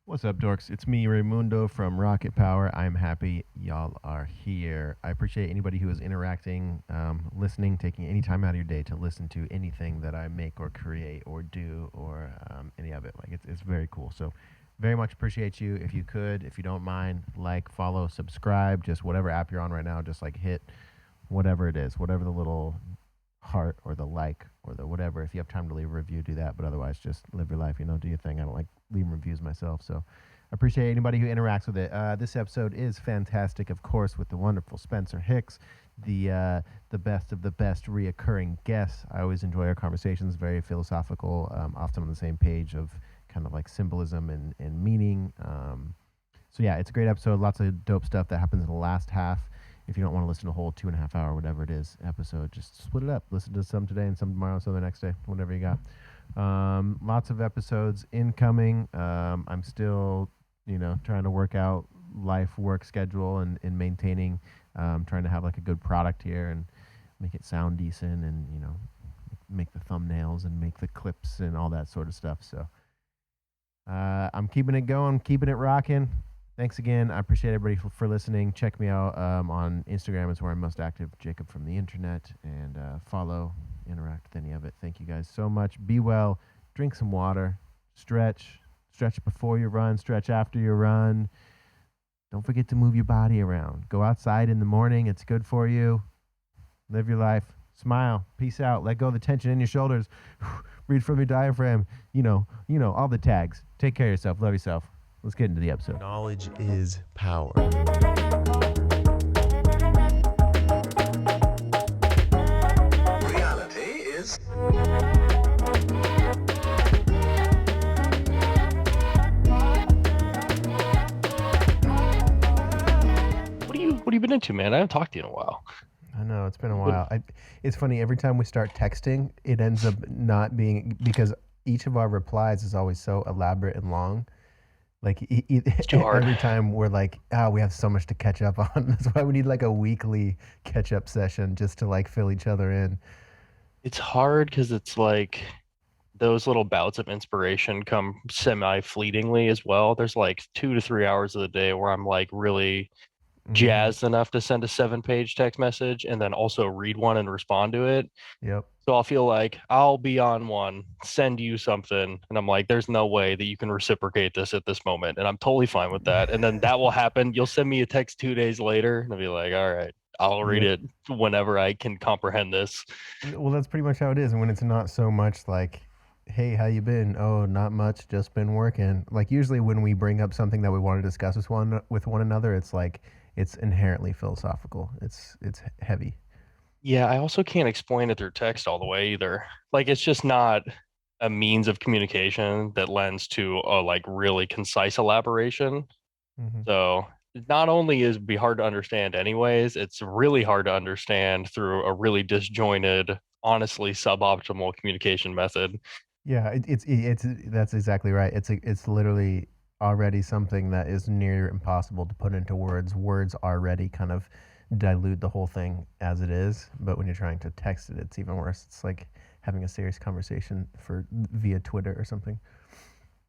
What's up, dorks? It's me, Raymundo from Rocket Power. I'm happy y'all are here. I appreciate anybody who is interacting, listening, taking any time out of your day to listen to anything that I make or create or do or any of it. Like it's very cool. So, very much appreciate you. If you could, if you don't mind, like, follow, subscribe, just whatever app you're on right now, just like hit whatever it is, whatever the little heart or the like or the whatever. If you have time to leave a review, do that. But otherwise, just live your life. Do your thing. I don't like leaving reviews myself. So I appreciate anybody who interacts with it. This episode is fantastic, of course, with the wonderful Spencer Hicks, the best of the best reoccurring guests. I always enjoy our conversations. Very philosophical, often on the same page of kind of like symbolism and meaning. So yeah, it's a great episode. Lots of dope stuff that happens in the last half. If you don't want to listen to a whole 2.5 hour, whatever it is, episode, just split it up. Listen to some today and some tomorrow, some the next day, whatever you got. Lots of episodes incoming. I'm still, trying to work out life work schedule and maintaining, trying to have like a good product here and make it sound decent and, make the thumbnails and make the clips and all that sort of stuff. So I'm keeping it going, keeping it rocking. Thanks again. I appreciate everybody for listening. Check me out on Instagram is where I'm most active, Jacob from the internet, and follow, interact with any of it. Thank you guys so much. Be well. Drink some water. Stretch before you run. Stretch after you run. Don't forget to move your body around. Go outside in the morning. It's good for you. Live your life. Smile. Peace out. Let go of the tension in your shoulders. Breathe from your diaphragm. All the tags. Take care of yourself. Love yourself. Let's get into the episode. Knowledge is power. Reality is... What have you been into, man? I haven't talked to you in a while. I know, it's been a while. It's funny, every time we start texting, it ends up not being, because each of our replies is always so elaborate and long. Like It's too hard. every time we're like, we have so much to catch up on. That's why we need like a weekly catch up session just to like fill each other in. It's hard because it's like those little bouts of inspiration come semi-fleetingly as well. There's like 2 to 3 hours of the day where I'm like really jazzed enough to send a 7-page text message and then also read one and respond to it. Yep. So I'll feel like I'll be on one, send you something, and I'm like, there's no way that you can reciprocate this at this moment. And I'm totally fine with that. And then that will happen. You'll send me a text 2 days later, and I'll be like, all right, I'll read it whenever I can comprehend this. Well, that's pretty much how it is. And when it's not so much like, hey, how you been? Oh, not much, just been working. Like usually when we bring up something that we want to discuss with one another, it's like it's inherently philosophical. It's heavy. Yeah, I also can't explain it through text all the way either. Like it's just not a means of communication that lends to a like really concise elaboration. So not only is it be hard to understand anyways, it's really hard to understand through a really disjointed, honestly suboptimal communication method. Yeah, it's that's exactly right. It's literally already something that is near impossible to put into words. Words already kind of dilute the whole thing as it is, but when you're trying to text it, it's even worse. It's like having a serious conversation via Twitter or something.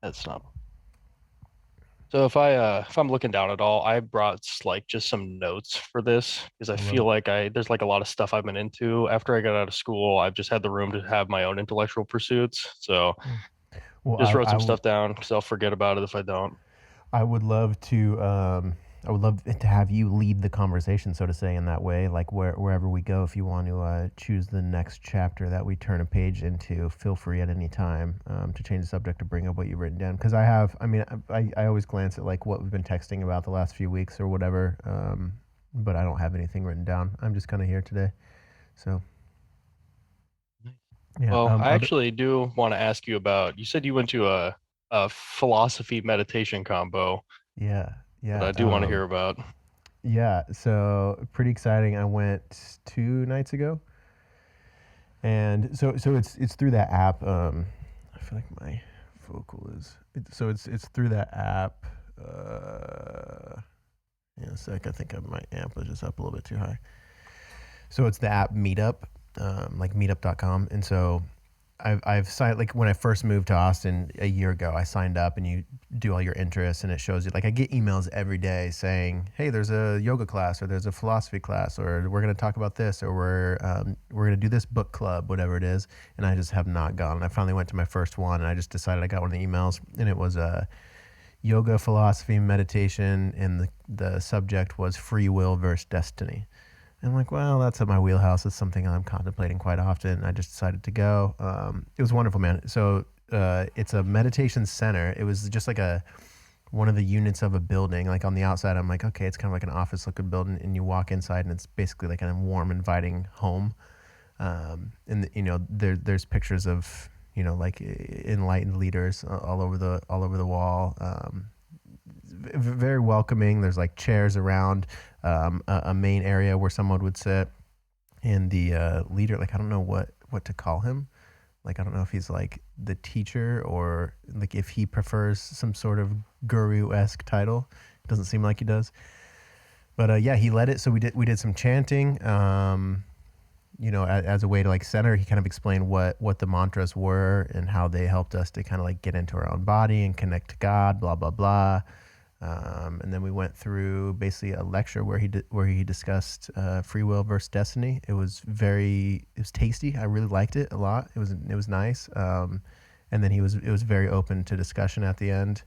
That's not. So if I'm looking down at all, I brought like just some notes for this because I feel like there's like a lot of stuff I've been into. After I got out of school, I've just had the room to have my own intellectual pursuits. So just wrote some stuff down because I'll forget about it if I don't. I would love to have you lead the conversation, so to say, in that way. Like wherever we go, if you want to choose the next chapter that we turn a page into, feel free at any time to change the subject or bring up what you've written down. Because I always glance at like what we've been texting about the last few weeks or whatever, but I don't have anything written down. I'm just kind of here today, so. Yeah, well, I actually do want to ask you about. You said you went to a philosophy meditation combo. Yeah. That I do want to hear about. Yeah, so pretty exciting. I went 2 nights ago, and so it's through that app. I feel like my vocal is it's through that app. In a sec, I think my amp was just up a little bit too high. So it's the app Meetup, like meetup.com, and so I've signed, like when I first moved to Austin a year ago, I signed up and you do all your interests and it shows you, like I get emails every day saying, hey, there's a yoga class or there's a philosophy class or we're going to talk about this or we're going to do this book club, whatever it is. And I just have not gone. And I finally went to my first one and I just decided I got one of the emails and it was a yoga, philosophy, meditation. And the subject was free will versus destiny. And I'm like, well, that's at my wheelhouse. It's something I'm contemplating quite often. I just decided to go. It was wonderful, man. So it's a meditation center. It was just like one of the units of a building. Like on the outside, I'm like, okay, it's kind of like an office-looking building. And you walk inside, and it's basically like a warm, inviting home. And there's pictures of like enlightened leaders all over the wall. Very welcoming. There's like chairs around a main area where someone would sit, and the leader, like I don't know what to call him. Like I don't know if he's like the teacher or like if he prefers some sort of guru-esque title. It doesn't seem like he does. But yeah, he led it. So we did some chanting. As a way to like center. He kind of explained what the mantras were and how they helped us to kind of like get into our own body and connect to God. Blah blah blah. And then we went through basically a lecture where he discussed free will versus destiny. It was tasty. I really liked it a lot. It was nice. And then it was very open to discussion at the end.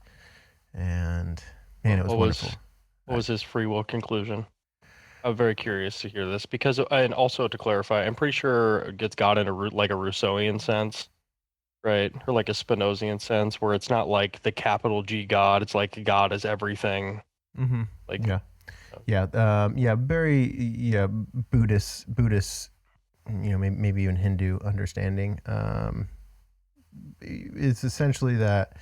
And man, it was wonderful. What was his free will conclusion? I'm very curious to hear this because, and also to clarify, I'm pretty sure it gets God in like a Rousseauian sense. Right, or like a Spinozian sense, where it's not like the capital G God; it's like God is everything. Mm-hmm. Like very Buddhist, maybe even Hindu understanding. It's essentially that.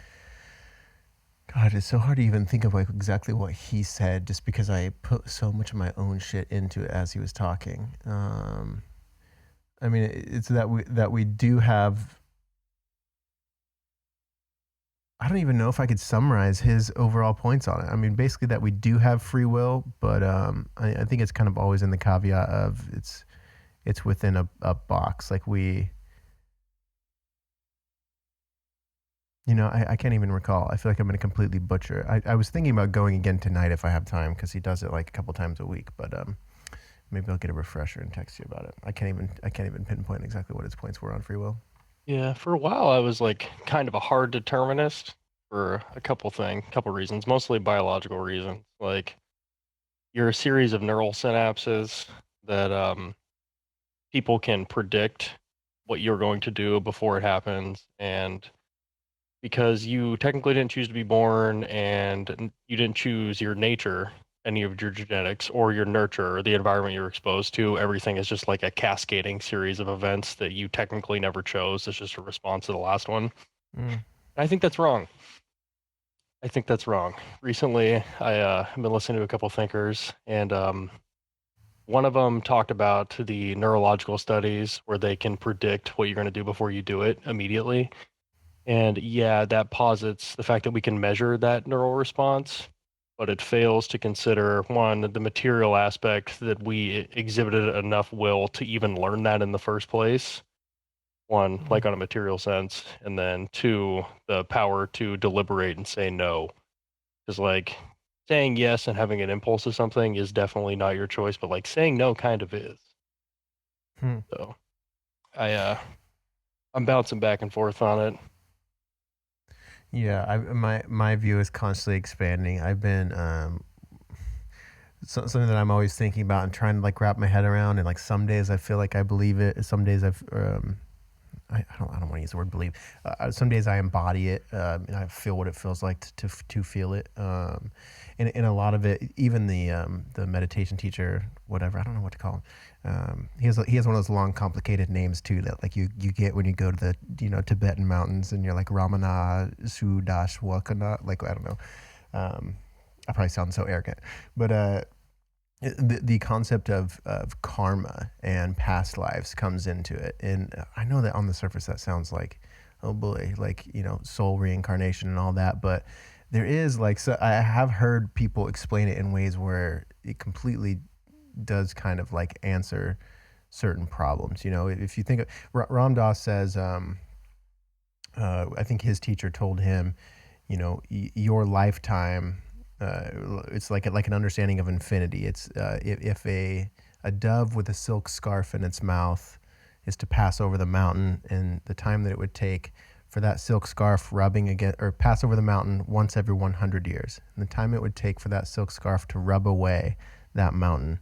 God, it's so hard to even think of like exactly what he said, just because I put so much of my own shit into it as he was talking. I mean, it's that we do have. I don't even know if I could summarize his overall points on it. I mean, basically that we do have free will, but I think it's kind of always in the caveat of it's within a box. Like I can't even recall. I feel like I'm going to completely butcher. I was thinking about going again tonight if I have time, because he does it like a couple times a week, but maybe I'll get a refresher and text you about it. I can't even pinpoint exactly what his points were on free will. Yeah, for a while I was like kind of a hard determinist for a couple reasons, mostly biological reasons. Like you're a series of neural synapses that people can predict what you're going to do before it happens, and because you technically didn't choose to be born and you didn't choose your nature, any of your genetics or your nurture or the environment you're exposed to, everything is just like a cascading series of events that you technically never chose. It's just a response to the last one. I think that's wrong. Recently, I've been listening to a couple thinkers, and one of them talked about the neurological studies where they can predict what you're going to do before you do it immediately. And yeah, that posits the fact that we can measure that neural response, but it fails to consider, one, the material aspect that we exhibited enough will to even learn that in the first place. One, like on a material sense, and then two, the power to deliberate and say no. Because like saying yes and having an impulse to something is definitely not your choice, but like saying no kind of is. So I'm bouncing back and forth on it. Yeah, my view is constantly expanding. I've been something that I'm always thinking about and trying to like wrap my head around. And like some days I feel like I believe it. Some days I don't want to use the word believe. Some days I embody it, and I feel what it feels like to feel it. And a lot of it, even the meditation teacher, whatever, I don't know what to call him. He has one of those long, complicated names too that like you get when you go to the Tibetan mountains and you're like Ramana Sudashwakana. Like I don't know. I probably sound so arrogant, but the concept of karma and past lives comes into it. And I know that on the surface that sounds like, oh boy, like, soul reincarnation and all that. But there is like, so I have heard people explain it in ways where it completely does kind of like answer certain problems. If you think of, Ram Dass says, I think his teacher told him, your lifetime, it's like an understanding of infinity. It's if a dove with a silk scarf in its mouth is to pass over the mountain, and the time that it would take for that silk scarf rubbing again, or pass over the mountain once every 100 years, and the time it would take for that silk scarf to rub away that mountain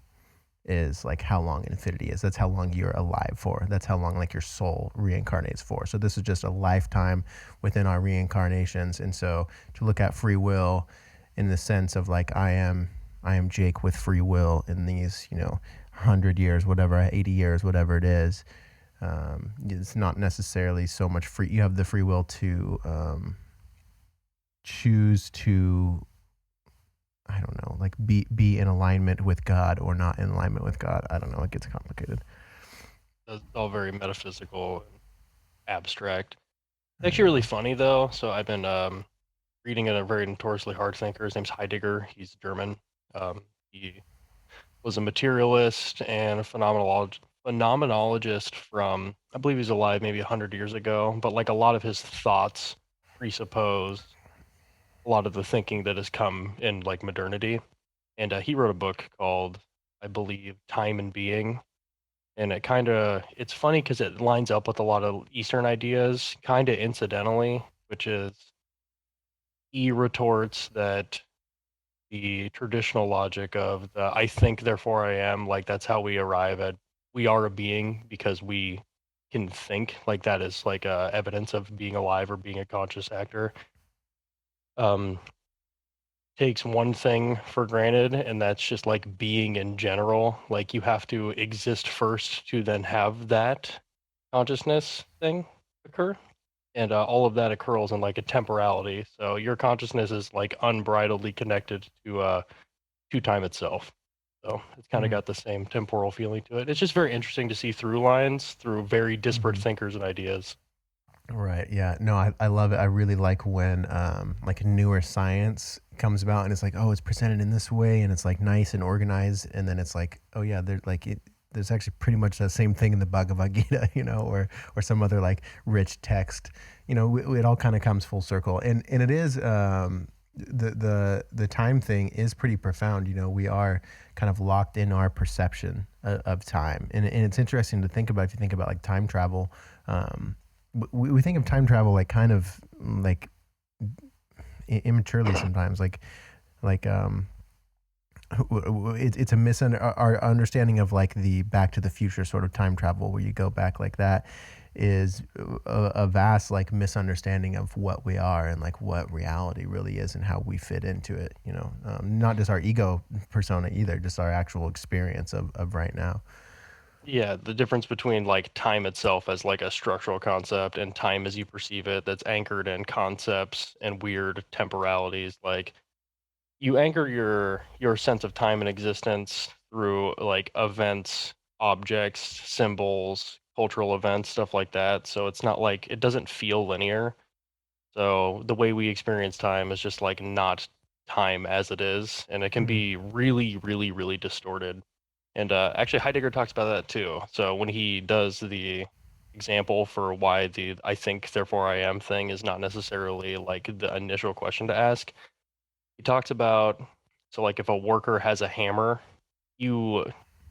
is like how long infinity is. That's how long you're alive for. That's how long like your soul reincarnates for. So this is just a lifetime within our reincarnations. And so to look at free will in the sense of like I am Jake with free will in these 100 years, whatever, 80 years, whatever it is. It's not necessarily so much free. You have the free will to choose to, I don't know, like be in alignment with God or not in alignment with God. I don't know. It gets complicated. It's all very metaphysical and abstract. It's actually really funny though. So I've been reading a very notoriously hard thinker. His name's Heidegger. He's German. He was a materialist and a phenomenologist from, I believe he's alive maybe 100 years ago, but like a lot of his thoughts presuppose a lot of the thinking that has come in like modernity. And he wrote a book called, I believe, Time and Being. And it's funny because it lines up with a lot of Eastern ideas, kind of incidentally, which is he retorts that the traditional logic of the I think, therefore I am, like that's how we arrive at we are a being because we can think, like that is like evidence of being alive or being a conscious actor. Takes one thing for granted, and that's just like being in general. Like you have to exist first to then have that consciousness thing occur. And all of that occurs in like a temporality. So your consciousness is like unbridledly connected to time itself. So it's kind of got the same temporal feeling to it. It's just very interesting to see through lines through very disparate thinkers and ideas. Right. Yeah. No, I love it. I really like when like newer science comes about and it's like, oh, it's presented in this way and it's like nice and organized, and then it's like, oh yeah, there's actually pretty much the same thing in the Bhagavad Gita, or some other like rich text. It all kind of comes full circle, and it is the time thing is pretty profound. We are kind of locked in our perception of time, and it's interesting to think about if you think about like time travel. We think of time travel like kind of like immaturely sometimes, it's our understanding of like the Back to the Future sort of time travel where you go back like that is a vast like misunderstanding of what we are and like what reality really is and how we fit into it, not just our ego persona either, just our actual experience of right now. Yeah, the difference between like time itself as like a structural concept and time as you perceive it that's anchored in concepts and weird temporalities. Like you anchor your sense of time and existence through like events, objects, symbols, cultural events, stuff like that. So it's not like it doesn't feel linear. So the way we experience time is just like not time as it is, and it can be really, really, really distorted. And actually, Heidegger talks about that too. So when he does the example for why the I think, therefore I am thing is not necessarily like the initial question to ask, he talks about, so like if a worker has a hammer,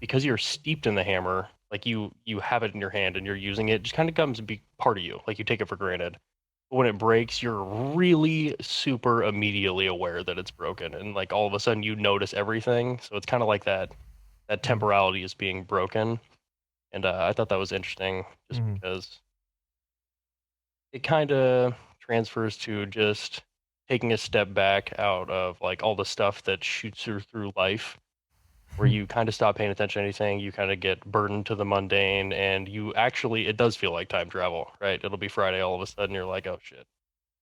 because you're steeped in the hammer, like you have it in your hand and you're using it, it just kind of comes to be part of you, like you take it for granted. But when it breaks, you're really super immediately aware that it's broken, and like all of a sudden you notice everything. So it's kind of like that temporality is being broken. And I thought that was interesting just because it kind of transfers to just taking a step back out of like all the stuff that shoots through life, where you kind of stop paying attention to anything, you kind of get burdened to the mundane, and you actually, it does feel like time travel, right? It'll be Friday, all of a sudden you're like, oh shit.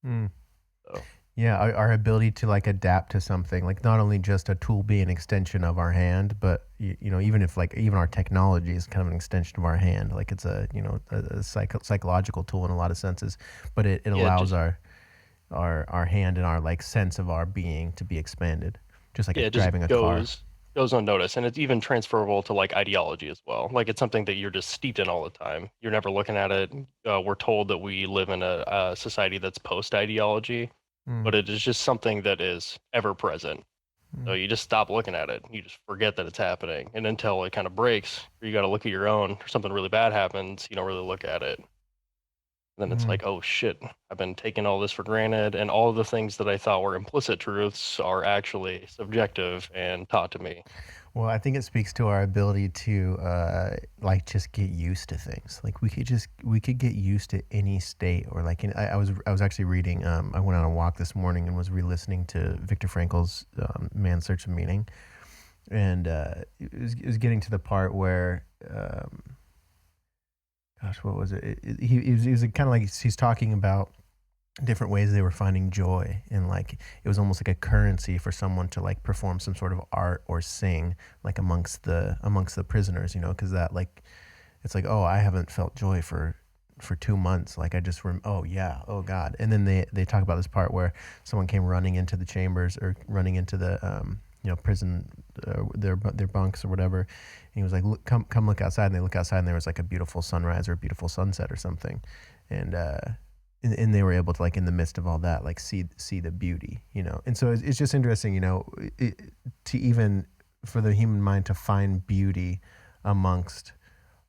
So. Yeah, our ability to like adapt to something, like not only just a tool be an extension of our hand, but even if like even our technology is kind of an extension of our hand, like it's a psychological tool in a lot of senses, but it allows our hand and our like sense of our being to be expanded, just like driving a car. goes unnoticed, and it's even transferable to like ideology as well. Like it's something that you're just steeped in all the time. You're never looking at it. We're told that we live in a society that's post-ideology, but it is just something that is ever present. So you just stop looking at it. You just forget that it's happening. And until it kind of breaks, or you got to look at your own, or something really bad happens, you don't really look at it. And then it's like, oh shit, I've been taking all this for granted. And all of the things that I thought were implicit truths are actually subjective and taught to me. Well, I think it speaks to our ability to like just get used to things. Like we could get used to any state, or like I was actually reading. I went on a walk this morning and was re-listening to Viktor Frankl's Man's Search of Meaning, and it was getting to the part where, gosh, what was it? He was kind of like he's talking about different ways they were finding joy, and like it was almost like a currency for someone to like perform some sort of art or sing like amongst the prisoners, you know, because that like it's like, oh, I haven't felt joy for 2 months, like I just oh yeah, oh god. And then they talk about this part where someone came running into the chambers, or running into the you know, prison, their bunks or whatever, and he was like, come look outside. And they look outside, and there was like a beautiful sunrise or a beautiful sunset or something, and they were able to, like, in the midst of all that, like see the beauty, you know. And so it's just interesting, you know, to even for the human mind to find beauty amongst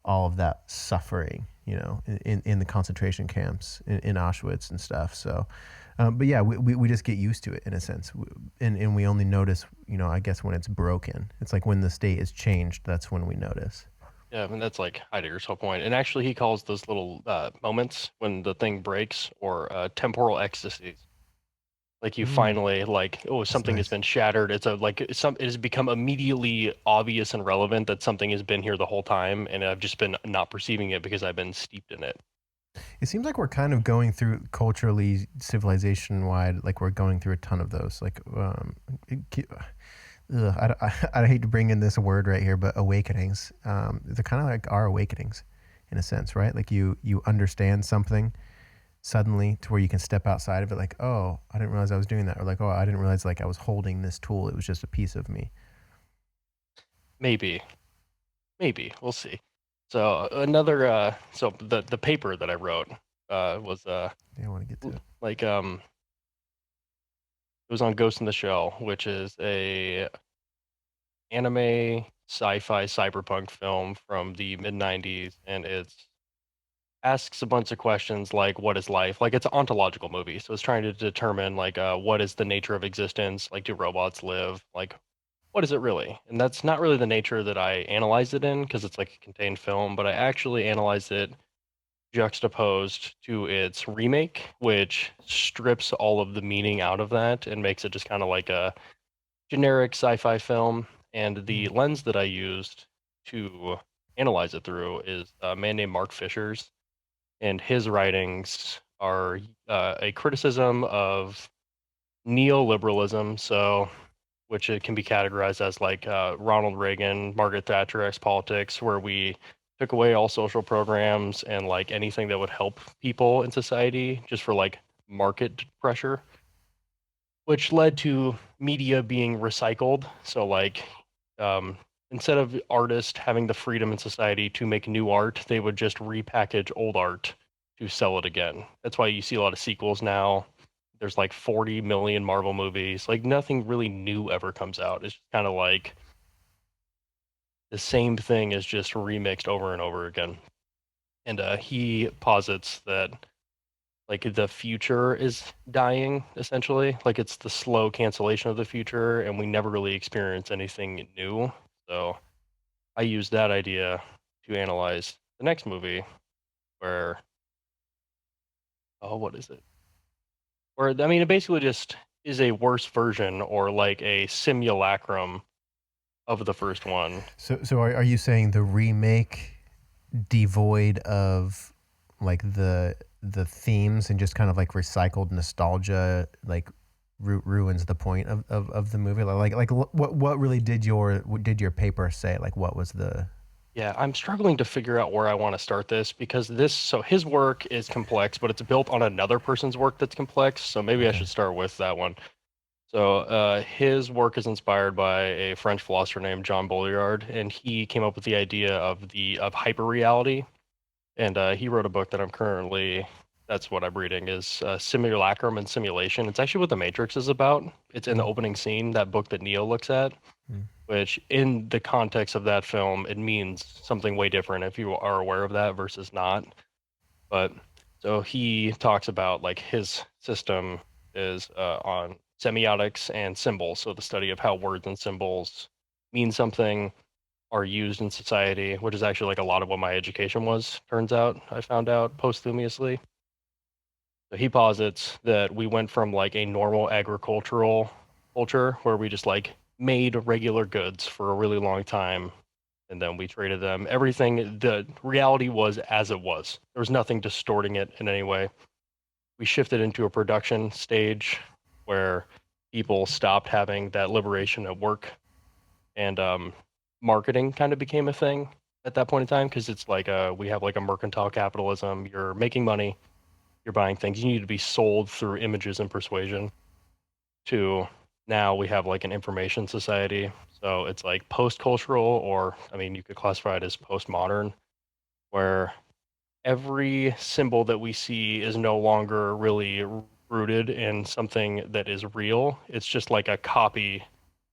all of that suffering, you know, in the concentration camps in Auschwitz and stuff. So, but yeah, we just get used to it in a sense, and we only notice, you know, I guess when it's broken. It's like when the state is changed, that's when we notice. Yeah, I mean, that's like Heidegger's whole point. And actually, he calls those little moments when the thing breaks, or temporal ecstasies. Like you finally, like, oh, something has been shattered. It's it has become immediately obvious and relevant that something has been here the whole time, and I've just been not perceiving it because I've been steeped in it. It seems like we're kind of going through culturally, civilization-wide, like we're going through a ton of those. Like, I hate to bring in this word right here, but awakenings. They're kind of like our awakenings, in a sense, right? Like you understand something suddenly to where you can step outside of it, like, oh, I didn't realize I was doing that, or like, oh, I didn't realize like I was holding this tool. It was just a piece of me. Maybe we'll see. So another, so the paper that I wrote was Yeah, I want to get to it. like it was on Ghost in the Shell, which is a anime sci-fi cyberpunk film from the mid 90s, and it's asks a bunch of questions like, what is life? Like, it's an ontological movie, so it's trying to determine like what is the nature of existence? Like, do robots live? Like, what is it really? And that's not really the nature that I analyzed it in, because it's like a contained film, but I actually analyzed it juxtaposed to its remake, which strips all of the meaning out of that and makes it just kind of like a generic sci-fi film. And the lens that I used to analyze it through is a man named Mark Fisher's, and his writings are a criticism of neoliberalism, so which it can be categorized as like Ronald Reagan, Margaret Thatcher-esque politics, where we took away all social programs and like anything that would help people in society just for like market pressure, which led to media being recycled. So like instead of artists having the freedom in society to make new art, they would just repackage old art to sell it again. That's why you see a lot of sequels now. There's like 40 million Marvel movies. Like nothing really new ever comes out. It's kind of like the same thing is just remixed over and over again. And he posits that like the future is dying, essentially. Like it's the slow cancellation of the future, and we never really experience anything new. So I used that idea to analyze the next movie, where, oh, what is it? Where, I mean, it basically just is a worse version, or like a simulacrum of the first one. So are you saying the remake, devoid of like the themes and just kind of like recycled nostalgia, like ruins the point of the movie? Like what really did your paper say? Like what was the... Yeah, I'm struggling to figure out where I want to start this, because so his work is complex, but it's built on another person's work that's complex. So maybe I should start with that one. So his work is inspired by a French philosopher named Jean Baudrillard, and he came up with the idea of hyper-reality. And he wrote a book that that's what I'm reading, is Simulacrum and Simulation. It's actually what The Matrix is about. It's in the opening scene, that book that Neo looks at, which in the context of that film, it means something way different if you are aware of that versus not. But so he talks about like his system is on semiotics and symbols. So the study of how words and symbols mean something, are used in society, which is actually like a lot of what my education was, turns out, I found out posthumously. So he posits that we went from like a normal agricultural culture where we just like made regular goods for a really long time and then we traded them. Everything, the reality was as it was. There was nothing distorting it in any way. We shifted into a production stage where people stopped having that liberation at work and marketing kind of became a thing at that point in time because it's like we have like a mercantile capitalism. You're making money, you're buying things. You need to be sold through images and persuasion. To now we have like an information society. So it's like post-cultural, or I mean, you could classify it as postmodern, where every symbol that we see is no longer really rooted in something that is real. It's just like a copy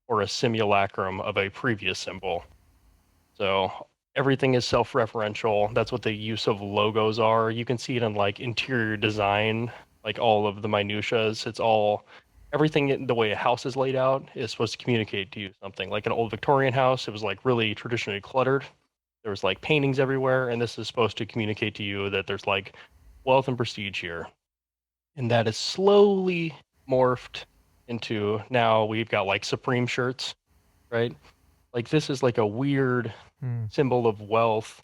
or a simulacrum of a previous symbol. So everything is self-referential. That's what the use of logos are. You can see it in like interior design, like all of the minutiae. It's all everything in the way a house is laid out is supposed to communicate to you something. Like an old Victorian house, it was like really traditionally cluttered. There was like paintings everywhere, and this is supposed to communicate to you that there's like wealth and prestige here. And that is slowly morphed into now we've got like Supreme shirts, right? Like this is like a weird symbol of wealth,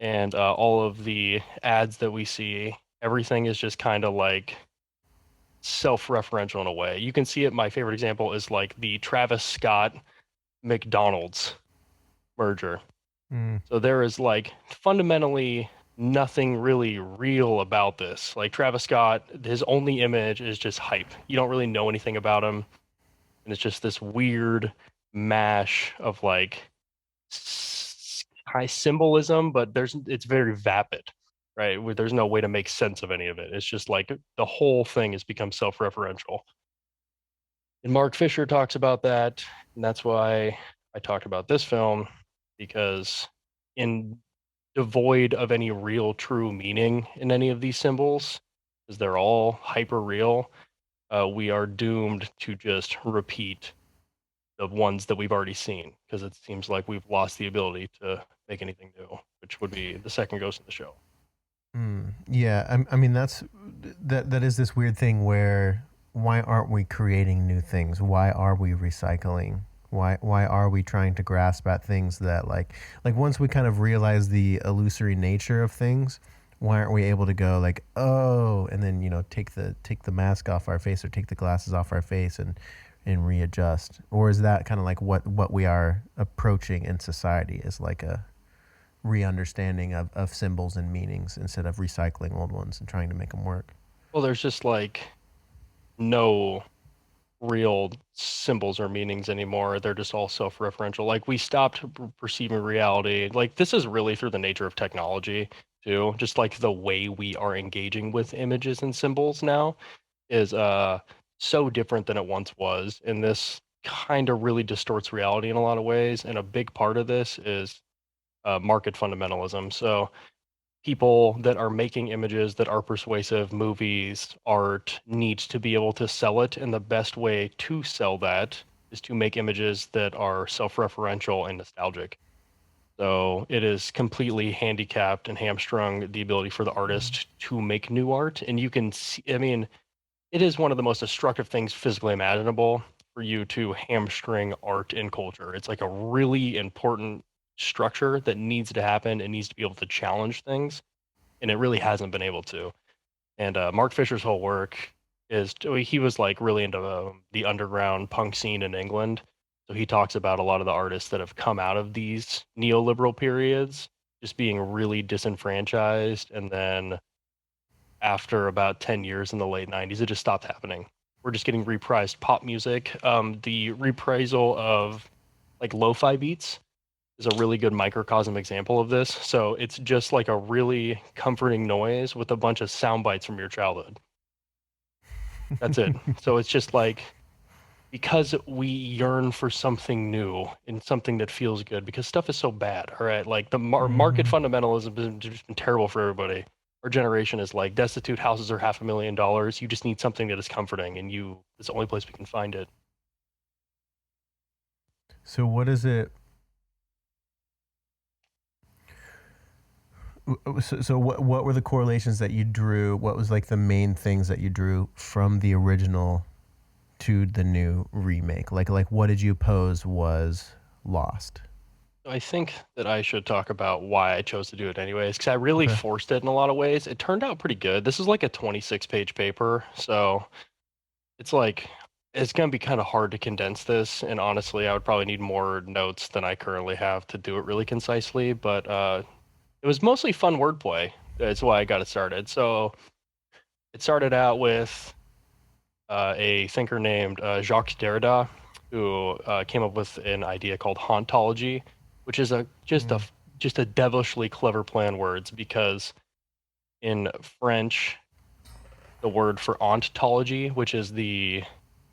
and all of the ads that we see, everything is just kind of like self-referential in a way. You can see it. My favorite example is like the Travis Scott McDonald's merger. So there is like fundamentally nothing really real about this. Like Travis Scott, his only image is just hype. You don't really know anything about him, and it's just this weird mash of like high symbolism, but it's very vapid, right? There's no way to make sense of any of it. It's just like the whole thing has become self-referential. And Mark Fisher talks about that, and that's why I talked about this film, because in devoid of any real true meaning in any of these symbols, because they're all hyper real, we are doomed to just repeat the ones that we've already seen, because it seems like we've lost the ability to make anything new, which would be the second ghost in the show. Yeah, I mean that is this weird thing where why aren't we creating new things? Why are we recycling? Why are we trying to grasp at things that like once we kind of realize the illusory nature of things, why aren't we able to go like, oh, and then take the mask off our face or take the glasses off our face and readjust? Or is that kind of like what we are approaching in society, is like a re-understanding of symbols and meanings instead of recycling old ones and trying to make them work? Well, there's just like no real symbols or meanings anymore. They're just all self-referential. Like we stopped perceiving reality. Like this is really through the nature of technology too. Just like the way we are engaging with images and symbols now is so different than it once was. And this kind of really distorts reality in a lot of ways. And a big part of this is market fundamentalism. So people that are making images that are persuasive, movies, art, needs to be able to sell it. And the best way to sell that is to make images that are self-referential and nostalgic. So it is completely handicapped and hamstrung the ability for the artist to make new art. And you can see, I mean, it is one of the most destructive things physically imaginable for you to hamstring art and culture. It's like a really important structure that needs to happen. It needs to be able to challenge things, and it really hasn't been able to. And Mark Fisher's whole work is he was like really into the underground punk scene in England. So he talks about a lot of the artists that have come out of these neoliberal periods just being really disenfranchised, and then after about 10 years in the late 90s, it just stopped happening. we're just getting reprised pop music. The reprisal of like lo-fi beats is a really good microcosm example of this. So it's just like a really comforting noise with a bunch of sound bites from your childhood. That's it. So it's just like, because we yearn for something new and something that feels good, because stuff is so bad. All right, like the market fundamentalism has just been terrible for everybody. Our generation is like, destitute houses are $500,000. You just need something that is comforting, and it's the only place we can find it. So what is it? So what were the correlations that you drew? What was like the main things that you drew from the original to the new remake? Like what did you pose was lost? I think that I should talk about why I chose to do it anyways, because I really forced it in a lot of ways. It turned out pretty good. This is like a 26-page paper, so it's like, it's going to be kind of hard to condense this, and honestly, I would probably need more notes than I currently have to do it really concisely, but it was mostly fun wordplay. That's why I got it started. So it started out with a thinker named Jacques Derrida, who came up with an idea called hauntology, which is just a devilishly clever play on words, because in French, the word for ontology, which is the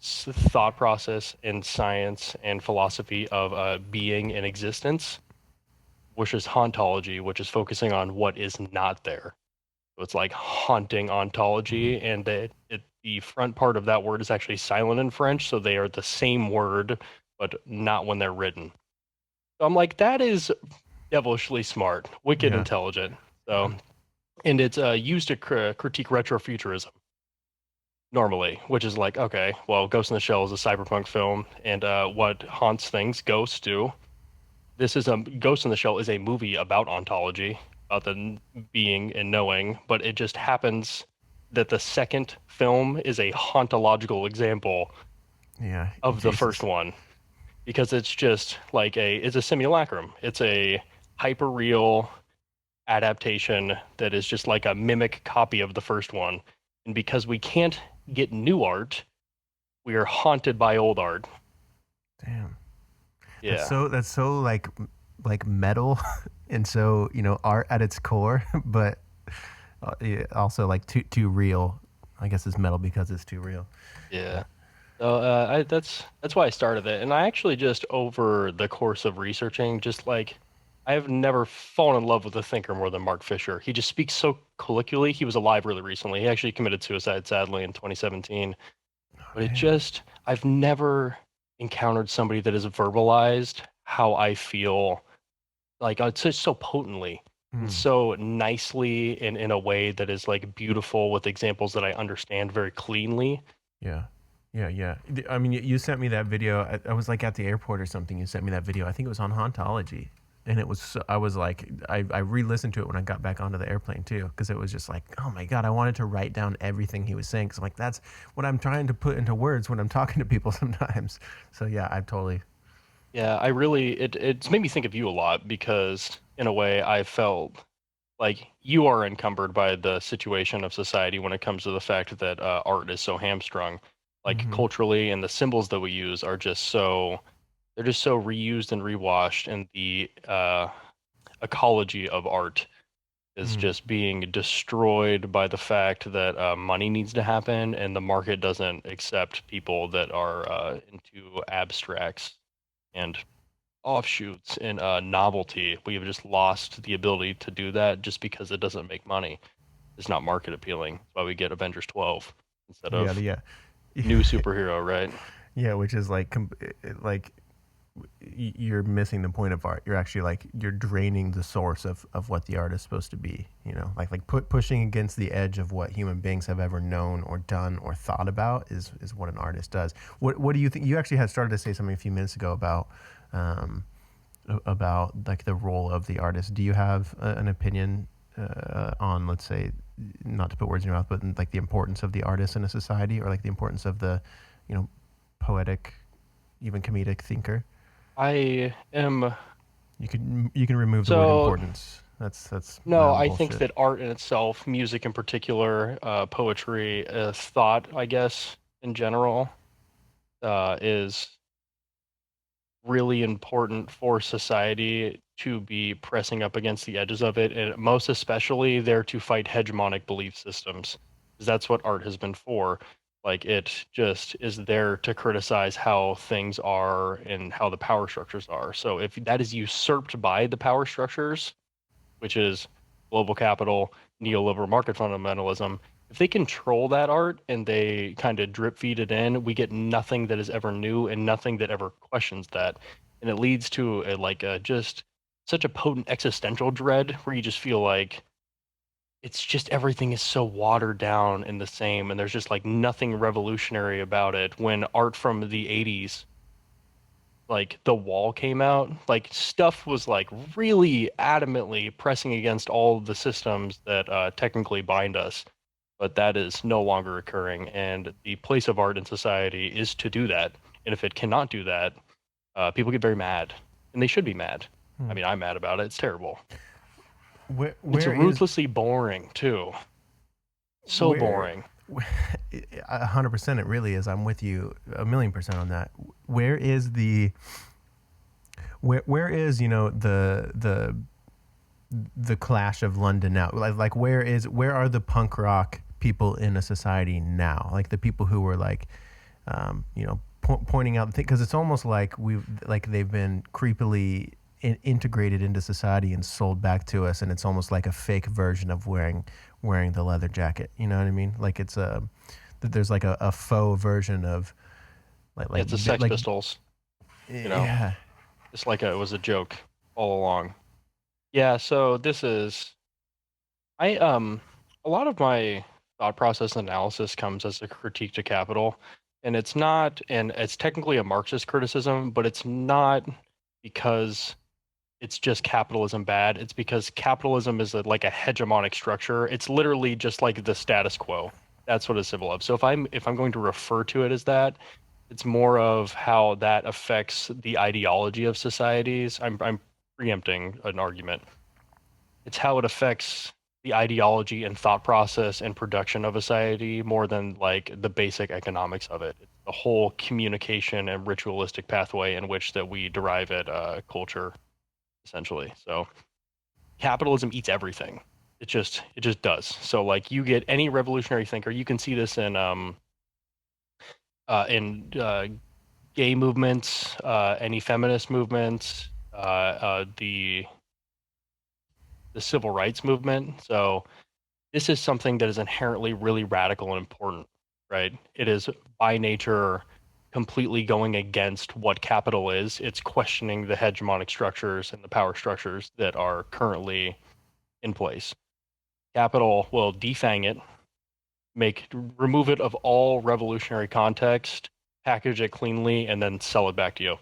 thought process in science and philosophy of being and existence, which is hauntology, which is focusing on what is not there. So it's like haunting ontology, and the front part of that word is actually silent in French, so they are the same word, but not when they're written. So I'm like, that is devilishly smart, wicked intelligent. So, and it's used to critique retro-futurism normally, which is like, okay, well, Ghost in the Shell is a cyberpunk film, and what haunts things, ghosts do. This is Ghost in the Shell is a movie about ontology, about the being and knowing, but it just happens that the second film is a hauntological example of the first one, because it's just like it's a simulacrum. It's a hyper-real adaptation that is just like a mimic copy of the first one. And because we can't get new art, we are haunted by old art. Damn. Yeah. That's so like metal, and so art at its core, but also like too real. I guess it's metal because it's too real. Yeah. So that's why I started it, and I actually just over the course of researching, just like, I have never fallen in love with a thinker more than Mark Fisher. He just speaks so colloquially. He was alive really recently. He actually committed suicide, sadly, in 2017. But I've never encountered somebody that has verbalized how I feel, like it's just so potently and so nicely, and in a way that is like beautiful, with examples that I understand very cleanly. Yeah. I mean, you sent me that video. I was like at the airport or something. You sent me that video. I think it was on hauntology, and it was. I was like, I re-listened to it when I got back onto the airplane too, because it was just like, oh my god, I wanted to write down everything he was saying. Because I'm like, that's what I'm trying to put into words when I'm talking to people sometimes. So yeah, I totally. Yeah, I really, it's made me think of you a lot, because in a way I felt like you are encumbered by the situation of society when it comes to the fact that art is so hamstrung, like culturally, and the symbols that we use are just so, they're just so reused and rewashed, and the ecology of art is just being destroyed by the fact that money needs to happen, and the market doesn't accept people that are into abstracts and offshoots and novelty. We have just lost the ability to do that just because it doesn't make money. It's not market appealing. That's why we get Avengers 12 instead of new superhero, right? Yeah, which is like you're missing the point of art. You're actually like, you're draining the source of what the art is supposed to be. Like pushing against the edge of what human beings have ever known or done or thought about is what an artist does. What do you think? You actually had started to say something a few minutes ago about like the role of the artist. Do you have an opinion on, let's say, not to put words in your mouth, but like the importance of the artist in a society, or like the importance of the poetic, even comedic thinker? I am. You can remove the word importance. That's no. I think that art in itself, music in particular, poetry, thought, I guess, in general is really important for society to be pressing up against the edges of it, and most especially there to fight hegemonic belief systems, because that's what art has been for. Like, it just is there to criticize how things are and how the power structures are. So if that is usurped by the power structures, which is global capital, neoliberal market fundamentalism, if they control that art and they kind of drip feed it in, we get nothing that is ever new and nothing that ever questions that. And it leads to just such a potent existential dread where you just feel like it's just everything is so watered down and the same, and there's just like nothing revolutionary about it. When art from the 80s, like The Wall came out, like stuff was like really adamantly pressing against all of the systems that technically bind us, but that is no longer occurring. And the place of art in society is to do that. And if it cannot do that, people get very mad, and they should be mad. I mean, I'm mad about it. It's terrible. Where It's is ruthlessly boring too. So where boring. 100% it really is. I'm with you 1,000,000% on that. Where is the where is, the clash of London now? Like where are the punk rock people in a society now? Like the people who were like pointing out, because it's almost like they've been creepily integrated into society and sold back to us, and it's almost like a fake version of wearing the leather jacket. You know what I mean? Like it's that there's like a faux version of It's the Sex Pistols, yeah. It's like it was a joke all along. Yeah, so this is I a lot of my thought process and analysis comes as a critique to capital, and it's technically a Marxist criticism, but it's not because it's just capitalism bad. It's because capitalism is like a hegemonic structure. It's literally just like the status quo. That's what it's symbol of. So if I'm going to refer to it as that, it's more of how that affects the ideology of societies. I'm preempting an argument. It's how it affects the ideology and thought process and production of a society more than like the basic economics of it. It's the whole communication and ritualistic pathway in which that we derive it culture, essentially. So capitalism eats everything. It just does. So like you get any revolutionary thinker, you can see this in gay movements, any feminist movements, the civil rights movement. So this is something that is inherently really radical and important, right? It is by nature completely going against what capital is. It's questioning the hegemonic structures and the power structures that are currently in place. Capital will defang it, remove it of all revolutionary context, package it cleanly, and then sell it back to you.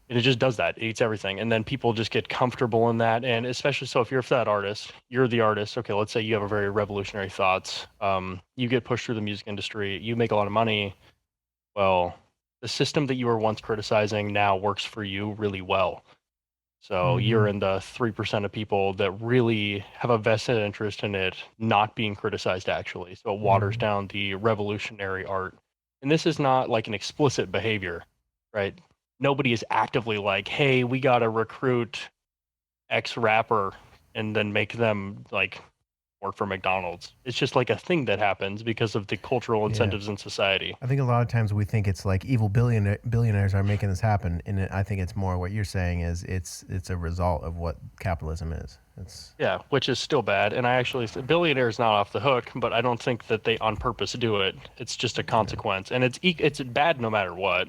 And it just does that. It eats everything. And then people just get comfortable in that. And especially so if you're that artist, you're the artist. Okay, let's say you have a very revolutionary thoughts. You get pushed through the music industry, you make a lot of money. Well, the system that you were once criticizing now works for you really well. So you're in the 3% of people that really have a vested interest in it not being criticized, actually. So it waters down the revolutionary art. And this is not like an explicit behavior, right? Nobody is actively like, hey, we got to recruit X rapper and then make them like work for McDonald's. It's just like a thing that happens because of the cultural incentives in society. I think a lot of times we think it's like evil billionaires are making this happen, and I think it's more what you're saying is it's a result of what capitalism is. Yeah, which is still bad. And I actually, billionaire is not off the hook, but I don't think that they on purpose do it. It's just a consequence, and it's bad no matter what.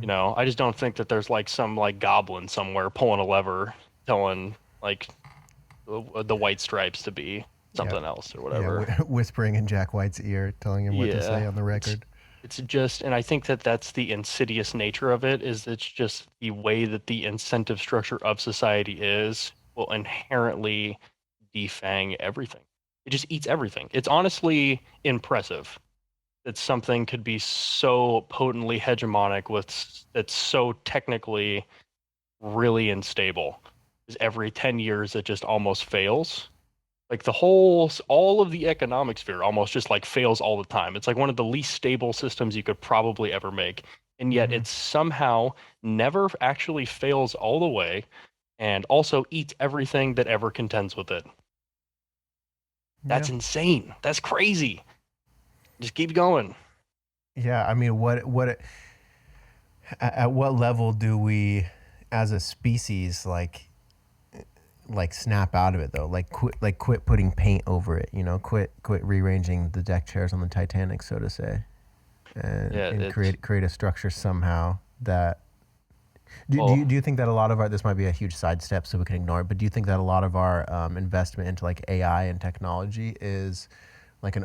I just don't think that there's like some like goblin somewhere pulling a lever, telling like the white stripes to be something else or whatever. Whispering in Jack White's ear, telling him what to say on the record. It's just, and I think that that's the insidious nature of it, is it's just the way that the incentive structure of society will inherently defang everything. It just eats everything. It's honestly impressive that something could be so potently hegemonic that's so technically really unstable. Is every 10 years it just almost fails. Like all of the economic sphere almost just like fails all the time. It's like one of the least stable systems you could probably ever make. And yet Mm-hmm. it somehow never actually fails all the way and also eats everything that ever contends with it. Yeah. That's insane. That's crazy. Just keep going. Yeah. I mean, at what level do we, as a species, like snap out of it though? Quit putting paint over it. You know, quit rearranging the deck chairs on the Titanic, so to say, Yeah, and it's create a structure somehow that. well, Do you think that a lot of our, this might be a huge sidestep so we can ignore it, but do you think that a lot of our investment into like AI and technology is like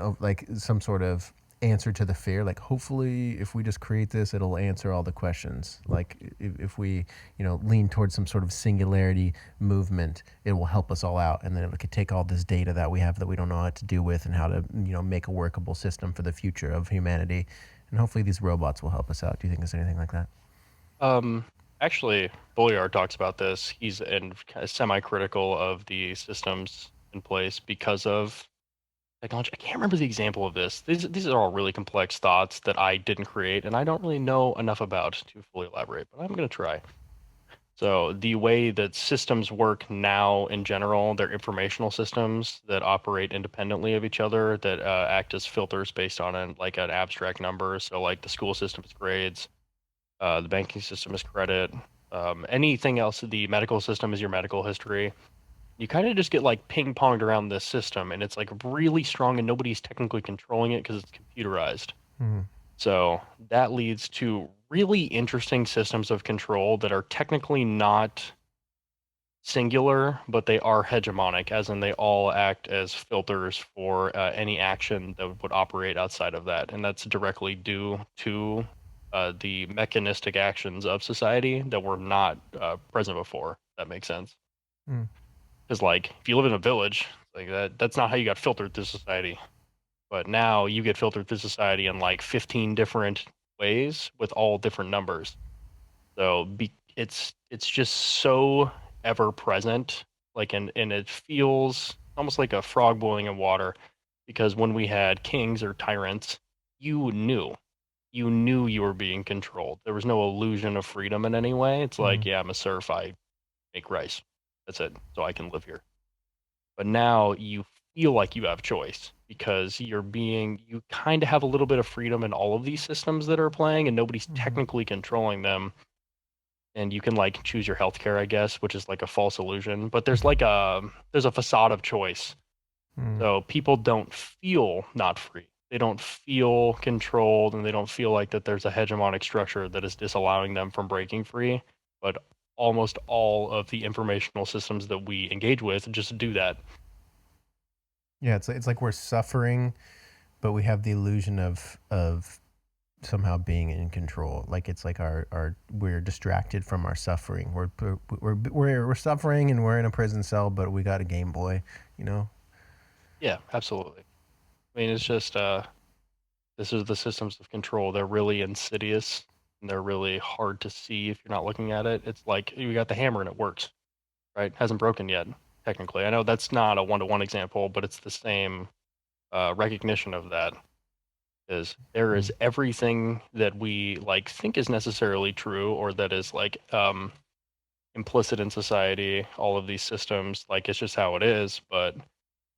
some sort of answer to the fear? Like hopefully if we just create this, it'll answer all the questions. Like if we, lean towards some sort of singularity movement, it will help us all out. And then it could take all this data that we have that we don't know what to do with and how to, make a workable system for the future of humanity. And hopefully these robots will help us out. Do you think there's anything like that? um actually Bolyard talks about this. He's kind of semi-critical of the systems in place because of technology. I can't remember the example of this. These are all really complex thoughts that I didn't create and I don't really know enough about to fully elaborate, but I'm going to try. So the way that systems work now in general, they're informational systems that operate independently of each other, that act as filters based on like an abstract number. So like the school system is grades, the banking system is credit, anything else, the medical system is your medical history. You kind of just get like ping ponged around this system, and it's like really strong, and nobody's technically controlling it because it's computerized. Mm-hmm. So that leads to really interesting systems of control that are technically not singular, but they are hegemonic, as in they all act as filters for any action that would operate outside of that. And that's directly due to the mechanistic actions of society that were not present before. That makes sense. Mm-hmm. Because like if you live in a village, like that's not how you got filtered through society. But now you get filtered through society in like 15 different ways with all different numbers. So it's just so ever present, like and it feels almost like a frog boiling in water. Because when we had kings or tyrants, you knew you were being controlled. There was no illusion of freedom in any way. It's like, yeah, I'm a serf. I make rice. That's it. So I can live here. But now you feel like you have choice because you kind of have a little bit of freedom in all of these systems that are playing and nobody's Mm-hmm. technically controlling them. And you can like choose your healthcare, I guess, which is like a false illusion. But there's a facade of choice. Mm-hmm. So people don't feel not free. They don't feel controlled and they don't feel like that there's a hegemonic structure that is disallowing them from breaking free. But almost all of the informational systems that we engage with just do that. Yeah, it's like we're suffering, but we have the illusion of somehow being in control. Like it's like our we're distracted from our suffering. We're suffering and we're in a prison cell, but we got a Game Boy. You know. Yeah, absolutely. I mean, it's just this is the systems of control. They're really insidious and they're really hard to see if you're not looking at it. It's like you got the hammer and it works, right? Hasn't broken yet, technically. I know that's not a one-to-one example, but it's the same recognition of that. Is there Mm. is everything that we like think is necessarily true or that is like implicit in society, all of these systems, like it's just how it is, but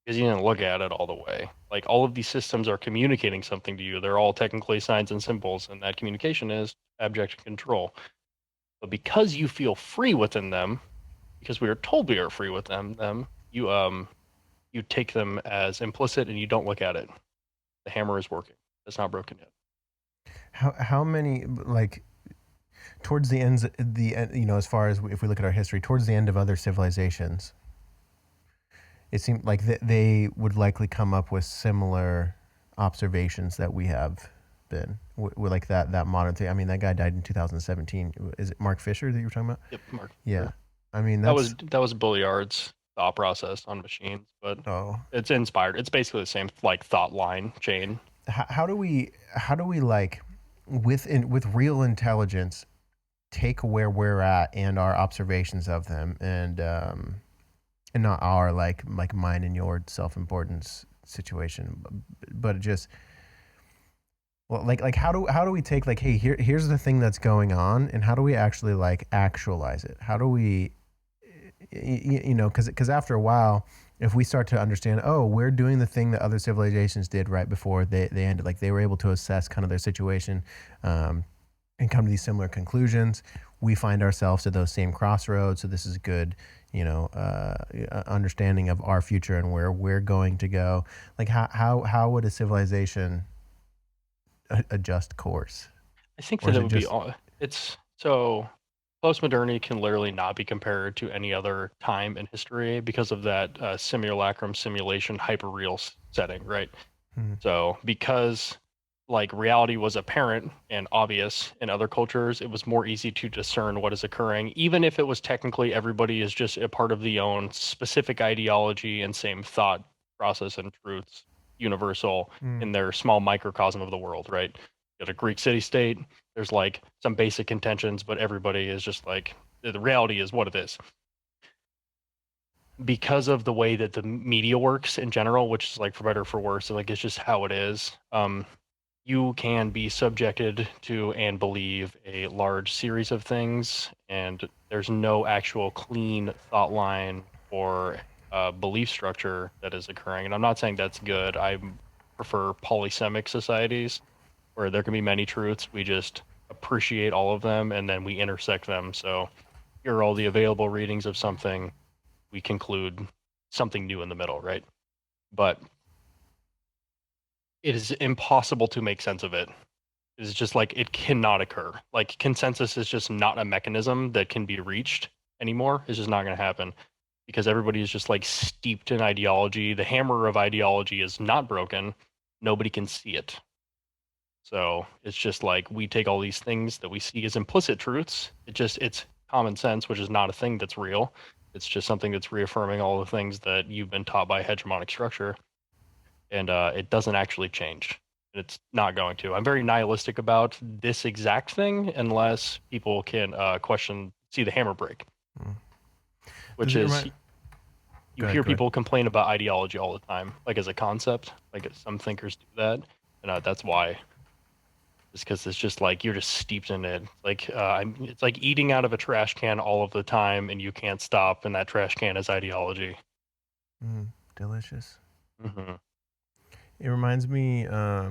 because you didn't look at it all the way. Like all of these systems are communicating something to you. They're all technically signs and symbols, and that communication is abject control. But because you feel free within them, because we are told we are free with them, you take them as implicit and you don't look at it. The hammer is working. It's not broken yet. How many like towards the ends as far as if we look at our history towards the end of other civilizations, it seemed like they would likely come up with similar observations that we have been with like that modern thing. I mean, that guy died in 2017. Is it Mark Fisher that you were talking about? Yep, Mark. Yeah. Sure. I mean, That was Bulliard's thought process on machines, but oh, it's inspired. It's basically the same like thought line chain. how do we like with real intelligence take where we're at and our observations of them and and not our like mine and your self-importance situation, but just, well, like how do we take like, hey, here's the thing that's going on, and how do we actually like actualize it? How do we, you know, because after a while, if we start to understand, oh, we're doing the thing that other civilizations did right before they ended, like they were able to assess kind of their situation, and come to these similar conclusions. We find ourselves at those same crossroads. So this is a good, you know, understanding of our future and where we're going to go. Like how would a civilization adjust course? I think Or that is it it would be just, all. It's so postmodernity can literally not be compared to any other time in history because of that simulacrum simulation hyper-real setting, right? hmm, So because like reality was apparent and obvious in other cultures, it was more easy to discern what is occurring, even if it was technically everybody is just a part of the own specific ideology and same thought process and truths universal hmm, in their small microcosm of the world, right? You got a Greek city state, there's like some basic intentions, but everybody is just like the reality is what it is. Because of the way that the media works in general, which is like for better or for worse, like it's just how it is. You can be subjected to and believe a large series of things, and there's no actual clean thought line or belief structure that is occurring. And I'm not saying that's good. I prefer polysemic societies where there can be many truths. We just appreciate all of them and then we intersect them. So here are all the available readings of something. We conclude something new in the middle, right? But it is impossible to make sense of it. It's just like it cannot occur. Like consensus is just not a mechanism that can be reached anymore. It's just not going to happen because everybody is just like steeped in ideology. The hammer of ideology is not broken. Nobody can see it. So it's just like we take all these things that we see as implicit truths. It's common sense, which is not a thing that's real. It's just something that's reaffirming all the things that you've been taught by hegemonic structure, and it doesn't actually change. It's not going to. I'm very nihilistic about this exact thing unless people can see the hammer break, hmm. Does which it is remind? you Go ahead. hear Go ahead. people complain about ideology all the time, like as a concept. Like some thinkers do that, and that's why. It's because it's just like you're just steeped in it. Like it's like eating out of a trash can all of the time, and you can't stop. And that trash can is ideology. Mm, delicious. Hmm. It reminds me. I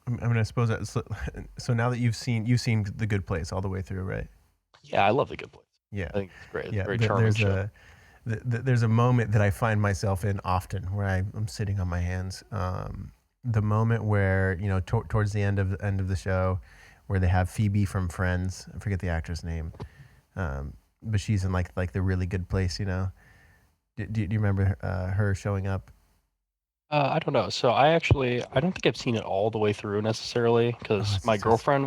mean, I suppose that, so now that you've seen The Good Place all the way through, right? Yeah, I love The Good Place. Yeah, I think it's great. It's a yeah. very charming show. There's a moment that I find myself in often where I'm sitting on my hands. The moment where, you know, towards the end of the show, where they have Phoebe from Friends. I forget the actress name, but she's in like the really good place. You know, do you remember her showing up? I don't know. So I don't think I've seen it all the way through necessarily Oh, because my it's just, girlfriend,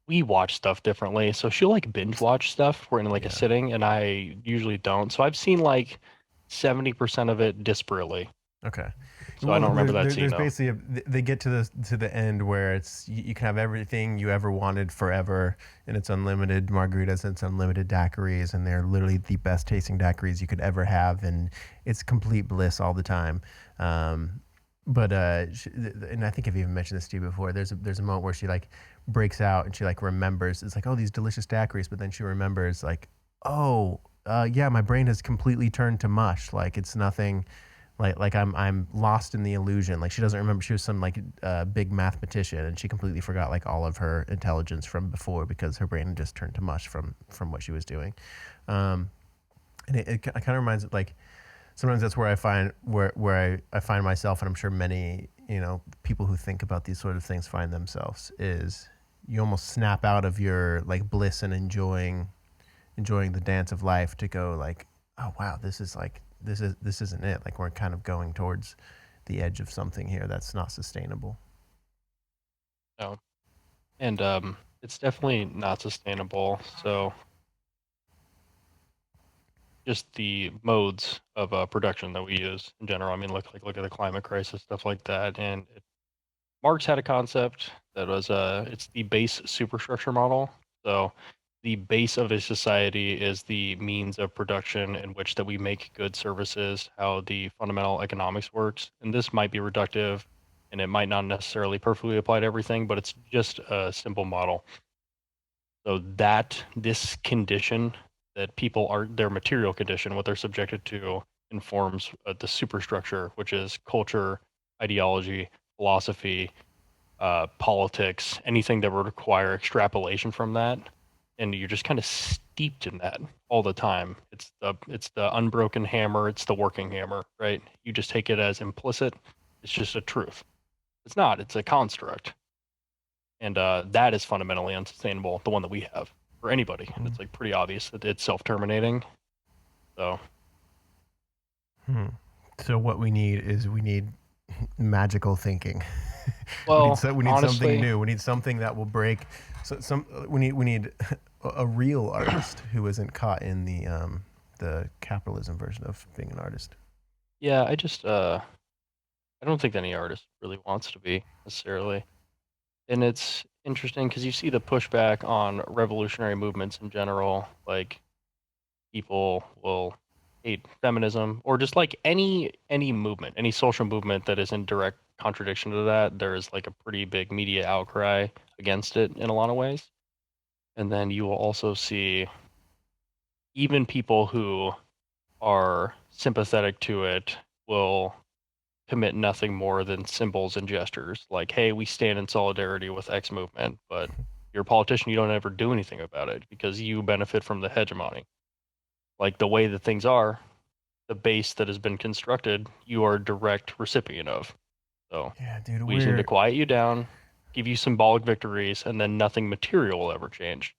we watch stuff differently. So she'll like binge watch stuff. We're in like a yeah. sitting, and I usually don't. So I've seen like 70% of it disparately. Okay. So I Well, don't remember that scene there's though. basically they get to the end where it's you can have everything you ever wanted forever, and it's unlimited margaritas and it's unlimited daiquiris, and they're literally the best tasting daiquiris you could ever have, and it's complete bliss all the time. But and I think I've even mentioned this to you before. There's a moment where she like breaks out and she like remembers. It's like, oh, these delicious daiquiris, but then she remembers like, oh, yeah, my brain has completely turned to mush. Like it's nothing, like I'm lost in the illusion. Like she doesn't remember she was some like big mathematician, and she completely forgot like all of her intelligence from before because her brain had just turned to mush from what she was doing. Um, and it kind of reminds it like sometimes that's where I find where I find myself, and I'm sure many, you know, people who think about these sort of things find themselves, is you almost snap out of your like bliss and enjoying the dance of life to go like, oh wow, this is like this isn't it. Like we're kind of going towards the edge of something here that's not sustainable. No. And it's definitely not sustainable. So just the modes of production that we use in general. I mean, look at the climate crisis, stuff like that. And Marx had a concept that was it's the base superstructure model. So the base of a society is the means of production in which that we make goods, services, how the fundamental economics works. And this might be reductive and it might not necessarily perfectly apply to everything, but it's just a simple model. So that this condition that people are, their material condition, what they're subjected to, informs the superstructure, which is culture, ideology, philosophy, politics, anything that would require extrapolation from that, and you're just kind of steeped in that all the time. It's the unbroken hammer, it's the working hammer, right? You just take it as implicit. It's just a truth. It's not. It's a construct, and that is fundamentally unsustainable. The one that we have for anybody, and it's like pretty obvious that it's self-terminating. So. So what we need magical thinking. Well, we need honestly, something new. We need something that will break. We need a real artist who isn't caught in the capitalism version of being an artist. Yeah, I don't think any artist really wants to be necessarily. And it's interesting because you see the pushback on revolutionary movements in general. Like, people will hate feminism or just like any movement, any social movement that is in direct contradiction to that. There is like a pretty big media outcry against it in a lot of ways. And then you will also see even people who are sympathetic to it will commit nothing more than symbols and gestures. Like, hey, we stand in solidarity with X movement, but you're a politician, you don't ever do anything about it because you benefit from the hegemony. Like, the way that things are, the base that has been constructed, you are a direct recipient of. So yeah, dude, we just need to quiet you down, give you symbolic victories, and then nothing material will ever change.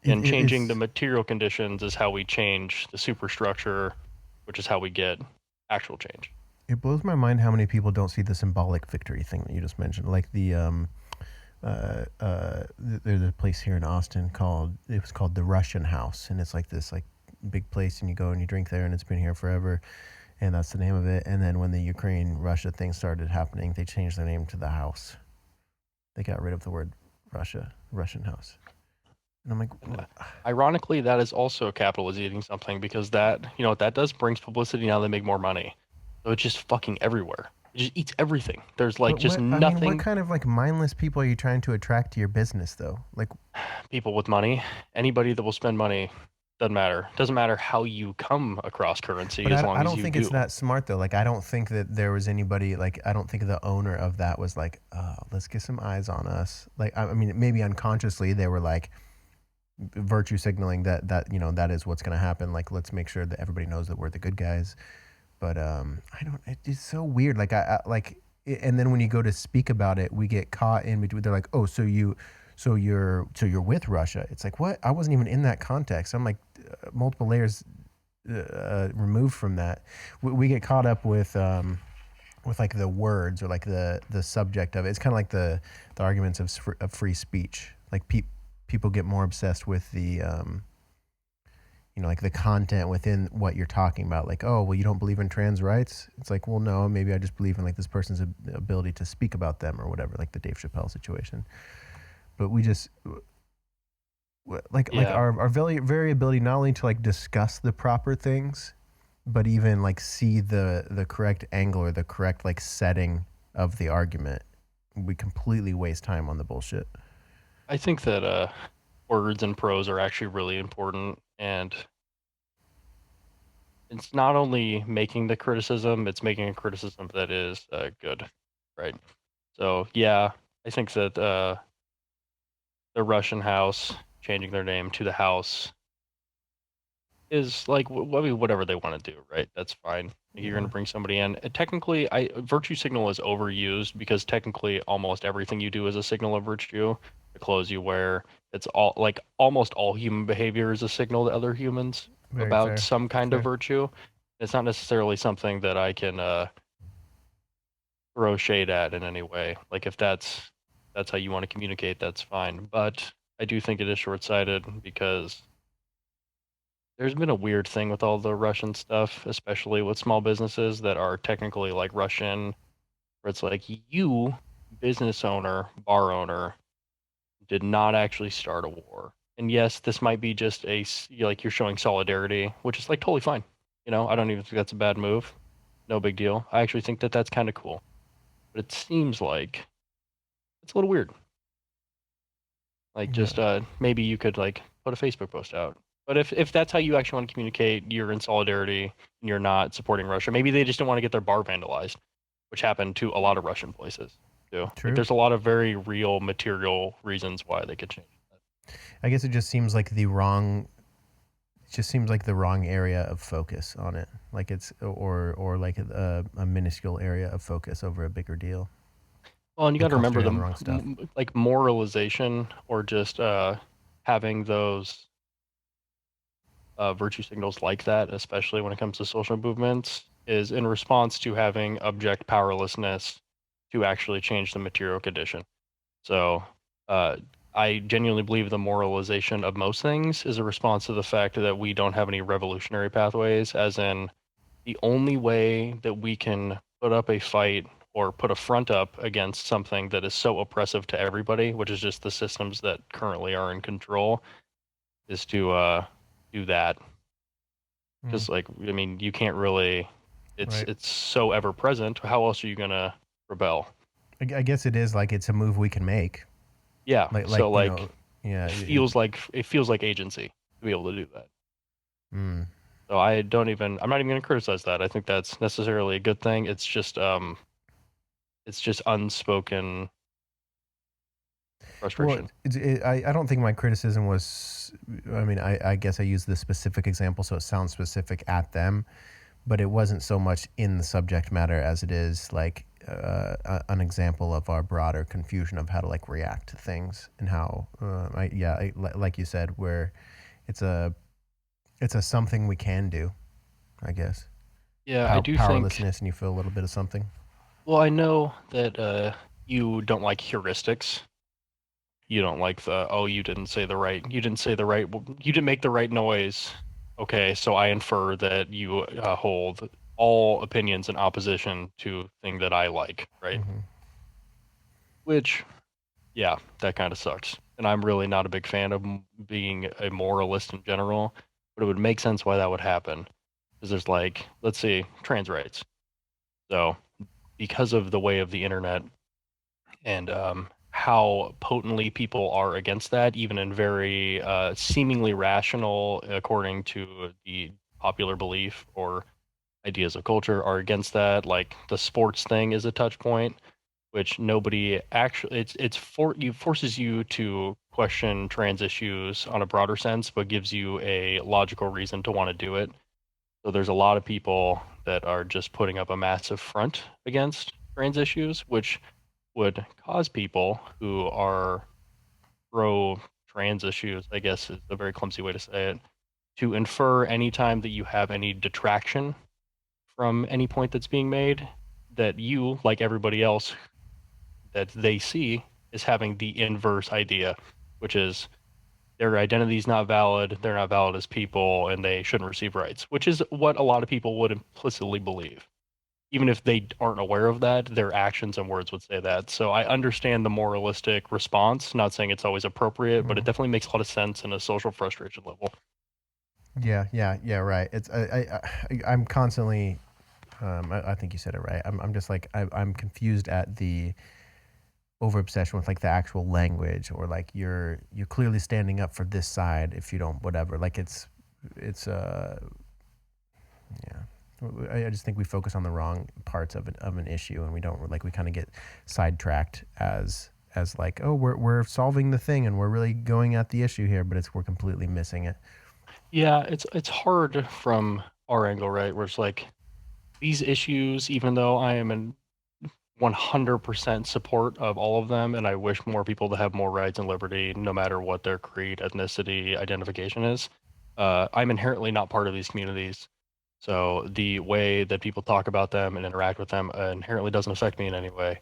And changing the material conditions is how we change the superstructure, which is how we get actual change. It blows my mind how many people don't see the symbolic victory thing that you just mentioned. Like there's a place here in Austin called the Russian House, and it's like this like big place, and you go and you drink there, and it's been here forever, and that's the name of it. And then when the Ukraine-Russia thing started happening, they changed their name to the House. They got rid of the word Russian House. And I'm like, ironically, that is also capitalism eating something, because that, you know what that does, brings publicity. Now they make more money, so it's just fucking everywhere. It just eats everything. There's like just nothing. I mean, what kind of like mindless people are you trying to attract to your business, though? Like, people with money, anybody that will spend money. Doesn't matter how you come across currency, as long as you do. I don't think it's that smart, though. Like, I don't think that there was anybody, like, I don't think the owner of that was like, let's get some eyes on us. Like, I mean, maybe unconsciously they were like virtue signaling that you know, that is what's going to happen. Like, let's make sure that everybody knows that we're the good guys. But it's so weird. Like, and then when you go to speak about it, we get caught in between. They're like, oh, so you're with Russia. It's like, what? I wasn't even in that context. I'm like multiple layers removed from that. We get caught up with like the words or like the subject of it. It's kind of like the arguments of free speech. Like people get more obsessed with the you know, like the content within what you're talking about. Like, oh, well, you don't believe in trans rights? It's like, well, no, maybe I just believe in like this person's ability to speak about them or whatever, like the Dave Chappelle situation. But we just like our variability, not only to like discuss the proper things, but even like see the correct angle or the correct like setting of the argument. We completely waste time on the bullshit. I think that words and prose are actually really important, and it's not only making the criticism, it's making a criticism that is good, right? So yeah, I think that the Russian House changing their name to the House is like whatever they want to do, right? That's fine. You're going to bring somebody in. Technically, virtue signal is overused, because technically almost everything you do is a signal of virtue. The clothes you wear, it's all like almost all human behavior is a signal to other humans about some kind of virtue. It's not necessarily something that I can throw shade at in any way. Like, if that's how you want to communicate, that's fine. But I do think it is short-sighted, because there's been a weird thing with all the Russian stuff, especially with small businesses that are technically like Russian, where it's like, you, business owner, bar owner, did not actually start a war. And yes, this might be just like you're showing solidarity, which is like totally fine. I don't even think that's a bad move. No big deal. I actually think that that's kind of cool. But it seems like it's a little weird. Like just maybe you could like put a Facebook post out. But if that's how you actually want to communicate, you're in solidarity and you're not supporting Russia. Maybe they just don't want to get their bar vandalized, which happened to a lot of Russian places too. True. Like there's a lot of very real material reasons why they could change that. I guess it just seems like the wrong area of focus on it. Like it's or like a minuscule area of focus over a bigger deal. Well, and you got to remember concentrate on the wrong stuff. like moralization or just having those virtue signals like that, especially when it comes to social movements, is in response to having abject powerlessness to actually change the material condition. So I genuinely believe the moralization of most things is a response to the fact that we don't have any revolutionary pathways, as in the only way that we can put up a fight or put a front up against something that is so oppressive to everybody, which is just the systems that currently are in control, is to do that. Because like, I mean, you can't really, it's so ever present. How else are you gonna rebel? I guess it is like it's a move we can make. Yeah. So like, yeah, it feels like agency to be able to do that. So I'm not even gonna criticize that. I think that's necessarily a good thing. It's just unspoken frustration. Well, I don't think my criticism was, I mean, I guess I used the specific example so it sounds specific at them, but it wasn't so much in the subject matter as it is like an example of our broader confusion of how to like react to things and how, like you said, where it's a something we can do, I guess. Yeah, I do powerlessness, think, and you feel a little bit of something. Well, I know that you don't like heuristics. You don't like you didn't make the right noise. Okay, so I infer that you hold all opinions in opposition to thing that I like, right? Mm-hmm. Which, yeah, that kind of sucks. And I'm really not a big fan of being a moralist in general, but it would make sense why that would happen. Because there's like, let's see, trans rights. So because of the way of the internet and how potently people are against that, even in very seemingly rational, according to the popular belief or ideas of culture, are against that. Like the sports thing is a touch point, which nobody actually forces you to question trans issues on a broader sense, but gives you a logical reason to want to do it. So there's a lot of people that are just putting up a massive front against trans issues, which would cause people who are pro trans issues, I guess is a very clumsy way to say it, to infer anytime that you have any detraction from any point that's being made, that you, like everybody else that they see, is having the inverse idea, which is their identity is not valid, they're not valid as people, and they shouldn't receive rights, which is what a lot of people would implicitly believe. Even if they aren't aware of that, their actions and words would say that. So I understand the moralistic response, not saying it's always appropriate, but it definitely makes a lot of sense in a social frustration level. Yeah, right. It's I'm constantly, I think you said it right. I'm just like I'm confused at the over obsession with like the actual language, or like you're clearly standing up for this side if you don't whatever. Like it's yeah. I just think we focus on the wrong parts of an issue, and we don't like, we kind of get sidetracked as like, oh, we're solving the thing and we're really going at the issue here, but we're completely missing it. Yeah, it's hard from our angle, right? Where it's like these issues, even though I am in 100% support of all of them, and I wish more people to have more rights and liberty, no matter what their creed, ethnicity, identification is. I'm inherently not part of these communities. So the way that people talk about them and interact with them inherently doesn't affect me in any way.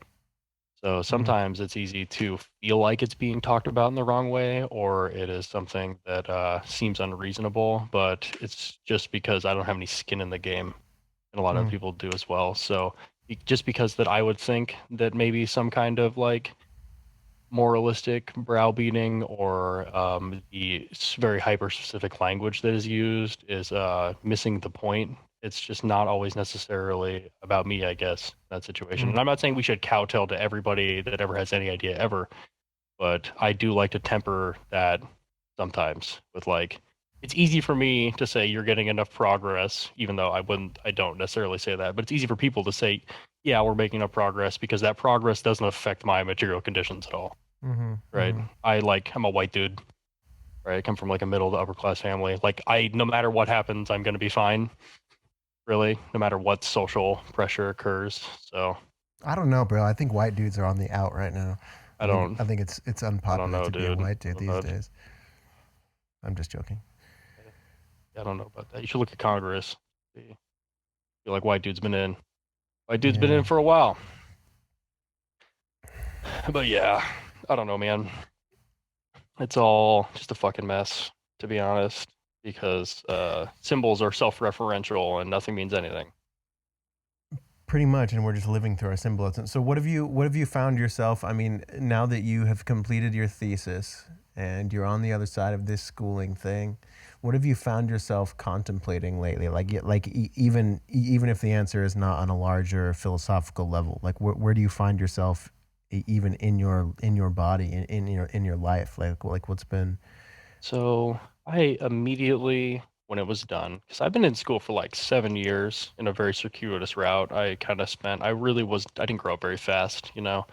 So sometimes it's easy to feel like it's being talked about in the wrong way, or it is something that seems unreasonable, but it's just because I don't have any skin in the game, and a lot of people do as well. So just because that I would think that maybe some kind of like moralistic browbeating or the very hyper-specific language that is used is missing the point. It's just not always necessarily about me, I guess, that situation. And I'm not saying we should kowtow to everybody that ever has any idea ever, but I do like to temper that sometimes with like, it's easy for me to say you're getting enough progress, even though I don't necessarily say that, but it's easy for people to say, yeah, we're making enough progress because that progress doesn't affect my material conditions at all. Right. I'm a white dude, right? I come from like a middle to upper class family. Like no matter what happens, I'm going to be fine, really, no matter what social pressure occurs. So I don't know, bro. I think white dudes are on the out right now. I don't think it's I don't unpopular know, to be a dude. white dude these days. I'm just joking. I don't know about that. You should look at Congress. See. Feel like white dude's been in. White dude's been in for a while. But yeah, I don't know, man. It's all just a fucking mess, to be honest, because symbols are self-referential and nothing means anything. Pretty much, and we're just living through our symbolism. So what have you found yourself? I mean, now that you have completed your thesis and you're on the other side of this schooling thing, what have you found yourself contemplating lately? Even if the answer is not on a larger philosophical level, like where do you find yourself even in your body in your life? Like what's been? So I immediately, when it was done, because I've been in school for like 7 years in a very circuitous route. I didn't grow up very fast, you know.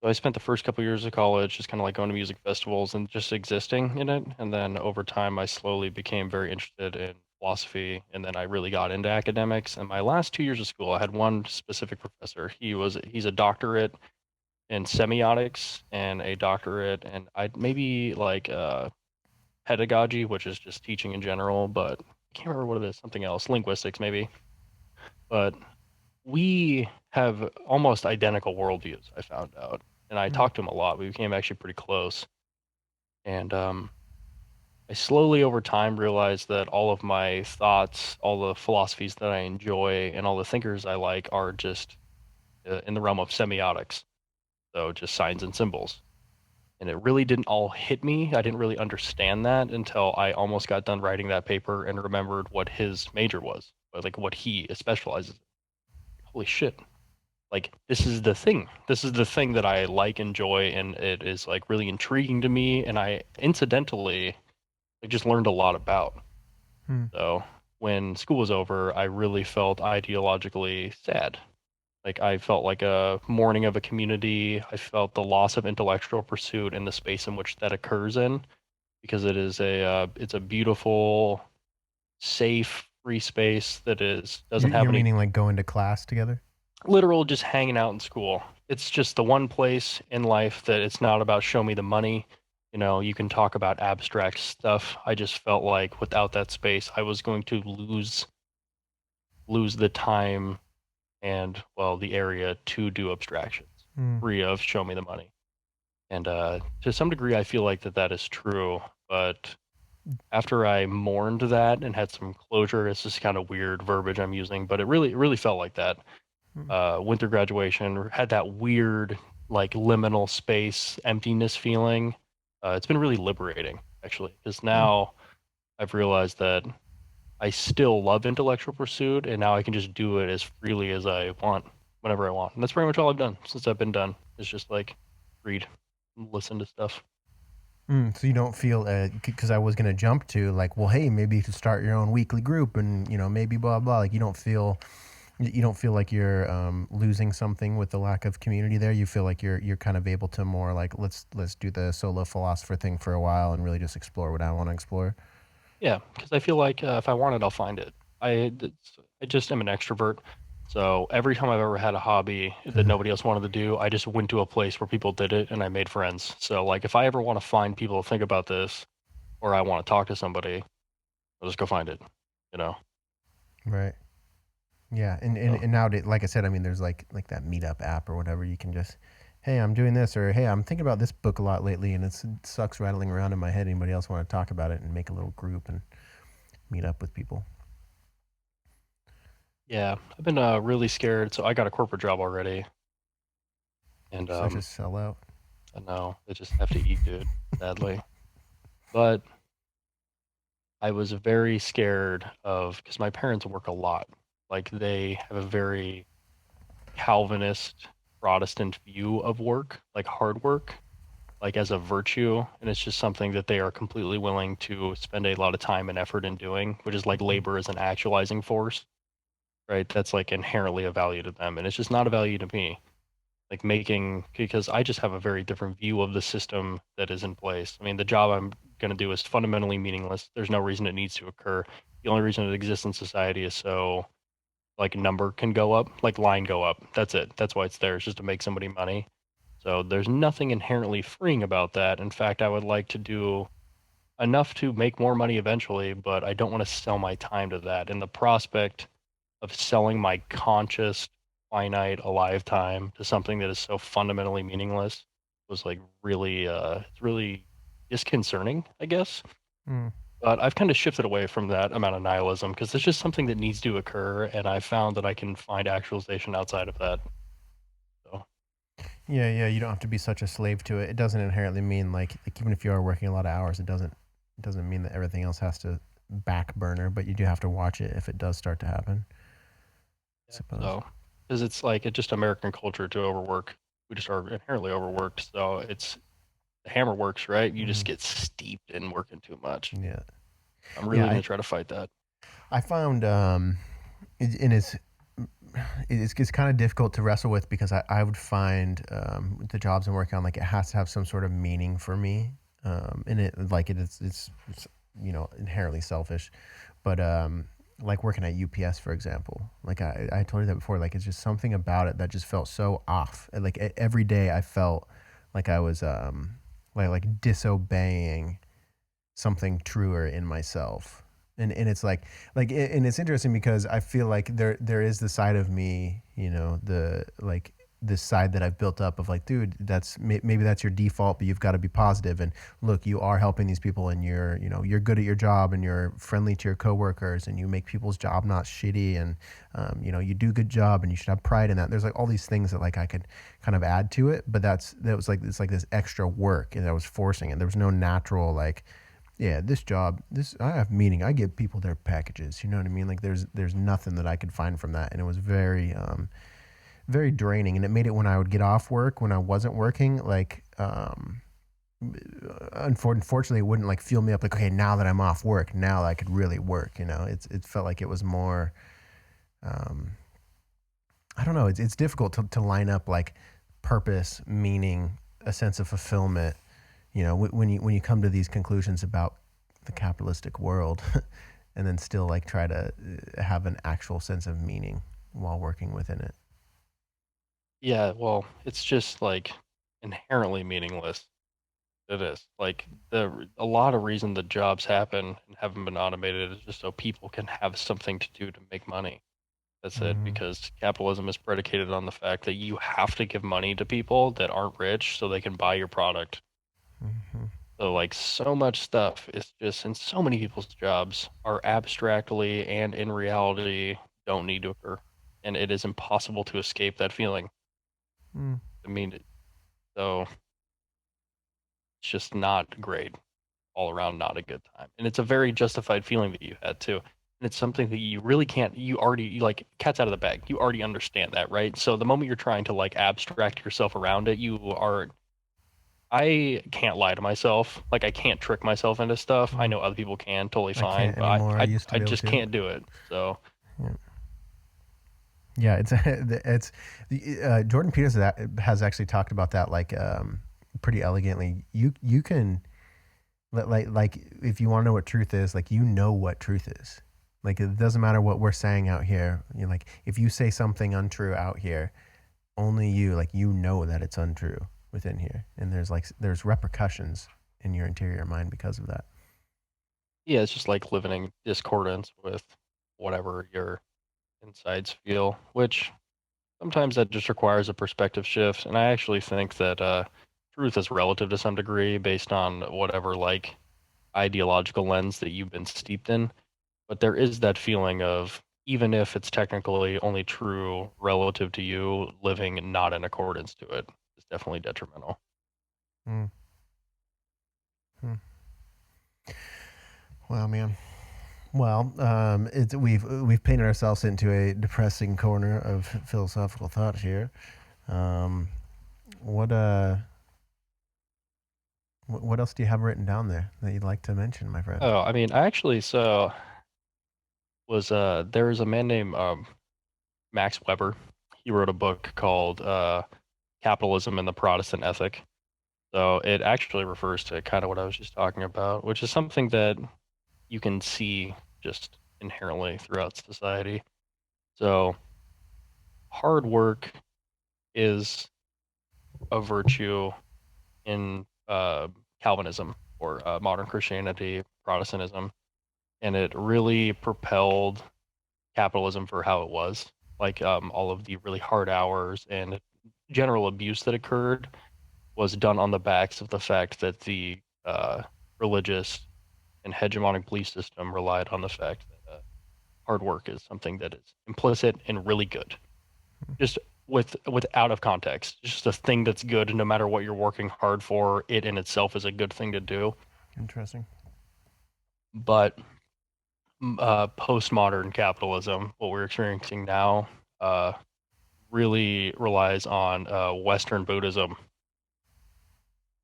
So I spent the first couple years of college just kind of like going to music festivals and just existing in it. And then over time, I slowly became very interested in philosophy. And then I really got into academics. And my last 2 years of school, I had one specific professor. He's a doctorate in semiotics and a doctorate and I maybe like pedagogy, which is just teaching in general, but I can't remember what it is, something else, linguistics maybe. But we have almost identical worldviews, I found out. And I talked to him a lot. We became actually pretty close. And I slowly over time realized that all of my thoughts, all the philosophies that I enjoy, and all the thinkers I like are just in the realm of semiotics. So just signs and symbols. And it really didn't all hit me. I didn't really understand that until I almost got done writing that paper and remembered what his major was, like what he specializes in. Holy shit. Like this is the thing. This is the thing that I like, enjoy, and it is like really intriguing to me. And I incidentally like just learned a lot about. So when school was over, I really felt ideologically sad. Like I felt like a mourning of a community. I felt the loss of intellectual pursuit in the space in which that occurs in, because it's a beautiful, safe, free space that doesn't have You're any meaning like going to class together? literal just hanging out in school. It's just the one place in life that it's not about show me the money. You know, you can talk about abstract stuff. I just felt like without that space, I was going to lose the time and well the area to do abstractions free of show me the money. And to some degree I feel like that is true, but after I mourned that and had some closure, it's just kind of weird verbiage I'm using, but it really felt like that. Went through graduation, had that weird like liminal space emptiness feeling. It's been really liberating actually, because now I've realized that I still love intellectual pursuit, and now I can just do it as freely as I want, whenever I want. And that's pretty much all I've done since I've been done. It's just like read, listen to stuff. So you don't feel, because I was gonna jump to like, well, hey, maybe you could start your own weekly group, and maybe blah blah. Like you don't feel like you're losing something with the lack of community there. You feel like you're kind of able to more like let's do the solo philosopher thing for a while and really just explore what I want to explore. Yeah, because I feel like if I want it, I'll find it. I just am an extrovert. So every time I've ever had a hobby that nobody else wanted to do, I just went to a place where people did it and I made friends. So like if I ever want to find people to think about this or I want to talk to somebody, I'll just go find it, you know? Right. Yeah, and now, like I said, I mean, there's like that Meetup app or whatever. You can just, hey, I'm doing this, or hey, I'm thinking about this book a lot lately, and it sucks rattling around in my head. Anybody else want to talk about it and make a little group and meet up with people? Yeah, I've been really scared. So I got a corporate job already. And Such a sellout. I know. They just have to eat, dude, sadly. But I was very scared of, because my parents work a lot. Like, they have a very Calvinist Protestant view of work, like hard work, like as a virtue. And it's just something that they are completely willing to spend a lot of time and effort in doing, which is like labor as an actualizing force, right? That's like inherently a value to them. And it's just not a value to me. Like making, because I just have a very different view of the system that is in place. I mean, the job I'm going to do is fundamentally meaningless. There's no reason it needs to occur. The only reason it exists in society is so like number can go up, like line go up. That's it. That's why it's there. It's just to make somebody money. So there's nothing inherently freeing about that. In fact, I would like to do enough to make more money eventually, but I don't want to sell my time to that. And the prospect of selling my conscious, finite, alive time to something that is so fundamentally meaningless was like really, it's really disconcerting, I guess. But I've kind of shifted away from that amount of nihilism because it's just something that needs to occur, and I found that I can find actualization outside of that. So Yeah, you don't have to be such a slave to it. It doesn't inherently mean like even if you are working a lot of hours, it doesn't mean that everything else has to back burner, but you do have to watch it if it does start to happen. I suppose. So, because it's like it's just American culture to overwork. We just are inherently overworked. So it's the hammer works, right? You just get steeped in working too much. Yeah. I'm really going to try to fight that. I found it's kind of difficult to wrestle with because I would find the jobs I'm working on, like it has to have some sort of meaning for me, and it's inherently selfish, but like working at UPS, for example, like I told you that before, like it's just something about it that just felt so off. And, like every day I felt like I was like disobeying something truer in myself. And it's and it's interesting because I feel like there is the side of me, the like this side that I've built up of like, dude, maybe that's your default, but you've got to be positive. And look, you are helping these people, and you're good at your job, and you're friendly to your coworkers, and you make people's job not shitty, and you do a good job, and you should have pride in that. There's like all these things that like I could kind of add to it, but it's like this extra work, and I was forcing it. There was no natural like, yeah, this job, I have meaning. I give people their packages. You know what I mean? Like there's nothing that I could find from that, and it was very very draining. And it made it when I would get off work, when I wasn't working, like unfortunately, it wouldn't like fuel me up. Like, okay, now that I'm off work, now I could really work. It felt like it was more. I don't know. It's difficult to line up like purpose, meaning, a sense of fulfillment. When you come to these conclusions about the capitalistic world, and then still like try to have an actual sense of meaning while working within it. Yeah, well, it's just like inherently meaningless. It is like a lot of reason that jobs happen and haven't been automated is just so people can have something to do to make money. That's it, because capitalism is predicated on the fact that you have to give money to people that aren't rich so they can buy your product. So like so much stuff is just, and so many people's jobs are abstractly and in reality don't need to occur. And it is impossible to escape that feeling. I mean, so it's just not great all around, not a good time. And it's a very justified feeling that you had too. And it's something that you really can't, you like cat's out of the bag. You already understand that, right? So the moment you're trying to like abstract yourself around it, I can't lie to myself. Like I can't trick myself into stuff. I know other people can, totally fine, can't but anymore. I used to I be able just to. can't do it. So yeah, it's Jordan Peterson has actually talked about that like pretty elegantly. You can like if you want to know what truth is, like what truth is. Like it doesn't matter what we're saying out here. Like if you say something untrue out here, only you that it's untrue within here, and there's repercussions in your interior mind because of that. yeah, it's just like living in discordance with whatever your insides feel, which sometimes that just requires a perspective shift. And I actually think that truth is relative to some degree based on whatever like ideological lens that you've been steeped in. But there is that feeling of, even if it's technically only true relative to you, living not in accordance to it is definitely detrimental. Mm. Hmm. Wow, man. Well, we've painted ourselves into a depressing corner of philosophical thought here. Um, what what else do you have written down there that you'd like to mention, my friend? Oh, I mean, I actually was there was a man named Max Weber. He wrote a book called Capitalism and the Protestant Ethic. So it actually refers to kind of what I was just talking about, which is something that you can see just inherently throughout society. So hard work is a virtue in Calvinism or modern Christianity, Protestantism, and it really propelled capitalism for how it was. Like all of the really hard hours and general abuse that occurred was done on the backs of the fact that the religious and hegemonic belief system relied on the fact that hard work is something that is implicit and really good. Just with out of context, it's just a thing that's good no matter what you're working hard for. It in itself is a good thing to do. Interesting. But postmodern capitalism, what we're experiencing now, really relies on Western Buddhism.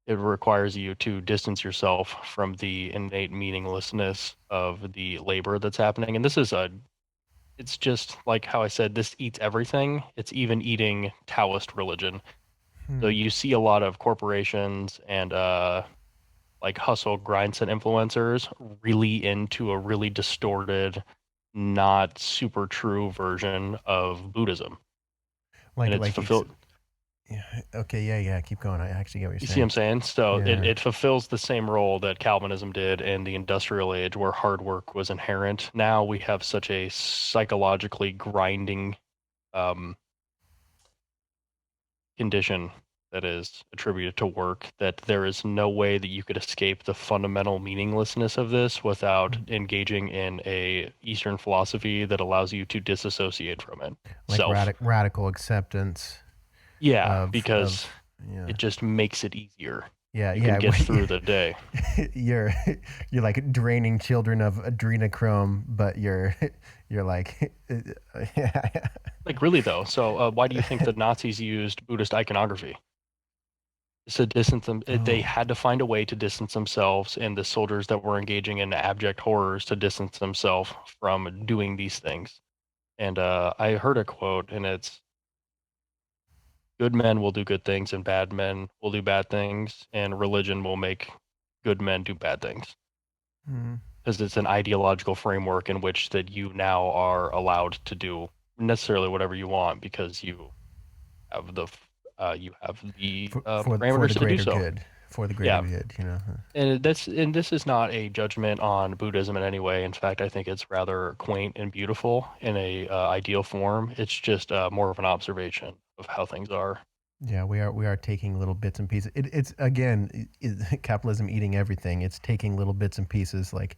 It requires you to distance yourself from the innate meaninglessness of the labor that's happening. And it's just like how I said, this eats everything. It's even eating Taoist religion. So you see a lot of corporations and like hustle grindset influencers really into a really distorted, not super true version of Buddhism. Like And it's like fulfilled. yeah, okay, yeah. Keep going. I actually get what you're You see what I'm saying. saying? So Yeah. it fulfills the same role that Calvinism did in the industrial age, where hard work was inherent. Now we have such a psychologically grinding um, condition that is attributed to work that there is no way that you could escape the fundamental meaninglessness of this without engaging in a Eastern philosophy that allows you to disassociate from it. Like Self. radical acceptance Yeah, of because yeah. it just makes it easier. Yeah, You can yeah. get through the day. you're you're like draining children of adrenochrome, but you're like yeah. Like really though. So why do you think the Nazis used Buddhist iconography? It's to distance them. They Oh. had to find a way to distance themselves, and the soldiers that were engaging in abject horrors to distance themselves from doing these things. And I heard a quote, and it's good men will do good things, and bad men will do bad things, and religion will make good men do bad things. Mm. Because it's an ideological framework in which that you now are allowed to do necessarily whatever you want because have the you have the For the parameters to do greater so. good. For the greater Yeah, good, you know. and this is not a judgment on Buddhism in any way. In fact, I think it's rather quaint and beautiful in a ideal form. It's just more of an observation of how things are. Yeah, we are taking little bits and pieces. It's again capitalism eating everything. It's taking little bits and pieces like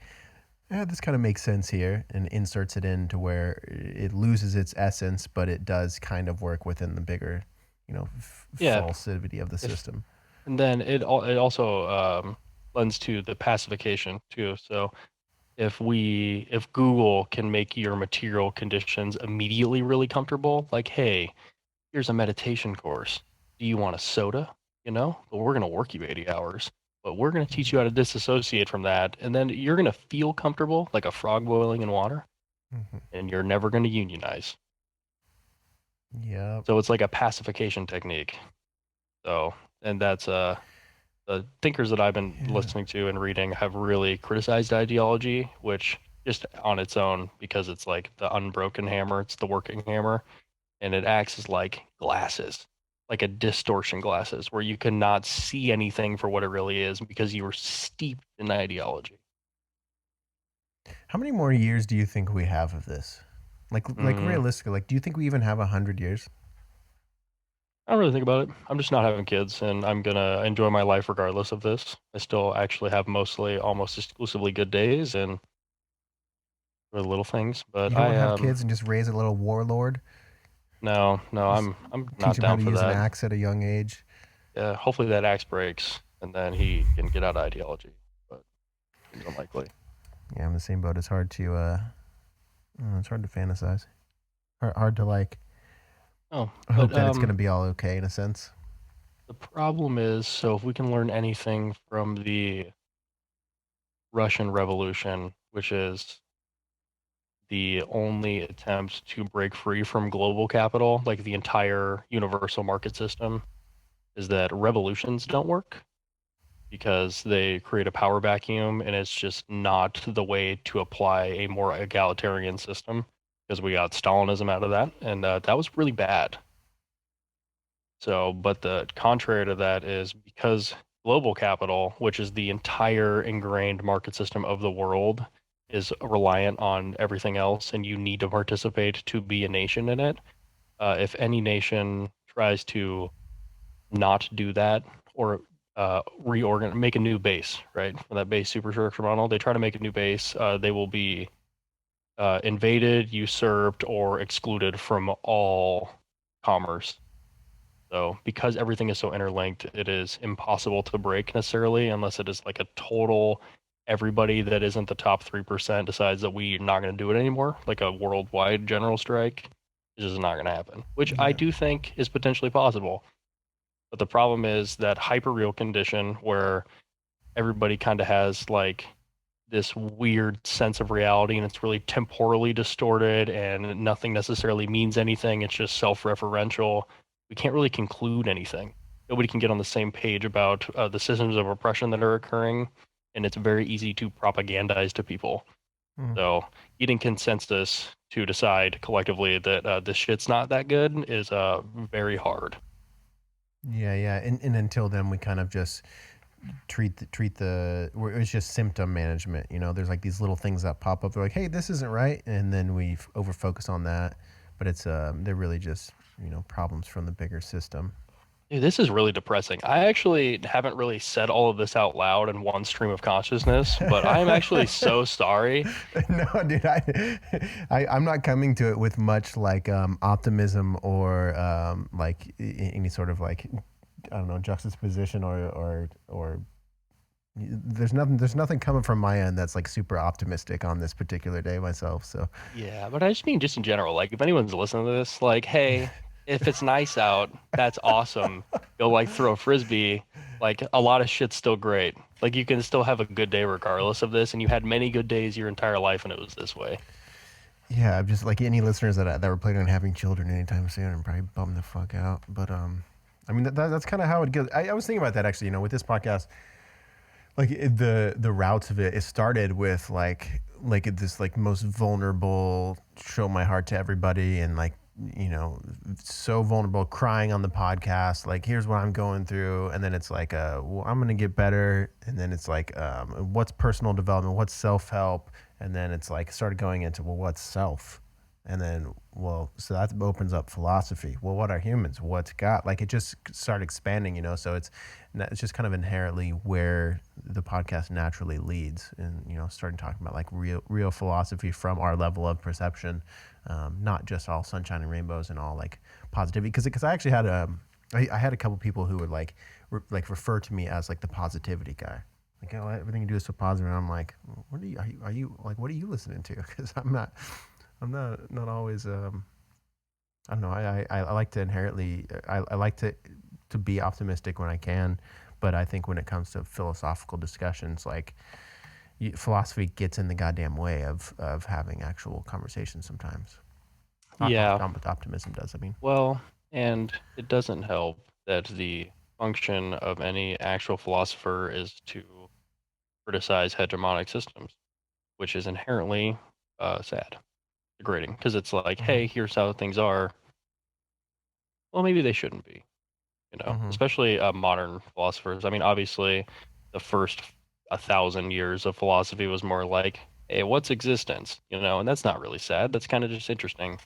this kind of makes sense here and inserts it into where it loses its essence, but it does kind of work within the bigger, Yeah, falsity of the if system. and then it also lends to the pacification too. So if Google can make your material conditions immediately really comfortable, like hey, here's a meditation course. Do you want a soda? But we're going to work you 80 hours, but we're going to teach you how to disassociate from that. And then you're going to feel comfortable like a frog boiling in water, Mm-hmm. and you're never going to unionize. Yeah. So it's like a pacification technique. So, and that's, the thinkers that I've been Yeah. listening to and reading have really criticized ideology, which just on its own, because it's like the unbroken hammer, it's the working hammer, and it acts as like glasses, like a distortion glasses, where you cannot see anything for what it really is because you were steeped in ideology. How many more years do you think we have of this? Like Mm, realistically, like do you think we even have 100 years? I don't really think about it. I'm just not having kids, and I'm gonna enjoy my life regardless of this. I still actually have mostly, almost exclusively good days and for the little things, You but don't want I to have kids and just raise a little warlord? no, Just I'm teach not them how down to for use an that. axe at a young age? Yeah, hopefully that axe breaks. and then he can get out of ideology. But seems unlikely. Yeah, I'm in the same boat. It's hard to fantasize. Hard to like Oh, hope but that it's going to be all okay in a sense. the problem is, so if we can learn anything from the Russian Revolution, which is the only attempt to break free from global capital, like the entire universal market system, is that revolutions don't work because they create a power vacuum, and it's just not the way to apply a more egalitarian system, because we got Stalinism out of that, and that was really bad. So, but the contrary to that is because global capital, which is the entire ingrained market system of the world, is reliant on everything else, and you need to participate to be a nation in it. If any nation tries to not do that or make a new base, right? For that base superstructure model, they try to make a new base, they will be invaded, usurped, or excluded from all commerce. So because everything is so interlinked, it is impossible to break necessarily unless it is like a total everybody that isn't the top 3% decides that we're not going to do it anymore, like a worldwide general strike. It's just not going to happen, which I do think is potentially possible. But the problem is that hyper-real condition where everybody kind of has like this weird sense of reality and it's really temporally distorted and nothing necessarily means anything. It's just self-referential. We can't really conclude anything. Nobody can get on the same page about the systems of oppression that are occurring, and it's very easy to propagandize to people. So getting consensus to decide collectively that this shit's not that good is very hard. Yeah. And until then, we kind of just it's just symptom management. You know, there's like these little things that pop up. They're like, hey, this isn't right, and then we over focus on that. But it's they're really just problems from the bigger system. Dude, this is really depressing. I actually haven't really said all of this out loud in one stream of consciousness, but I'm actually so sorry. No, dude, I'm not coming to it with much like optimism or like any sort of like, I don't know, juxtaposition or there's nothing coming from my end that's like super optimistic on this particular day myself. So Yeah, but I just mean just in general, like if anyone's listening to this, like, hey, if it's nice out, that's awesome. Go like throw a frisbee. Like a lot of shit's still great. Like you can still have a good day regardless of this, and you had many good days your entire life, and it was this way. yeah, I'm just like any listeners that were planning on having children anytime soon, I'm probably bummed the fuck out. But I mean that's kind of how it goes. I was thinking about that actually. With this podcast, like the routes of it started with like this like most vulnerable, show my heart to everybody, and like so vulnerable, crying on the podcast, like here's what I'm going through, and then it's like well, I'm gonna get better, and then it's like what's personal development, what's self-help, and then it's like started going into, well, what's self, and then, well, so that opens up philosophy. Well, what are humans? What's God? Like it just started expanding, so it's just kind of inherently where the podcast naturally leads, and starting talking about like real philosophy from our level of perception, not just all sunshine and rainbows and all like positivity. Because I actually had I had a couple people who would like refer to me as like the positivity guy. Like, oh, everything you do is so positive, and I'm like, what are you like? What are you listening to? Because I'm not always. I don't know. I like to inherently. I like to be optimistic when I can, but I think when it comes to philosophical discussions, like philosophy gets in the goddamn way of having actual conversations sometimes. Yeah. Optimism does. I mean. Well, and it doesn't help that the function of any actual philosopher is to criticize hegemonic systems, which is inherently sad, degrading, because it's like, hey, here's how things are. Well, maybe they shouldn't be, especially modern philosophers. I mean, obviously, the first 1,000 years of philosophy was more like, hey, what's existence? And that's not really sad. That's kind of just interesting.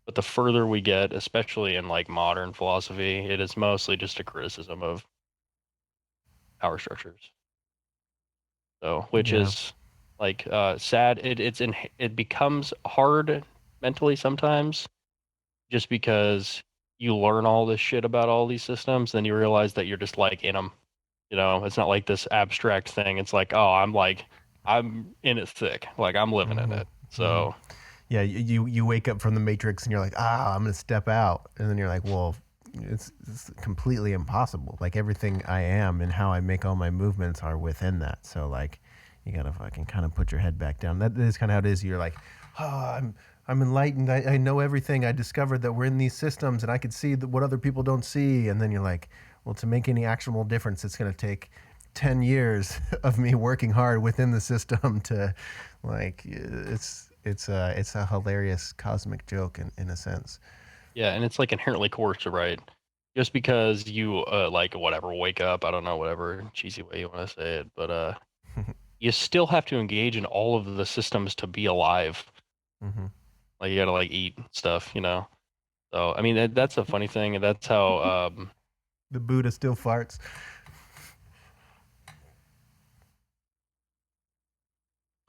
But the further we get, especially in like modern philosophy, it is mostly just a criticism of power structures. So, which is like sad. It becomes hard mentally sometimes, just because you learn all this shit about all these systems, then you realize that you're just like in them. You know, it's not like this abstract thing. It's like, oh, I'm in it thick. Like I'm living in Mm-hmm. it. Mm-hmm. So Yeah, you wake up from the Matrix and you're like, I'm gonna step out, and then you're like, well, it's completely impossible. Like everything I am and how I make all my movements are within that. So like, you gotta fucking kind of put your head back down. That is kind of how it is. You're like, I'm enlightened. I know everything. I discovered that we're in these systems and I could see what other people don't see. And then you're like, well, to make any actionable difference, it's gonna take 10 years of me working hard within the system to like it's a hilarious cosmic joke in a sense. yeah, and it's like inherently coercive, right? Just because you like whatever, wake up, I don't know, whatever cheesy way you want to say it, but you still have to engage in all of the systems to be alive. Mm-hmm. Like you gotta like eat stuff, you know. So I mean that's a funny thing, and that's how The Buddha still farts.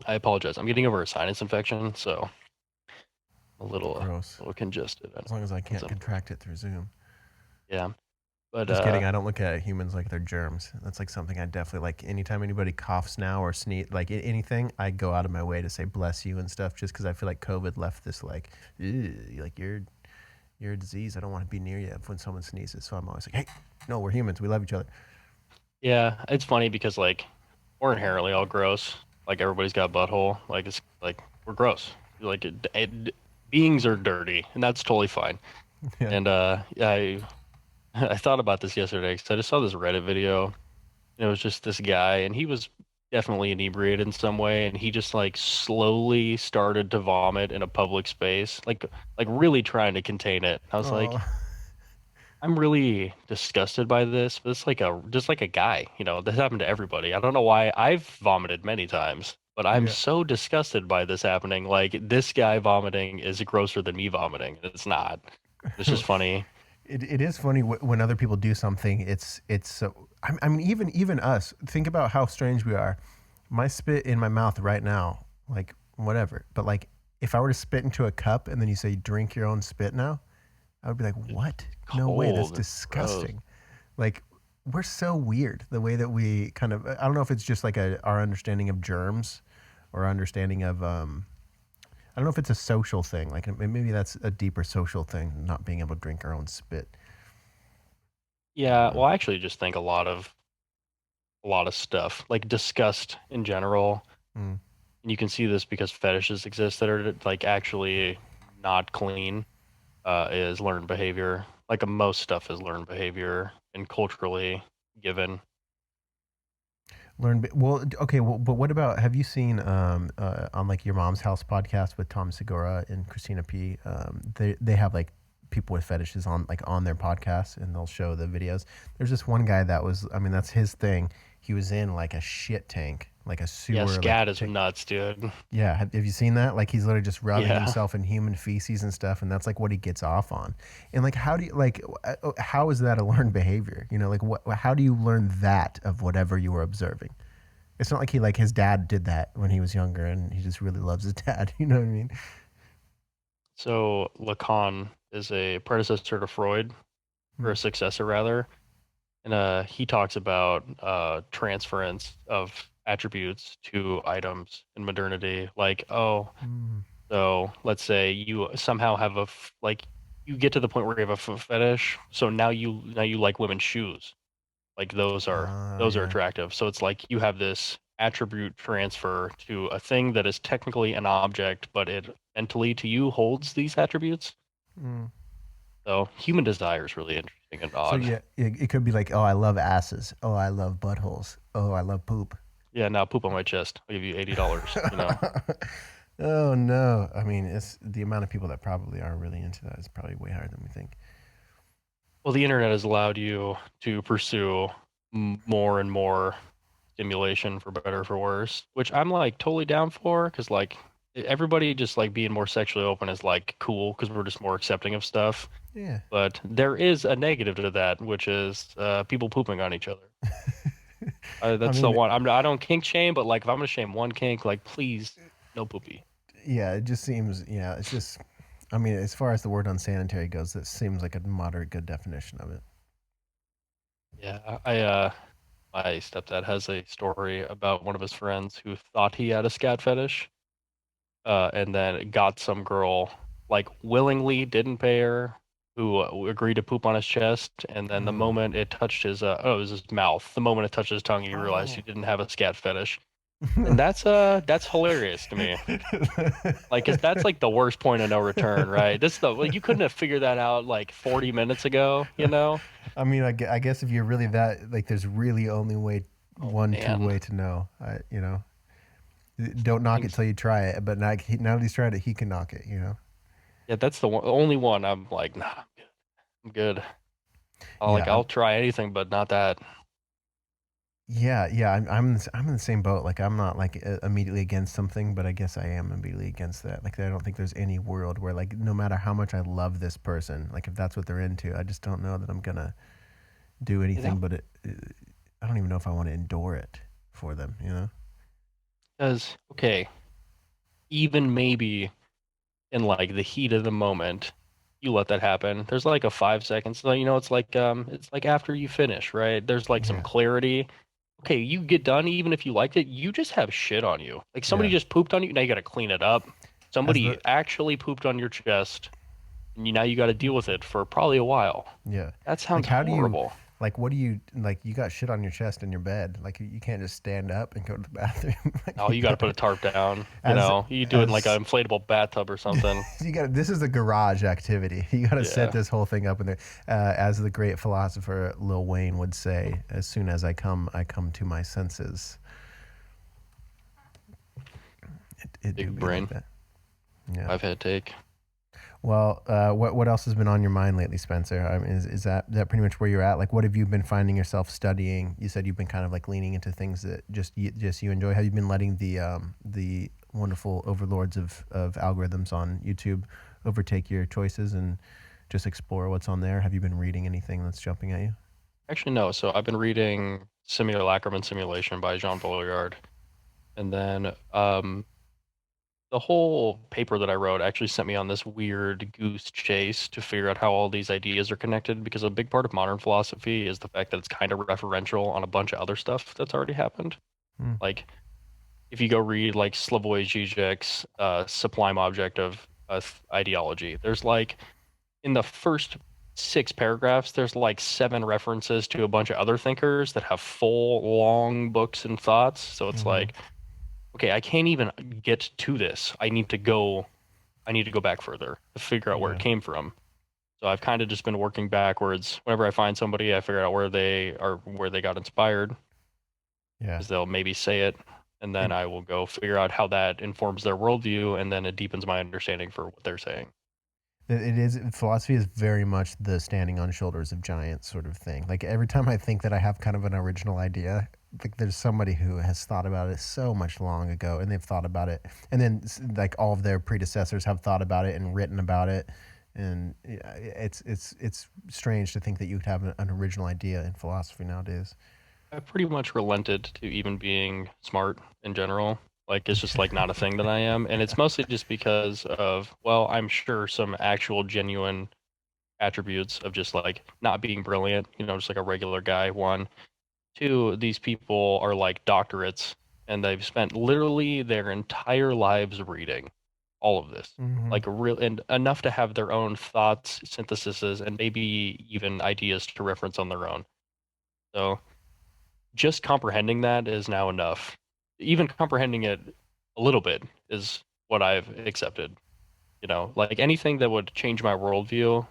I apologize. I'm getting over a sinus infection, so Gross. a little congested. As long as I can't contract it through Zoom. Yeah, but Just kidding. I don't look at humans like they're germs. That's like something I definitely like. Anytime anybody coughs now or sneeze, like anything, I go out of my way to say bless you and stuff, just because I feel like COVID left this like, like you're a disease. I don't want to be near you when someone sneezes. So I'm always like, hey, no, we're humans. We love each other. yeah, it's funny because like we're inherently all gross. Like everybody's got a butthole. Like it's like we're gross. Like beings are dirty, and that's totally fine. Yeah. And I I thought about this yesterday because I just saw this Reddit video. And it was just this guy, and he was definitely inebriated in some way, and he just like slowly started to vomit in a public space, like really trying to contain it. I was like, Oh, I'm really disgusted by this, but it's like a just like a guy, you know, this happened to everybody. I don't know why I've vomited many times, but I'm yeah. so disgusted by this happening. Like this guy vomiting is grosser than me vomiting. It's not. It's just funny. It is funny when other people do something. It's so. I mean, even us. Think about how strange we are. My spit in my mouth right now, like whatever. But like, if I were to spit into a cup and then you say drink your own spit now, I would be like, what? No way. That's Cold. Gross. disgusting. Like, we're so weird. The way that we kind of. I don't know if it's just like our understanding of germs, or understanding of I don't know if it's a social thing. Like maybe that's a deeper social thing, not being able to drink our own spit. Yeah, well, I actually just think a lot of stuff, like disgust in general. Mm. And you can see this because fetishes exist that are like actually not clean, is learned behavior. Like most stuff is learned behavior and culturally given. Well, okay. Well, but what about? Have you seen on like your mom's house podcast with Tom Segura and Christina P? They have like people with fetishes on like on their podcast, and they'll show the videos. There's this one guy that was. I mean, that's his thing. He was in like a shit tank, like a sewer. Yeah, scat like is nuts, dude. Yeah, have you seen that? Like he's literally just rubbing Yeah. himself in human feces and stuff, and that's like what he gets off on. And like, how do you like? How is that a learned behavior? You know, like what? How do you learn that of whatever you were observing? It's not like he like his dad did that when he was younger, and he just really loves his dad. You know what I mean? So Lacan is a predecessor to Freud, or a successor rather, and he talks about transference of attributes to items in modernity. Like, oh, Mm. so let's say you somehow have like you get to the point where you have a fetish, so now you like women's shoes. Like those are Yeah. attractive. So it's like you have this attribute transfer to a thing that is technically an object, but it mentally to you holds these attributes. Mm. So human desire is really interesting and So odd. yeah, it could be like, oh, I love asses. Oh, I love buttholes. Oh, I love poop. Yeah, now poop on my chest. I'll give you $80, you know. Oh no! I mean, it's the amount of people that probably are really into that is probably way higher than we think. Well, the internet has allowed you to pursue more and more stimulation for better or for worse, which I'm like totally down for because like everybody just like being more sexually open is like cool because we're just more accepting of stuff. Yeah. But there is a negative to that, which is people pooping on each other. I That's the mean, one. I don't kink shame, but like if I'm gonna shame one kink, like please, no poopy. yeah, it just seems, yeah, it's just, I mean, as far as the word unsanitary goes, that seems like a moderate good definition of it. Yeah, My stepdad has a story about one of his friends who thought he had a scat fetish, and then got some girl, like, willingly didn't pay her, who agreed to poop on his chest, and then the moment it touched his, it was his mouth. The moment it touched his tongue, he realized he didn't have a scat fetish. And that's hilarious to me. Like, 'cause that's like the worst point of no return, right? This is the, like, you couldn't have figured that out like 40 minutes ago, you know? I mean, I guess if you're really that, like, there's really only Oh, one man. true way to know. You know, don't knock it till you try it. But now that he's tried it, he can knock it. You know. Yeah, that's the only one I'm like, nah, I'm good. Yeah, I'll try anything, but not that. yeah. I'm in the same boat. Like, I'm not like immediately against something, but I guess I am immediately against that. Like, I don't think there's any world where, like, no matter how much I love this person, like, if that's what they're into, I just don't know that I'm gonna do anything. But I don't even know if I want to endure it for them. You know. Because, okay, even maybe in like the heat of the moment, you let that happen. There's like a 5 seconds, so, you know, it's like after you finish, right? There's like some Yeah. clarity. Okay, you get done, even if you liked it, you just have shit on you. Like, somebody Yeah. just pooped on you, now you got to clean it up. As Somebody the actually pooped on your chest, and now you got to deal with it for probably a while. Yeah. That Like, sounds how do you, horrible. like, what do you, like, you got shit on your chest in your bed. Like, you can't just stand up and go to the bathroom. Like, Oh, you got to put a tarp down. as, You do it in like as, an inflatable bathtub or something. you got this is a garage activity. You got to set Yeah. this whole thing up in there. As the great philosopher Lil Wayne would say, as soon as I come to my senses. It do Big be brain. like that. Yeah. I've had take. Well, what else has been on your mind lately, Spencer? I mean, is that pretty much where you're at? Like, what have you been finding yourself studying? You said you've been kind of like leaning into things that just you enjoy. Have you been letting the wonderful overlords of algorithms on YouTube overtake your choices and just explore what's on there? Have you been reading anything that's jumping at you? Actually, no. So I've been reading Simulacrum and Simulation by Jean Baudrillard. And then the whole paper that I wrote actually sent me on this weird goose chase to figure out how all these ideas are connected, because a big part of modern philosophy is the fact that it's kind of referential on a bunch of other stuff that's already happened. Hmm. Like, if you go read like Slavoj Žižek's Sublime Object of Ideology, there's like, in the first 6 paragraphs, there's like 7 references to a bunch of other thinkers that have full long books and thoughts. So it's like, okay, I can't even get to this. I need to go back further to figure out where it came from. So I've kind of just been working backwards. Whenever I find somebody, I figure out where they got inspired, Yeah. because they'll maybe say it, and then I will go figure out how that informs their worldview, and then it deepens my understanding for what they're saying. It is, philosophy is very much the standing on shoulders of giants sort of thing. Like, every time I think that I have kind of an original idea, like, there's somebody who has thought about it so much long ago, and they've thought about it, and then like all of their predecessors have thought about it and written about it, and it's strange to think that you could have an original idea in philosophy nowadays. I've pretty much relented to even being smart in general. Like, it's just like not a thing that I am. And it's mostly just because of, well, I'm sure some actual genuine attributes of just like not being brilliant, just like a regular guy. 1. 2, these people are like doctorates, and they've spent literally their entire lives reading all of this. Like, real, and enough to have their own thoughts, syntheses, and maybe even ideas to reference on their own. So just comprehending that is now enough. Even comprehending it a little bit is what I've accepted. Like, anything that would change my worldview,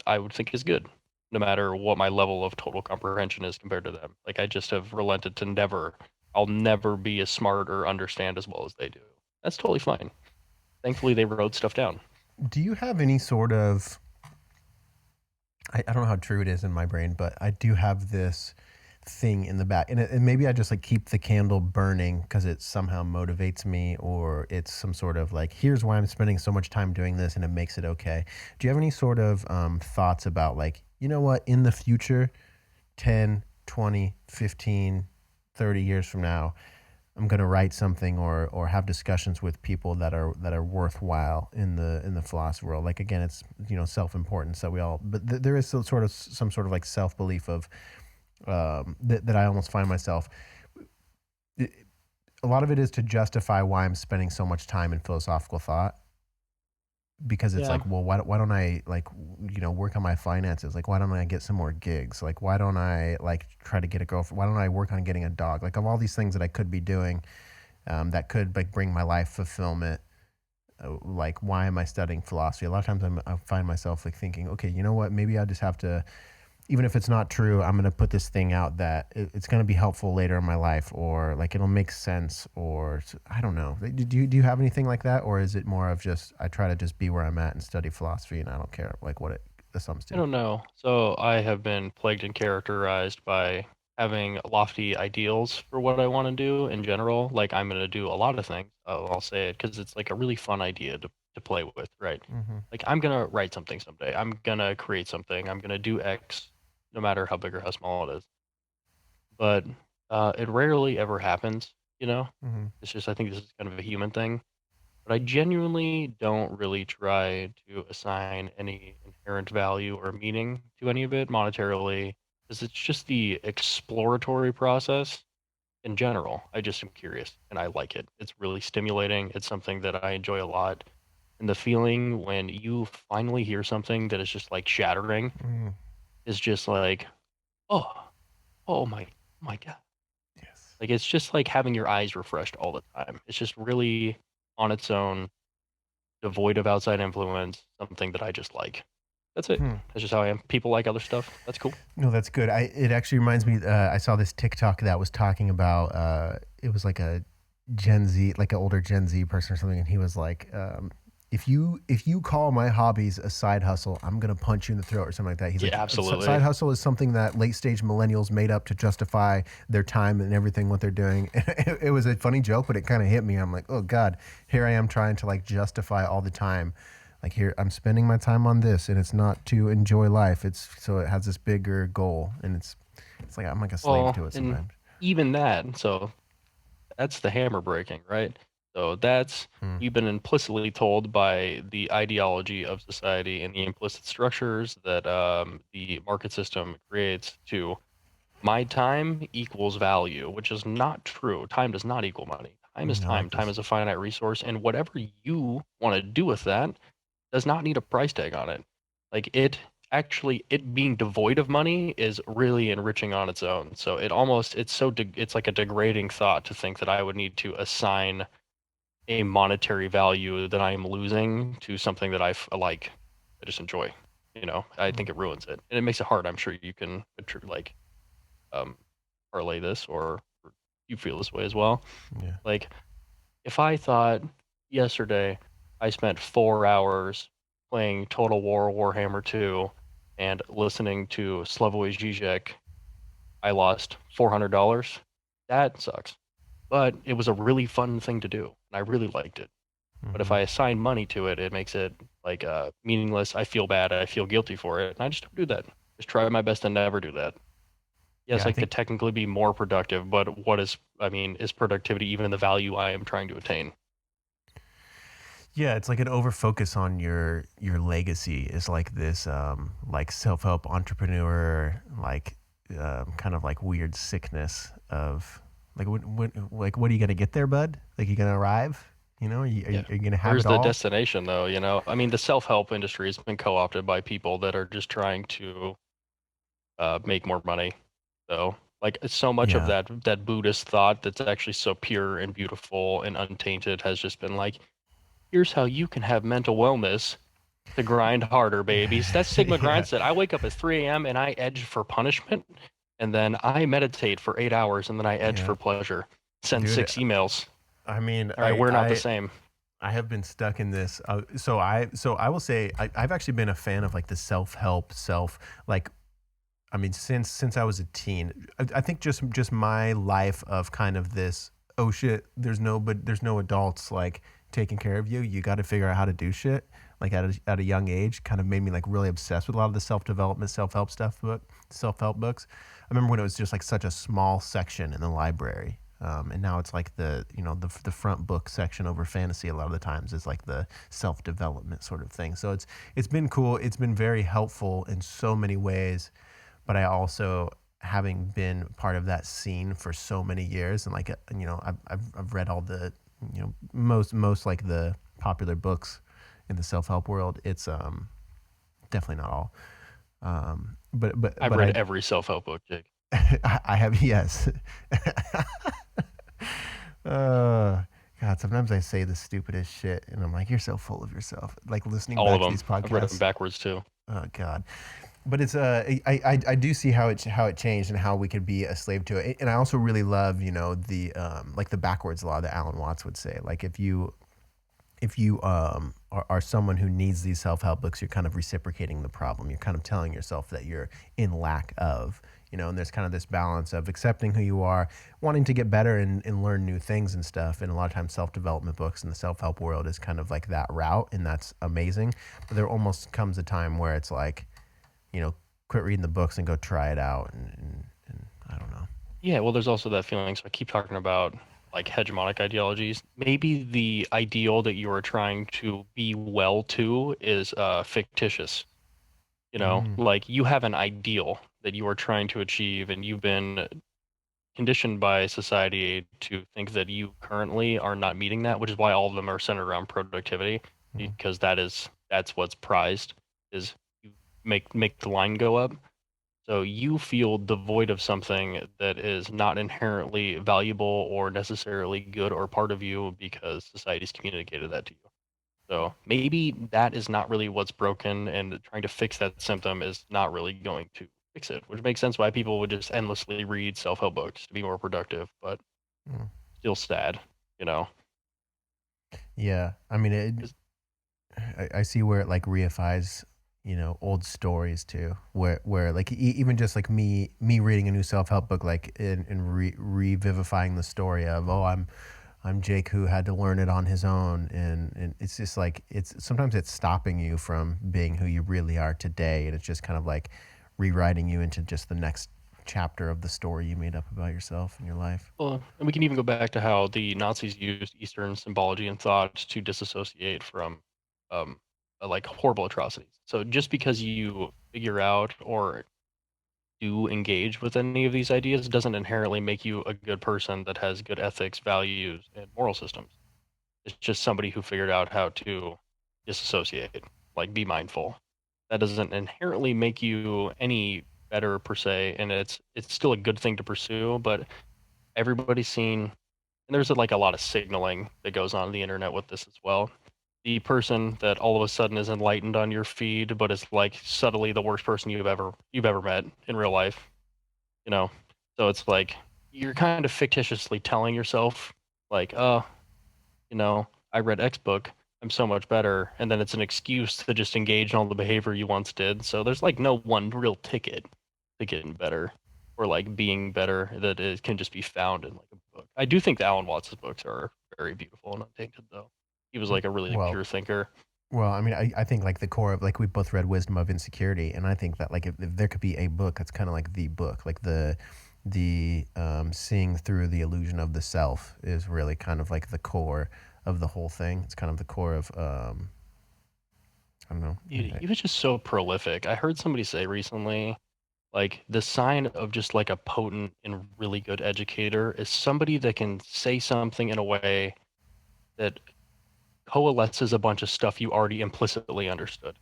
I would think is good, no matter what my level of total comprehension is compared to them. Like, I just have relented to I'll never be as smart or understand as well as they do. That's totally fine. Thankfully, they wrote stuff down. Do you have any sort of, I don't know how true it is in my brain, but I do have this thing in the back, and maybe I just like keep the candle burning because it somehow motivates me, or it's some sort of like, here's why I'm spending so much time doing this, and it makes it okay. Do you have any sort of thoughts about, like, you know what, in the future, 10, 20, 15, 30 years from now, I'm going to write something or have discussions with people that are worthwhile in the philosophy world. Like, again, it's, self-importance that we all, but there is some sort of like self-belief of, that I almost find myself. A lot of it is to justify why I'm spending so much time in philosophical thought, because it's Yeah. like, well, why don't I like, work on my finances? Like, why don't I get some more gigs? Like, why don't I like try to get a girlfriend? Why don't I work on getting a dog? Like, of all these things that I could be doing, that could like bring my life fulfillment. Like, why am I studying philosophy? A lot of times I find myself like thinking, okay, you know what? Maybe I just have to, even if it's not true, I'm going to put this thing out that it's going to be helpful later in my life, or like it'll make sense, or I don't know. Do you have anything like that? Or is it more of just, I try to just be where I'm at and study philosophy and I don't care like what it assumes I to? don't know. So I have been plagued and characterized by having lofty ideals for what I want to do in general. Like I'm going to do a lot of things. I'll say it because it's like a really fun idea to play with, right? Mm-hmm. Like I'm going to write something someday. I'm going to create something. I'm going to do X, no matter how big or how small it is. But it rarely ever happens, you know? Mm-hmm. It's just, I think this is kind of a human thing. But I genuinely don't really try to assign any inherent value or meaning to any of it monetarily, because it's just the exploratory process in general. I just am curious and I like it. It's really stimulating. It's something that I enjoy a lot. And the feeling when you finally hear something that is just like shattering Mm-hmm. is just like, oh, oh my God. Yes. Like it's just like having your eyes refreshed all the time. It's just really on its own, devoid of outside influence, something that I just like. That's it. Hmm. That's just how I am. People like other stuff. That's cool. No, that's good. It actually reminds me. I saw this TikTok that was talking about. It was like a Gen Z, like an older Gen Z person or something, and he was like, if you call my hobbies a side hustle, I'm gonna punch you in the throat or something like that. He's Yeah, like, absolutely. side hustle is something that late stage millennials made up to justify their time and everything what they're doing. It was a funny joke, but it kind of hit me. I'm like, oh God, here I am trying to like justify all the time. Like, here I'm spending my time on this, and it's not to enjoy life. It's so it has this bigger goal, and it's like I'm like a slave to Well, it and sometimes. even that, so that's the hammer breaking, right? So that's Hmm. we've been implicitly told by the ideology of society and the implicit structures that the market system creates to my time equals value, which is not true. Time does not equal money. Time is I like time. Time this. is a finite resource, and whatever you want to do with that does not need a price tag on it. Like it being devoid of money is really enriching on its own. So it's like a degrading thought to think that I would need to assign a monetary value that I am losing to something that like. I just enjoy. I think it ruins it, and it makes it hard. I'm sure you can like um parlay this, or you feel this way as well. Yeah. Like if I thought yesterday I spent 4 hours playing Total War Warhammer 2 and listening to Slavoj Žižek, I lost $400. That sucks. But it was a really fun thing to do, and I really liked it. But if Mm-hmm. I assign money to it, it makes it like meaningless. I feel bad. I feel guilty for it, and I just don't do that. Just try my best to never do that. Yeah, Yes, I I think could technically be more productive, but is productivity even the value I am trying to attain? yeah, it's like an over focus on your legacy is like this like self help entrepreneur like kind of like weird sickness of like what are you gonna get there, bud? Like you gonna arrive? Yeah. Are you gonna have Where's it the all? destination though, I mean, the self-help industry has been co-opted by people that are just trying to make more money. So, like so much of Yeah, that Buddhist thought that's actually so pure and beautiful and untainted has just been like, here's how you can have mental wellness to grind harder, babies. That's Sigma yeah, Grindset. I wake up at 3 a.m. and I edge for punishment, and then I meditate for 8 hours, and then I edge yeah, for pleasure. Send dude. 6 emails. I mean, All right, we're not the same. I have been stuck in this. So I will say I've actually been a fan of like the self help like. I mean, since I was a teen, I think just my life of kind of this. Oh shit! There's no adults like taking care of you. You got to figure out how to do shit. Like at a young age, kind of made me like really obsessed with a lot of the self development, self help books. I remember when it was just like such a small section in the library. And now it's like the front book section over fantasy a lot of the times is like the self development sort of thing. So it's been cool. It's been very helpful in so many ways, but I also having been part of that scene for so many years, and like I've read all the most like the popular books in the self-help world. It's definitely not all, but I've read every self-help book, Jake. I have, yes. God, sometimes I say the stupidest shit, and I'm like, "You're so full of yourself." Like listening All back of to these them. I've read them podcasts. backwards too. Oh God, but it's I do see how it changed and how we could be a slave to it, and I also really love the like the backwards law that Alan Watts would say. Like if you are someone who needs these self-help books, you're kind of reciprocating the problem. You're kind of telling yourself that you're in lack of, and there's kind of this balance of accepting who you are, wanting to get better and learn new things and stuff. And a lot of times self-development books in the self-help world is kind of like that route, and that's amazing. But there almost comes a time where it's like, quit reading the books and go try it out. And I don't know. Yeah, well, there's also that feeling. So I keep talking about like hegemonic ideologies. Maybe the ideal that you are trying to be well to is fictitious. Like you have an ideal that you are trying to achieve, and you've been conditioned by society to think that you currently are not meeting that, which is why all of them are centered around productivity, because that's what's prized is you make the line go up. So you feel devoid of something that is not inherently valuable or necessarily good or part of you because society's communicated that to you. So maybe that is not really what's broken, and trying to fix that symptom is not really going to fix it, which makes sense why people would just endlessly read self-help books to be more productive, but still sad, Yeah, I mean, I see where it like reifies, old stories too, where like even just like me reading a new self-help book, like and revivifying the story of, oh, I'm Jake who had to learn it on his own, and it's just like sometimes it's stopping you from being who you really are today, and it's just kind of like rewriting you into just the next chapter of the story you made up about yourself and your life. Well, and we can even go back to how the Nazis used Eastern symbology and thought to disassociate from um, like horrible atrocities. So just because you figure out or do engage with any of these ideas doesn't inherently make you a good person that has good ethics, values, and moral systems. It's just somebody who figured out how to disassociate, like be mindful. That doesn't inherently make you any better per se, and it's still a good thing to pursue, but everybody's seen, and there's like a lot of signaling that goes on the internet with this as well. The person that all of a sudden is enlightened on your feed, but is like subtly the worst person you've ever met in real life, So it's like you're kind of fictitiously telling yourself, like, oh, I read X book, I'm so much better, and then it's an excuse to just engage in all the behavior you once did. So there's like no one real ticket to getting better or like being better that it can just be found in like a book. I do think that Alan Watts' books are very beautiful and untainted, though. He was like a really pure thinker. Well, I mean, I think like the core of, like, we both read Wisdom of Insecurity, and I think that like if there could be a book that's kind of like the book, like the seeing through the illusion of the self is really kind of like the core of the whole thing. It's kind of the core of I don't know. He was just so prolific. I heard somebody say recently, like the sign of just like a potent and really good educator is somebody that can say something in a way that coalesces a bunch of stuff you already implicitly understood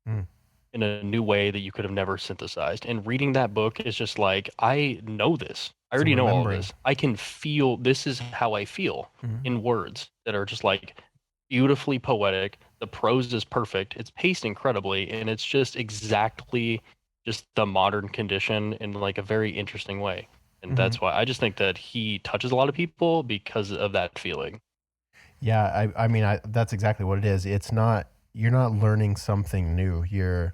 in a new way that you could have never synthesized. And reading that book is just like, I know this. I already know all of this. I can feel, this is how I feel in words that are just like beautifully poetic. The prose is perfect. It's paced incredibly, and it's just exactly just the modern condition in like a very interesting way. And that's why I just think that he touches a lot of people because of that feeling. Yeah, I mean, that's exactly what it is. It's not, you're not learning something new. You're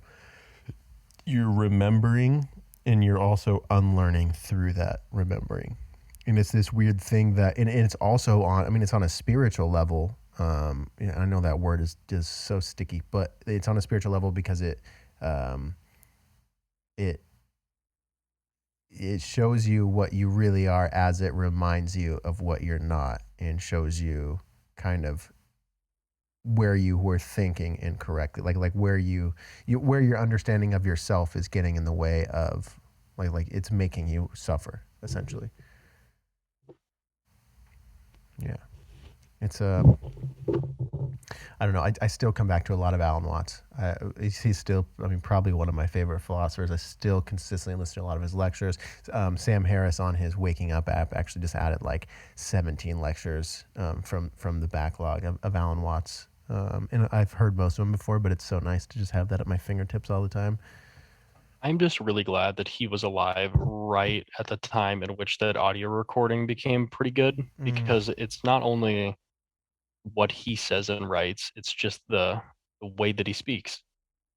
remembering, and you're also unlearning through that remembering. And it's this weird thing that, and it's also on, I mean, it's on a spiritual level. I know that word is just so sticky, but it's on a spiritual level because it shows you what you really are as it reminds you of what you're not, and shows you kind of where you were thinking incorrectly, like where where your understanding of yourself is getting in the way of Like it's making you suffer essentially. Yeah, it's I don't know. I still come back to a lot of Alan Watts. He's still, I mean, probably one of my favorite philosophers. I still consistently listen to a lot of his lectures. Sam Harris on his Waking Up app actually just added like 17 lectures from the backlog of Alan Watts. And I've heard most of them before, but it's so nice to just have that at my fingertips all the time. I'm just really glad that he was alive right at the time in which that audio recording became pretty good, because it's not only what he says and writes, it's just the way that he speaks.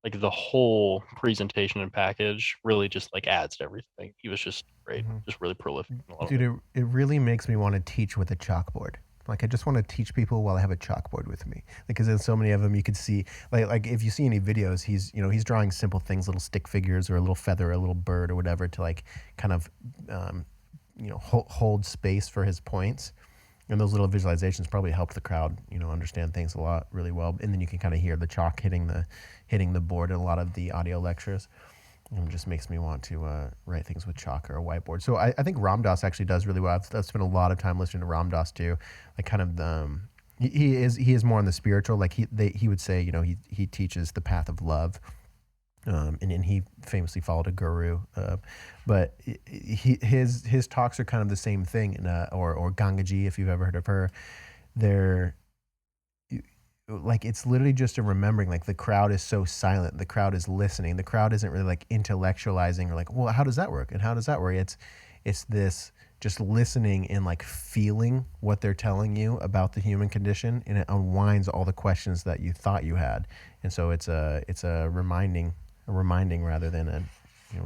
Like the whole presentation and package really just like adds to everything. He was just great, just really prolific in a lot of Dude, it. it really makes me want to teach with a chalkboard. Like I just want to teach people while I have a chalkboard with me, because in so many of them you could see, like if you see any videos, he's drawing simple things, little stick figures or a little feather, or a little bird or whatever, to like kind of hold space for his points. And those little visualizations probably helped the crowd, understand things a lot really well. And then you can kind of hear the chalk hitting the board in a lot of the audio lectures. And it just makes me want to write things with chalk or a whiteboard. So I think Ram Dass actually does really well. I've spent a lot of time listening to Ram Dass too. Like kind of he is more on the spiritual. Like he would say, he teaches the path of love. And he famously followed a guru, but his talks are kind of the same thing. Or Gangaji, if you've ever heard of her, they're like, it's literally just a remembering. Like the crowd is so silent, the crowd is listening. The crowd isn't really like intellectualizing or like, well, how does that work and how does that work? It's this just listening and like feeling what they're telling you about the human condition, and it unwinds all the questions that you thought you had. And so it's a reminding rather than a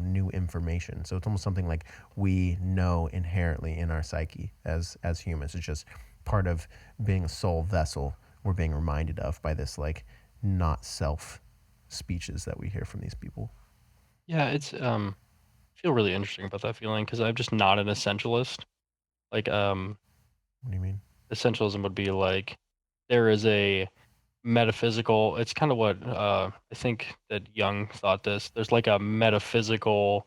new information. So it's almost something like we know inherently in our psyche as humans. It's just part of being a soul vessel we're being reminded of by this like not self speeches that we hear from these people. Yeah, it's I feel really interesting about that feeling because I'm just not an essentialist. Like What do you mean? essentialism would be like there is a metaphysical, it's kind of what I think that Jung thought this. There's like a metaphysical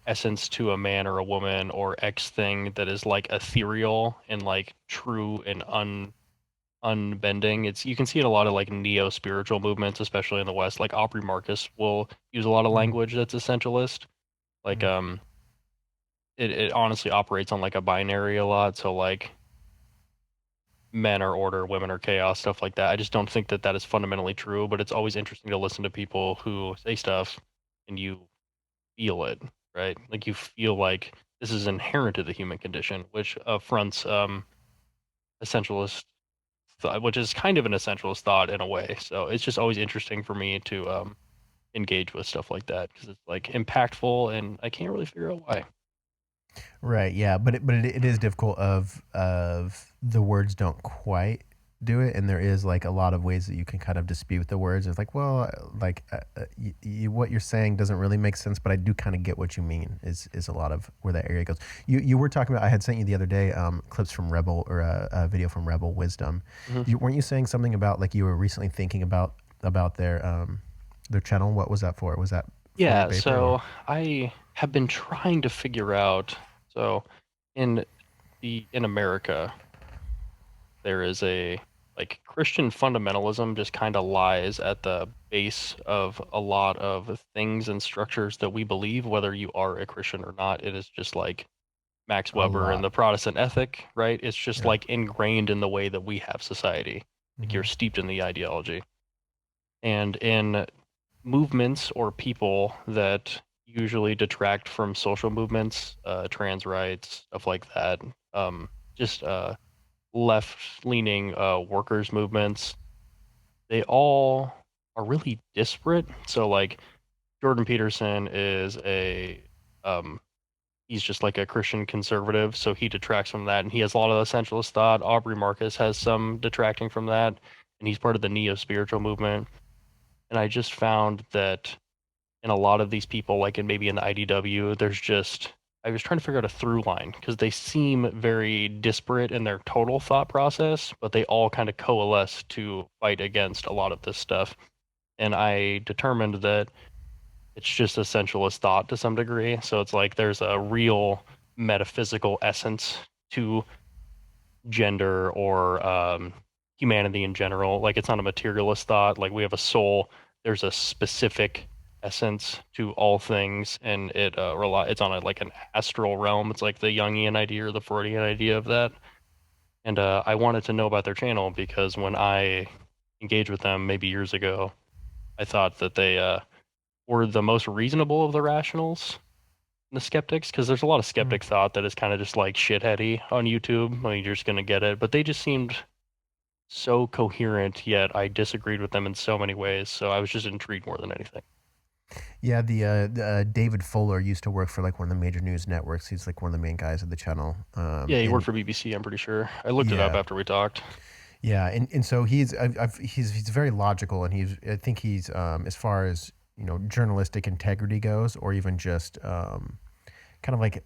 essence to a man or a woman or X thing that is like ethereal and like true and unbending. It's, you can see it a lot of like neo spiritual movements, especially in the West. Like Aubrey Marcus will use a lot of language that's essentialist. Like it honestly operates on like a binary a lot. So like men are order, women are chaos, stuff like that. I just don't think that that is fundamentally true, but it's always interesting to listen to people who say stuff and you feel it, right? Like you feel like this is inherent to the human condition, which affronts essentialist thought, which is kind of an essentialist thought in a way. So it's just always interesting for me to engage with stuff like that because it's like impactful and I can't really figure out why. Right. Yeah. But it is difficult of the words don't quite do it, and there is like a lot of ways that you can kind of dispute the words. It's like, well, like what you're saying doesn't really make sense, but I do kind of get what you mean. Is a lot of where that area goes. You were talking about. I had sent you the other day clips from Rebel, or a video from Rebel Wisdom. Weren't you saying something about like you were recently thinking about their channel? What was that for? Was that for Yeah, paper, so or? I have been trying to figure out. So in America, there is a like Christian fundamentalism just kind of lies at the base of a lot of things and structures that we believe, whether you are a Christian or not. It is just like Max A Weber and lot. the Protestant ethic, right? It's just Yeah. like ingrained in the way that we have society. Like you're Mhm. steeped in the ideology. And in movements or people that usually detract from social movements, trans rights, stuff like that, just left-leaning workers movements, they all are really disparate. So like Jordan Peterson is a he's just like a Christian conservative, so he detracts from that, and he has a lot of essentialist thought. Aubrey Marcus has some detracting from that, and he's part of the neo-spiritual movement. And I just found that in a lot of these people, like in maybe in the IDW, there's just, I was trying to figure out a through line because they seem very disparate in their total thought process, but they all kind of coalesce to fight against a lot of this stuff. And I determined that it's just essentialist thought to some degree. So it's like there's a real metaphysical essence to gender or humanity in general. Like it's not a materialist thought. Like we have a soul. There's a specific essence to all things, and it's on like an astral realm. It's like the Jungian idea or the Freudian idea of that. And I wanted to know about their channel because when I engaged with them maybe years ago, I thought that they were the most reasonable of the rationals and the skeptics, because there's a lot of skeptic thought that is kind of just like shitheady on YouTube. I mean, you're just gonna get it, but they just seemed so coherent. Yet I disagreed with them in so many ways, so I was just intrigued more than anything. Yeah, the David Fuller used to work for like one of the major news networks. He's like one of the main guys of the channel. Yeah, he and worked for BBC, I'm pretty sure. I looked it up yeah, after we talked. yeah, and so he's very logical, and I think he's as far as journalistic integrity goes, or even just kind of like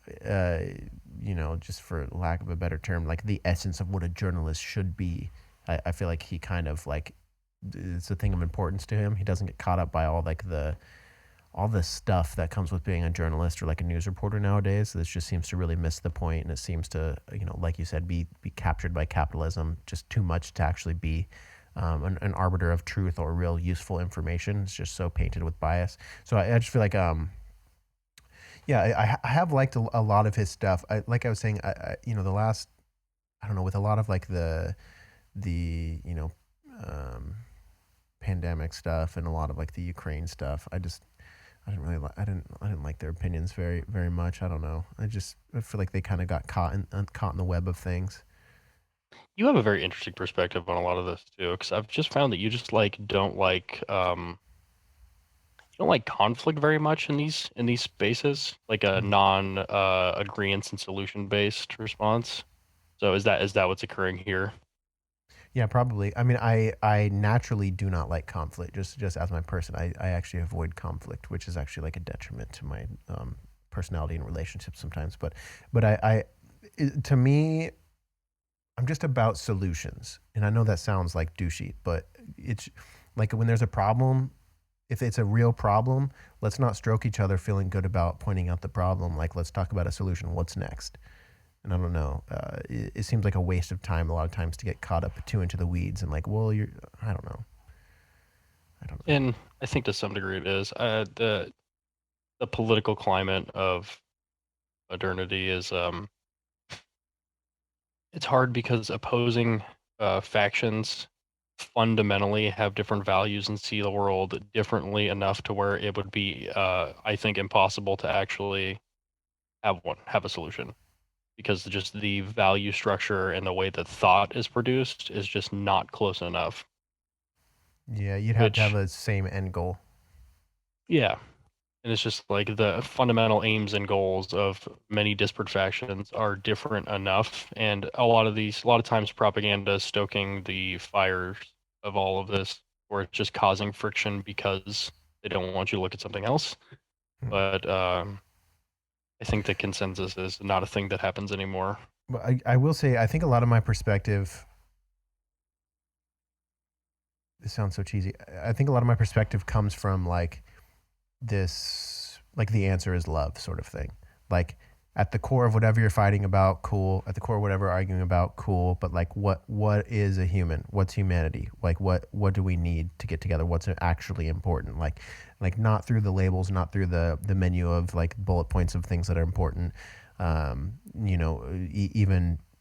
just for lack of a better term, like the essence of what a journalist should be. I feel like he kind of like it's a thing of importance to him. He doesn't get caught up by all the stuff that comes with being a journalist or like a news reporter nowadays. This just seems to really miss the point, and it seems to, like you said, be captured by capitalism just too much to actually be an arbiter of truth or real useful information. It's just so painted with bias. So I just feel like, I have liked a lot of his stuff. Like I was saying, the last, I don't know, with a lot of like the pandemic stuff and a lot of like the Ukraine stuff, I didn't like their opinions very much. I don't know. I feel like they kind of got caught in the web of things. You have a very interesting perspective on a lot of this too, because I've just found that you just like you don't like conflict very much in these spaces, like a non agreement and solution based response. So is that what's occurring here? Yeah, probably. I mean, I naturally do not like conflict. Just as my person, I actually avoid conflict, which is actually like a detriment to my personality and relationships sometimes. But to me, I'm just about solutions, and I know that sounds like douchey, but it's like when there's a problem. If it's a real problem, let's not stroke each other feeling good about pointing out the problem. Like, let's talk about a solution. What's next? And I don't know. It seems like a waste of time a lot of times to get caught up too into the weeds and like, well, I don't know. And I think to some degree it is. The political climate of modernity is it's hard because opposing factions fundamentally have different values and see the world differently enough to where it would be I think impossible to actually have a solution, because just the value structure and the way that thought is produced is just not close enough. Yeah, you'd have to have a same end goal. Yeah, and it's just like the fundamental aims and goals of many disparate factions are different enough, and a lot of times propaganda is stoking the fires of all of this, where it's just causing friction because they don't want you to look at something else. But I think the consensus is not a thing that happens anymore. But I will say, I think a lot of my perspective, this sounds so cheesy. I think a lot of my perspective comes from like this, like the answer is love sort of thing. Like at the core of whatever you're fighting about, cool. At the core of whatever arguing about, cool. But like, what is a human? What's humanity? Like, what do we need to get together? What's actually important? Like not through the labels, not through the menu of like bullet points of things that are important.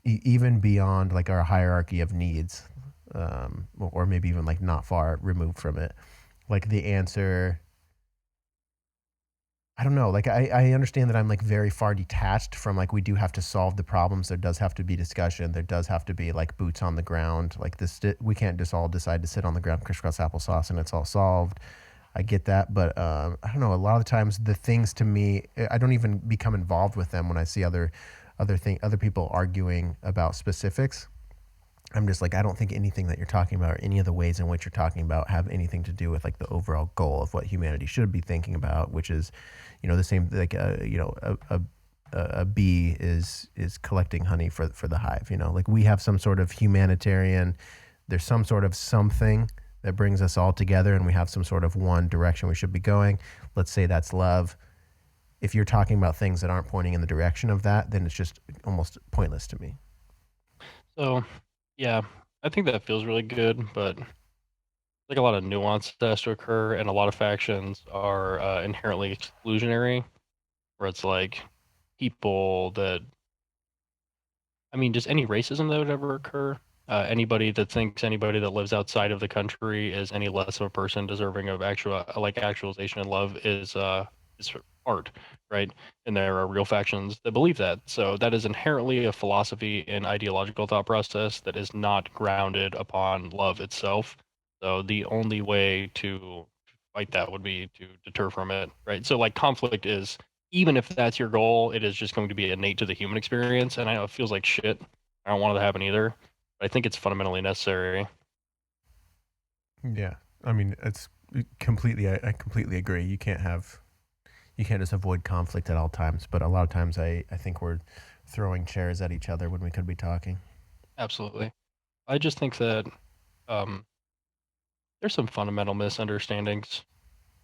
Even beyond like our hierarchy of needs, or maybe even like not far removed from it. Like the answer, I don't know. Like I understand that I'm like very far detached from like we do have to solve the problems. There does have to be discussion. There does have to be like boots on the ground. Like this, we can't just all decide to sit on the ground, crisscross applesauce, and it's all solved. I get that, but I don't know. A lot of the times, the things to me, I don't even become involved with them when I see other people arguing about specifics. I'm just like, I don't think anything that you're talking about or any of the ways in which you're talking about have anything to do with like the overall goal of what humanity should be thinking about, which is, the same, like, a bee is collecting honey for the hive, like we have some sort of humanitarian, there's some sort of something that brings us all together and we have some sort of one direction we should be going. Let's say that's love. If you're talking about things that aren't pointing in the direction of that, then it's just almost pointless to me. So, yeah, I think that feels really good, but like a lot of nuance that has to occur, and a lot of factions are inherently exclusionary, where it's like people that, I mean, just any racism that would ever occur. Anybody that thinks anybody that lives outside of the country is any less of a person deserving of actualization and love is art, right? And there are real factions that believe that. So that is inherently a philosophy and ideological thought process that is not grounded upon love itself. So the only way to fight that would be to deter from it, right? So like conflict is, even if that's your goal, it is just going to be innate to the human experience. And I know it feels like shit. I don't want it to happen either. But I think it's fundamentally necessary. Yeah, I mean, it's completely. I completely agree. You can't just avoid conflict at all times. But a lot of times, I think we're throwing chairs at each other when we could be talking. Absolutely. I just think that um, there's some fundamental misunderstandings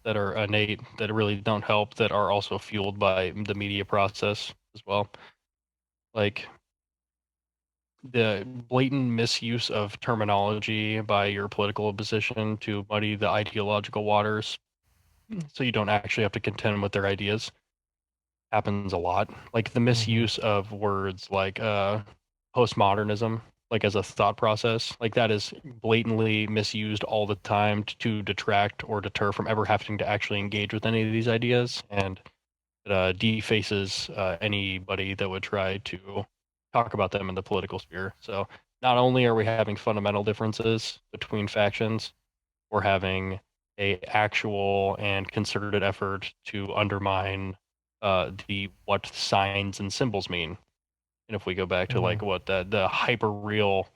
that are innate that really don't help, that are also fueled by the media process as well. Like the blatant misuse of terminology by your political position to muddy the ideological waters so you don't actually have to contend with their ideas happens a lot. Like the misuse of words like postmodernism, like as a thought process, like that is blatantly misused all the time to detract or deter from ever having to actually engage with any of these ideas, and it defaces anybody that would try to talk about them in the political sphere. So not only are we having fundamental differences between factions, we're having a actual and concerted effort to undermine the what signs and symbols mean. And if we go back to like what the hyper real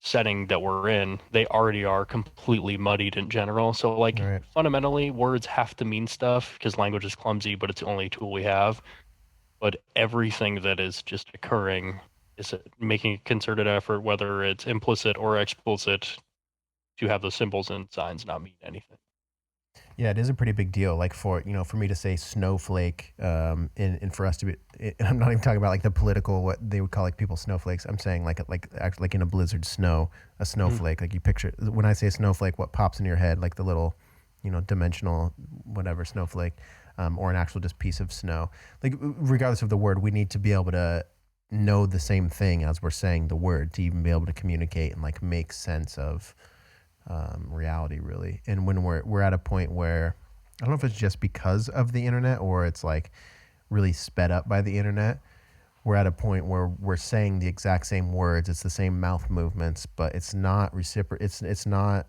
setting that we're in, they already are completely muddied in general. So like fundamentally, words have to mean stuff because language is clumsy, but it's the only tool we have. But everything that is just occurring is making a concerted effort, whether it's implicit or explicit, to have those symbols and signs not mean anything. Yeah, it is a pretty big deal. Like for me to say snowflake, and for us to be, I'm not even talking about like the political, what they would call like people snowflakes. I'm saying actually like in a blizzard snow, a snowflake. Like you picture when I say snowflake, what pops in your head, like the little, dimensional whatever snowflake, or an actual just piece of snow. Like regardless of the word, we need to be able to know the same thing as we're saying the word to even be able to communicate and like make sense of reality, really. And when we're at a point where I don't know if it's just because of the internet or it's like really sped up by the internet, we're at a point where we're saying the exact same words, it's the same mouth movements, but it's not reciprocal. It's not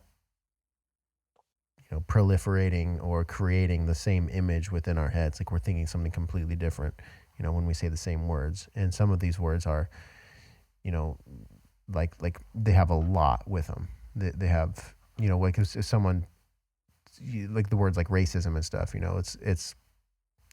proliferating or creating the same image within our heads. Like we're thinking something completely different, when we say the same words. And some of these words are, like they have a lot with them. They have, like if someone, like the words like racism and stuff, it's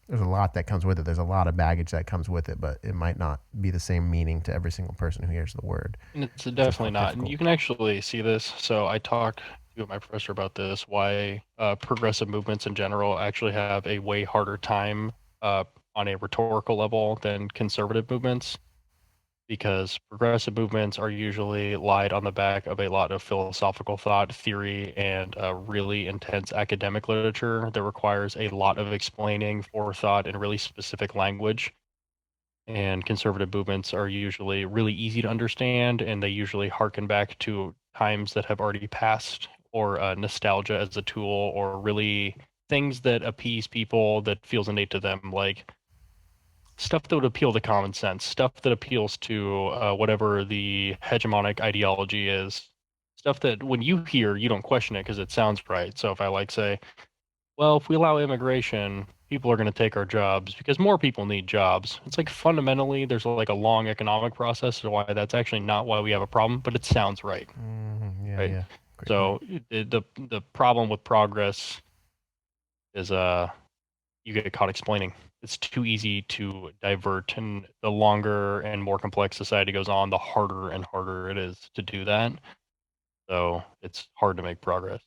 there's a lot that comes with it. There's a lot of baggage that comes with it, but it might not be the same meaning to every single person who hears the word. And it's definitely not. And you can actually see this. So I talked to my professor about this, why progressive movements in general actually have a way harder time on a rhetorical level than conservative movements, because progressive movements are usually lied on the back of a lot of philosophical thought, theory, and really intense academic literature that requires a lot of explaining, forethought, and really specific language. And conservative movements are usually really easy to understand, and they usually harken back to times that have already passed, or nostalgia as a tool, or really things that appease people that feels innate to them, like stuff that would appeal to common sense, stuff that appeals to whatever the hegemonic ideology is, stuff that when you hear, you don't question it because it sounds right. So if I like say, well, if we allow immigration, people are going to take our jobs because more people need jobs. It's like fundamentally, there's like a long economic process to why that's actually not why we have a problem, but it sounds right. Right. Yeah. So the problem with progress is you get caught explaining. It's too easy to divert, and the longer and more complex society goes on, the harder and harder it is to do that. So it's hard to make progress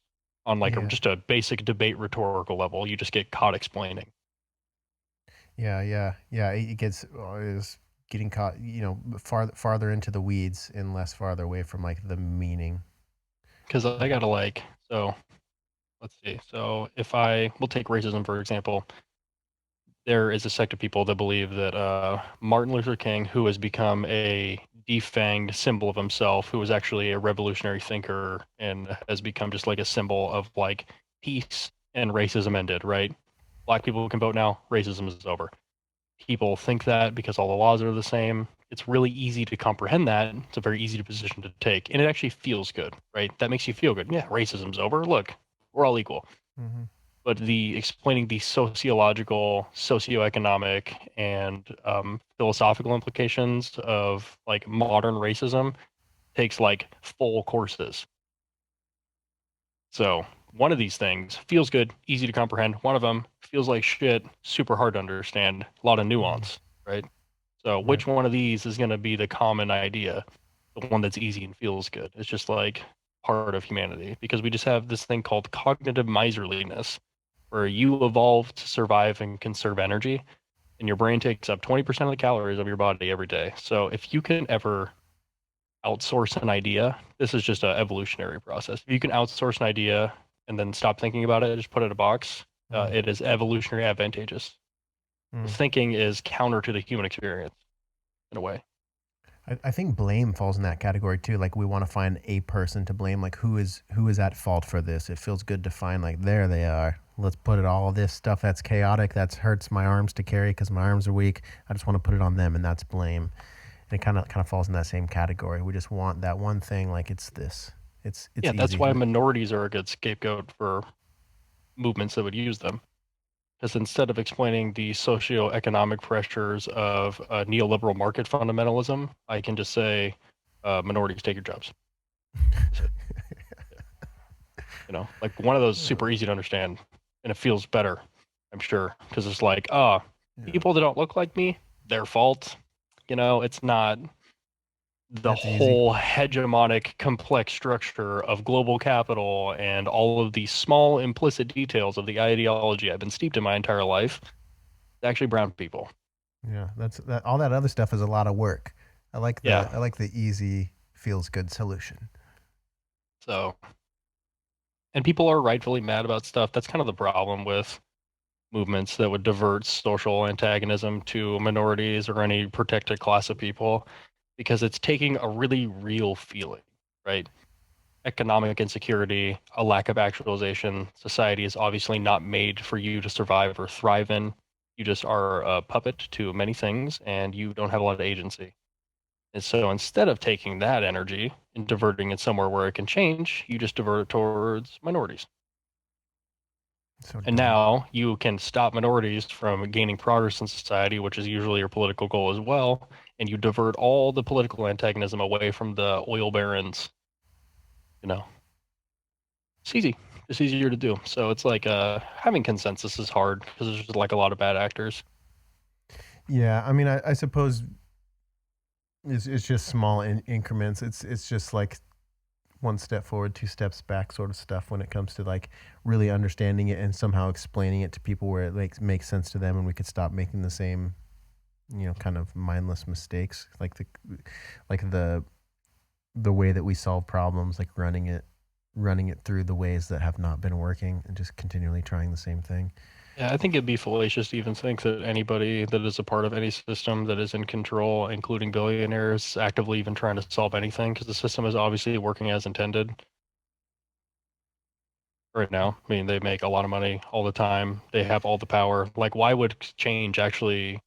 on like Yeah. just a basic debate rhetorical level. You just get caught explaining. Yeah. It gets is getting caught, farther into the weeds and less farther away from like the meaning. Because I gotta like, so let's see. So if we'll take racism for example. There is a sect of people that believe that Martin Luther King, who has become a defanged symbol of himself, who was actually a revolutionary thinker and has become just like a symbol of like peace and racism ended, right? Black people can vote now, racism is over. People think that because all the laws are the same. It's really easy to comprehend that. It's a very easy position to take. And it actually feels good, right? That makes you feel good. Yeah, racism's over. Look, we're all equal. Mm-hmm. But the explaining the sociological, socioeconomic, and philosophical implications of like modern racism takes like full courses. So one of these things feels good, easy to comprehend. One of them feels like shit, super hard to understand, a lot of nuance, right? So which one of these is going to be the common idea? The one that's easy and feels good. It's just like part of humanity because we just have this thing called cognitive-miserliness where you evolve to survive and conserve energy, and your brain takes up 20% of the calories of your body every day. So if you can ever outsource an idea, this is just an evolutionary process. If you can outsource an idea and then stop thinking about it, just put it in a box, it is evolutionary advantageous. Thinking is counter to the human experience in a way. I think blame falls in that category too. Like we want to find a person to blame. Like who is at fault for this? It feels good to find like there they are. Let's put it all this stuff that's chaotic, that hurts my arms to carry because my arms are weak. I just want to put it on them, and that's blame. And it kind of falls in that same category. We just want that one thing. Like it's this. It's Yeah, that's easy. why minorities are a good scapegoat for movements that would use them. Because instead of explaining the socio-economic pressures of neoliberal market fundamentalism, I can just say, minorities take your jobs. Like one of those super easy to understand, and it feels better, I'm sure, because it's like, people that don't look like me, their fault. It's not the That's easy. whole hegemonic complex structure of global capital and all of the small implicit details of the ideology I've been steeped in my entire life. It's actually brown people. Yeah, that. All that other stuff is a lot of work. I like the easy, feels good solution. So, and people are rightfully mad about stuff. That's kind of the problem with movements that would divert social antagonism to minorities or any protected class of people, because it's taking a really real feeling, right? Economic insecurity, a lack of actualization. Society is obviously not made for you to survive or thrive in. You just are a puppet to many things and you don't have a lot of agency. And so instead of taking that energy and diverting it somewhere where it can change, you just divert it towards minorities. And now you can stop minorities from gaining progress in society, which is usually your political goal as well. And you divert all the political antagonism away from the oil barons. It's easy. It's easier to do. So it's like having consensus is hard because there's just like a lot of bad actors. Yeah, I mean, I suppose it's just small increments. It's just like one step forward, two steps back sort of stuff when it comes to like really understanding it and somehow explaining it to people where it like makes sense to them, and we could stop making the same, kind of mindless mistakes like the way that we solve problems, like running it through the ways that have not been working and just continually trying the same thing. Yeah, I think it'd be fallacious to even think that anybody that is a part of any system that is in control, including billionaires, actively even trying to solve anything, because the system is obviously working as intended right now. I mean, they make a lot of money all the time. They have all the power. Like, why would change actually,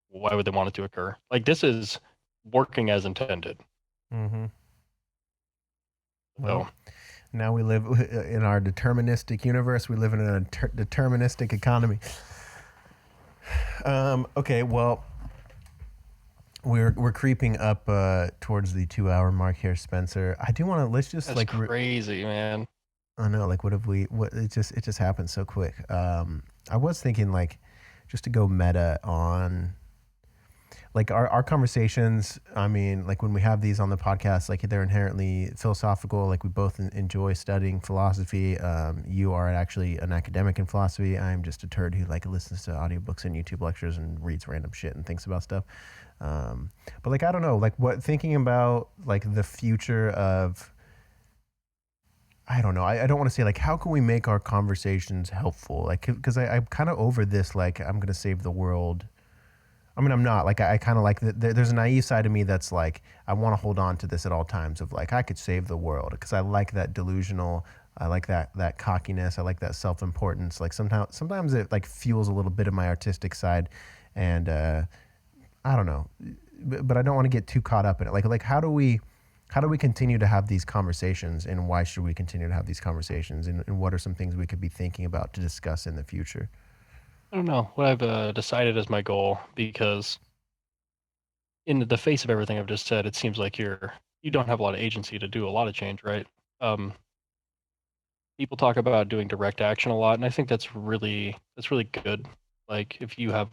why would they want it to occur? Like, this is working as intended. Mm-hmm. Well, now we live in our deterministic universe. We live in a deterministic economy. Okay, well, we're creeping up towards the 2-hour mark here, Spencer. I do want to That's like crazy, man. I know, like, what it just happened so quick. I was thinking like just to go meta on. like our conversations, I mean, like when we have these on the podcast, like they're inherently philosophical. Like we both enjoy studying philosophy. You are actually an academic in philosophy. I'm just a turd who like listens to audiobooks and YouTube lectures and reads random shit and thinks about stuff. But like, I don't know, like what thinking about like the future of, I don't know. I don't want to say like, how can we make our conversations helpful? Like, because I'm kind of over this, like I'm going to save the world. I mean, I'm not like I kind of like there's a naive side of me that's like I want to hold on to this at all times of like I could save the world because I like that delusional, I like that cockiness, I like that self-importance. Like sometimes it like fuels a little bit of my artistic side, and I don't know, but I don't want to get too caught up in it. Like how do we continue to have these conversations, and why should we continue to have these conversations, and what are some things we could be thinking about to discuss in the future? I don't know what I've decided as my goal, because in the face of everything I've just said, it seems like you don't have a lot of agency to do a lot of change, right? People talk about doing direct action a lot, and I think that's really good. Like if you have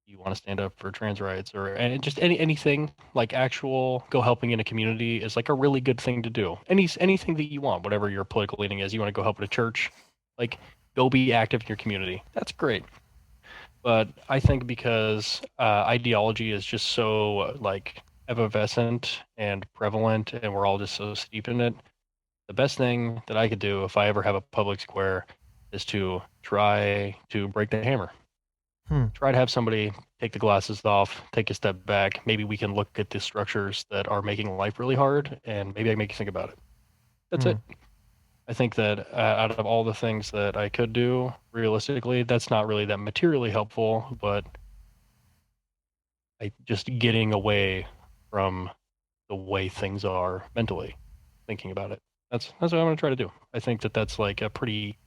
you want to stand up for trans rights or and just anything like actual go helping in a community is like a really good thing to do. Anything that you want, whatever your political leaning is, you want to go help at a church, like go be active in your community. That's great. But I think because ideology is just so like effervescent and prevalent, and we're all just so steeped in it, the best thing that I could do if I ever have a public square is to try to break the hammer. Try to have somebody take the glasses off, take a step back. Maybe we can look at the structures that are making life really hard, and maybe I can make you think about it. That's it. I think that out of all the things that I could do, realistically, that's not really that materially helpful, but just getting away from the way things are mentally, thinking about it. That's what I'm going to try to do. I think that that's like a pretty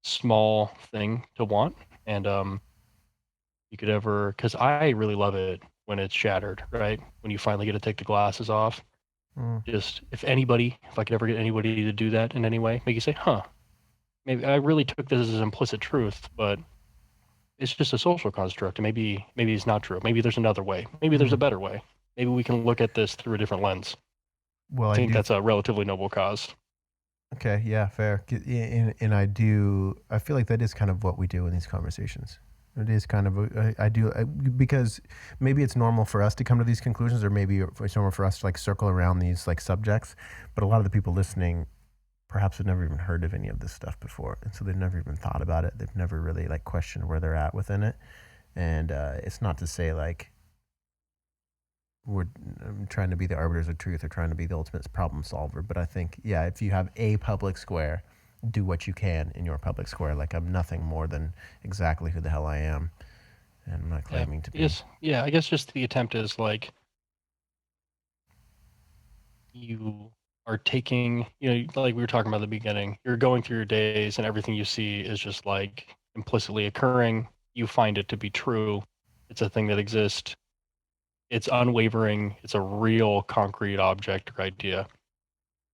small thing to want, and you could ever, because I really love it when it's shattered, right? When you finally get to take the glasses off. Just if I could ever get anybody to do that in any way, make you say, huh, maybe I really took this as implicit truth, but it's just a social construct, and maybe it's not true. Maybe there's another way. Maybe there's a better way. Maybe we can look at this through a different lens. Well, I think that's a relatively noble cause. Okay, yeah, fair. And I feel like that is kind of what we do in these conversations. It is kind of, because maybe it's normal for us to come to these conclusions, or maybe it's normal for us to like circle around these like subjects, but a lot of the people listening perhaps have never even heard of any of this stuff before. And so they've never even thought about it. They've never really like questioned where they're at within it. And it's not to say like we're trying to be the arbiters of truth or trying to be the ultimate problem solver. But I think, yeah, if you have a public square, do what you can in your public square. Like I'm nothing more than exactly who the hell I am. And I'm not claiming to be. Yes. Yeah, I guess just the attempt is like you are taking, like we were talking about at the beginning, you're going through your days and everything you see is just like implicitly occurring. You find it to be true. It's a thing that exists. It's unwavering. It's a real concrete object or idea,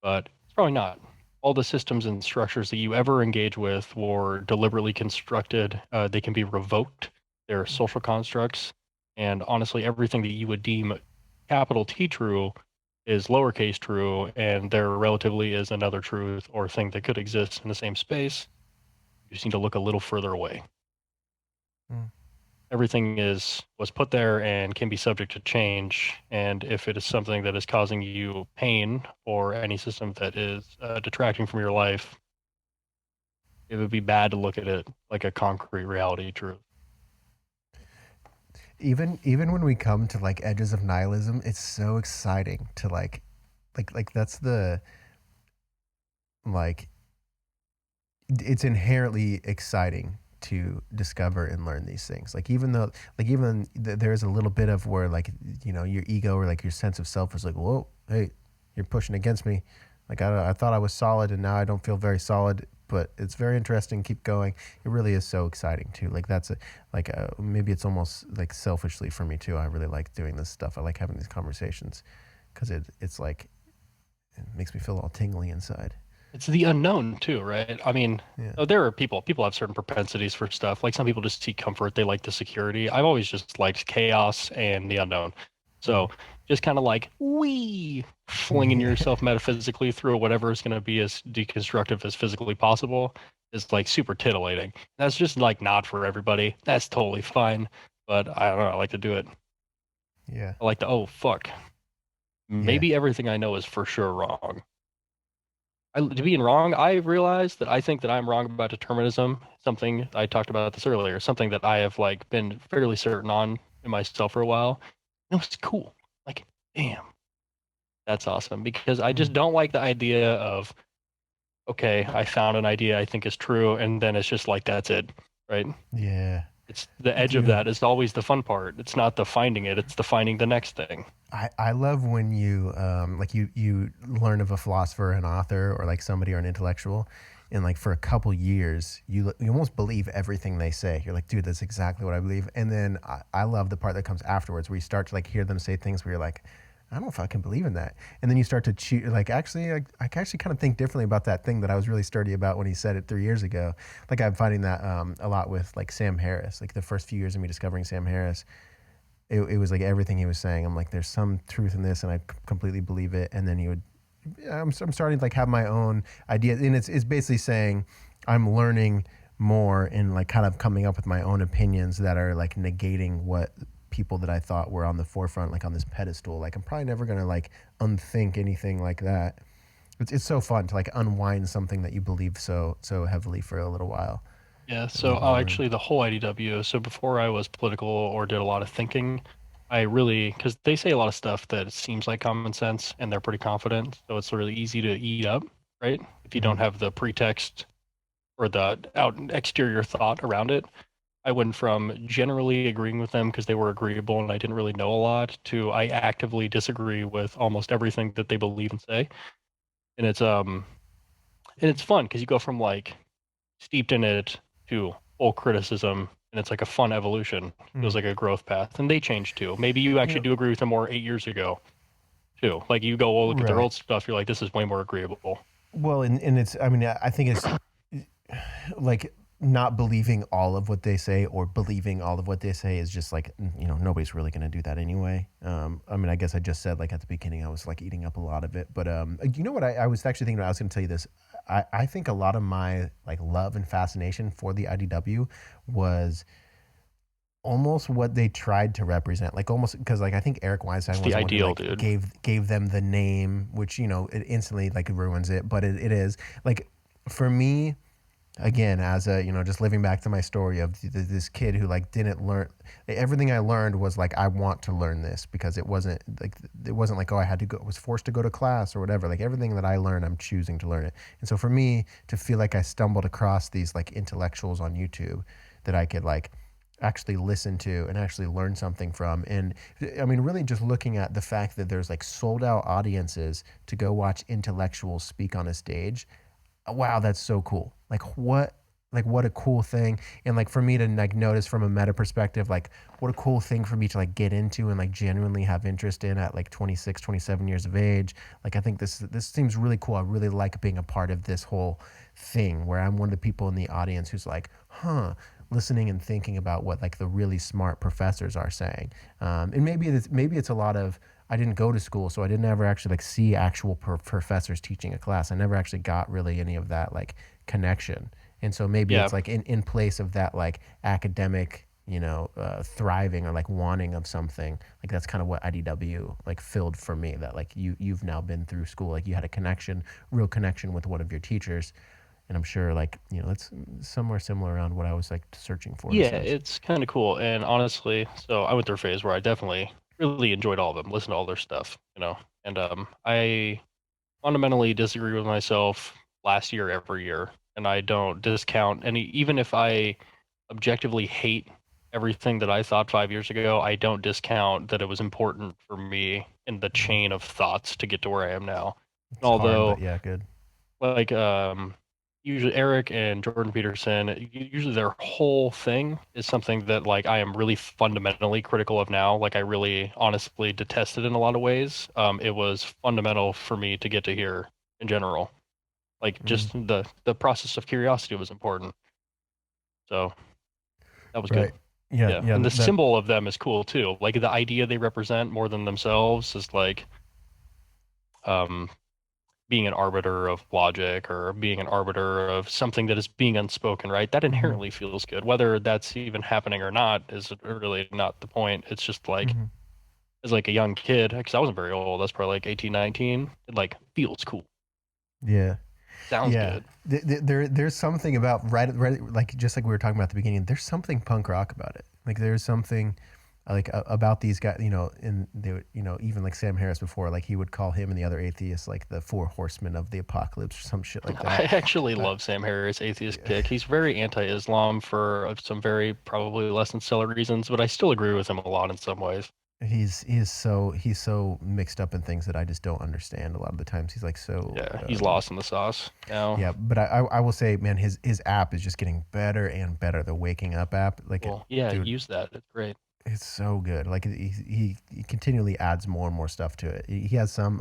but it's probably not. All the systems and structures that you ever engage with were deliberately constructed. They can be revoked. They're social constructs. And honestly, everything that you would deem capital T true is lowercase true, and there relatively is another truth or thing that could exist in the same space. You just need to look a little further away. Everything was put there and can be subject to change. And if it is something that is causing you pain or any system that is detracting from your life, it would be bad to look at it like a concrete reality truth. Even when we come to like edges of nihilism, it's so exciting to like that's the like it's inherently exciting to discover and learn these things. Like even though like there's a little bit of where like your ego or like your sense of self is like, whoa, hey, you're pushing against me. Like I thought I was solid and now I don't feel very solid. But it's very interesting. Keep going. It really is so exciting too. Like that's maybe it's almost like selfishly for me too. I really like doing this stuff. I like having these conversations because it's like it makes me feel all tingly inside. It's the unknown too, right? I mean, Yeah. there are people have certain propensities for stuff. Like some people just seek comfort, they like the security. I've always just liked chaos and the unknown. Mm. So just kind of like flinging Yeah. yourself metaphysically through whatever is going to be as deconstructive as physically possible is like super titillating. That's just like not for everybody. That's totally fine. But I don't know, I like to do it. Yeah. I like to, oh fuck, Yeah. maybe everything I know is for sure wrong. To being wrong, I realized that I think that I'm wrong about determinism. Something I talked about this earlier, something that I have like been fairly certain on in myself for a while. And it was cool. Like, damn, that's awesome. Because I just Mm. don't like the idea of, okay, I found an idea I think is true, and then it's just like that's it, right? Yeah. It's the edge of Dude, that is always the fun part. It's not the finding it, it's the finding the next thing. I love when you like you learn of a philosopher, an author, or like somebody or an intellectual, and like for a couple years you almost believe everything they say. You're like, dude, that's exactly what I believe. And then I love the part that comes afterwards where you start to like hear them say things where you're like, I don't know if I can believe in that. And then you start to choose, like, actually, I actually kind of think differently about that thing that I was really sturdy about when he said it 3 years ago. Like, I'm finding that a lot with, like, Sam Harris. Like, the first few years of me discovering Sam Harris, it was like everything he was saying. I'm like, there's some truth in this, and I completely believe it. And then he would, I'm starting to like have my own ideas, and it's basically saying I'm learning more and like kind of coming up with my own opinions that are like negating what people that I thought were on the forefront, like on this pedestal. Like I'm probably never gonna like unthink anything like that. It's so fun to like unwind something that you believe so heavily for a little while. Yeah, I love so unlearning. actually the whole IDW, so before I was political or did a lot of thinking, I really, because they say a lot of stuff that seems like common sense and they're pretty confident, so it's really easy to eat up, right? If you don't Mm-hmm. have the pretext or the out exterior thought around it. I went from generally agreeing with them because they were agreeable and I didn't really know a lot to I actively disagree with almost everything that they believe and say. And it's fun because you go from like steeped in it to full criticism, and it's like a fun evolution. Feels Mm. like a growth path, and they change too. Maybe you You actually know, do agree with them more 8 years ago too. Like you go, well, look at their right. old stuff. You're like, this is way more agreeable. Well, and it's, I mean, I think it's like not believing all of what they say or believing all of what they say is just like, nobody's really going to do that anyway. I mean, I guess I just said like at the beginning, I was like eating up a lot of it, but you know what I was actually thinking about, I was going to tell you this. I think a lot of my like love and fascination for the IDW was almost what they tried to represent, like almost because like I think Eric It's Weinstein was the the one who ideal, like dude. gave them the name, which it instantly like ruins it, but it is like for me again as a just living back to my story of this kid who like didn't learn everything. I learned was like I want to learn this because it wasn't like, oh, I had to go, was forced to go to class or whatever. Like everything that I learned, I'm choosing to learn it. And so for me to feel like I stumbled across these like intellectuals on YouTube that I could like actually listen to and actually learn something from. And I mean, really just looking at the fact that there's like sold out audiences to go watch intellectuals speak on a stage. Wow, that's so cool. Like what a cool thing. And like for me to like notice from a meta perspective, like what a cool thing for me to like get into and like genuinely have interest in at like 26, 27 years of age. Like I think this seems really cool. I really like being a part of this whole thing where I'm one of the people in the audience who's like, listening and thinking about what like the really smart professors are saying. And maybe it's a lot of, I didn't go to school, so I didn't ever actually like see actual professors teaching a class. I never actually got really any of that like connection. And so maybe Yeah, it's like in place of that like academic, thriving or like wanting of something. Like that's kind of what IDW like filled for me. That like you've now been through school, like you had a connection, real connection with one of your teachers, and I'm sure like it's somewhere similar around what I was like searching for in a yeah, sense. it's kind of cool. And honestly, so I went through a phase where I definitely really enjoyed all of them, listened to all their stuff, and I fundamentally disagree with myself last year every year, and I don't discount any, even if I objectively hate everything that I thought 5 years ago, I don't discount that it was important for me in the Mm. chain of thoughts to get to where I am now. It's hard, but Although, yeah, good. like, usually Eric and Jordan Peterson, usually their whole thing is something that like I am really fundamentally critical of now. Like I really honestly detest it in a lot of ways. It was fundamental for me to get to here in general. Like just the process of curiosity was important. So that was good. Right. Yeah. Yeah. Yeah. And the That. symbol of them is cool too. Like the idea they represent more than themselves is like um being an arbiter of logic or being an arbiter of something that is being unspoken, right? That Mhm. inherently feels good. Whether that's even happening or not is really not the point. It's just like Mhm. as like a young kid, because I wasn't very old, I was probably like 18, 19, it like feels cool. Yeah. Sounds Yeah. good. There's something about right, like just like we were talking about at the beginning. There's something punk rock about it. Like there's something like about these guys. And they would, even like Sam Harris before, like he would call him and the other atheists like the four horsemen of the apocalypse or some shit like I that. actually Uh, love Sam Harris' atheist kick. He's very anti-Islam for some very probably less than stellar reasons, but I still agree with him a lot in some ways. he's so mixed up in things that I just don't understand. A lot of the times he's like so. Yeah, he's lost in the sauce now. Yeah, but I will say, man, his app is just getting better and better. The waking up app, like, Well, yeah, dude, use that. It's great. it's so good. Like he continually adds more and more stuff to it. He has some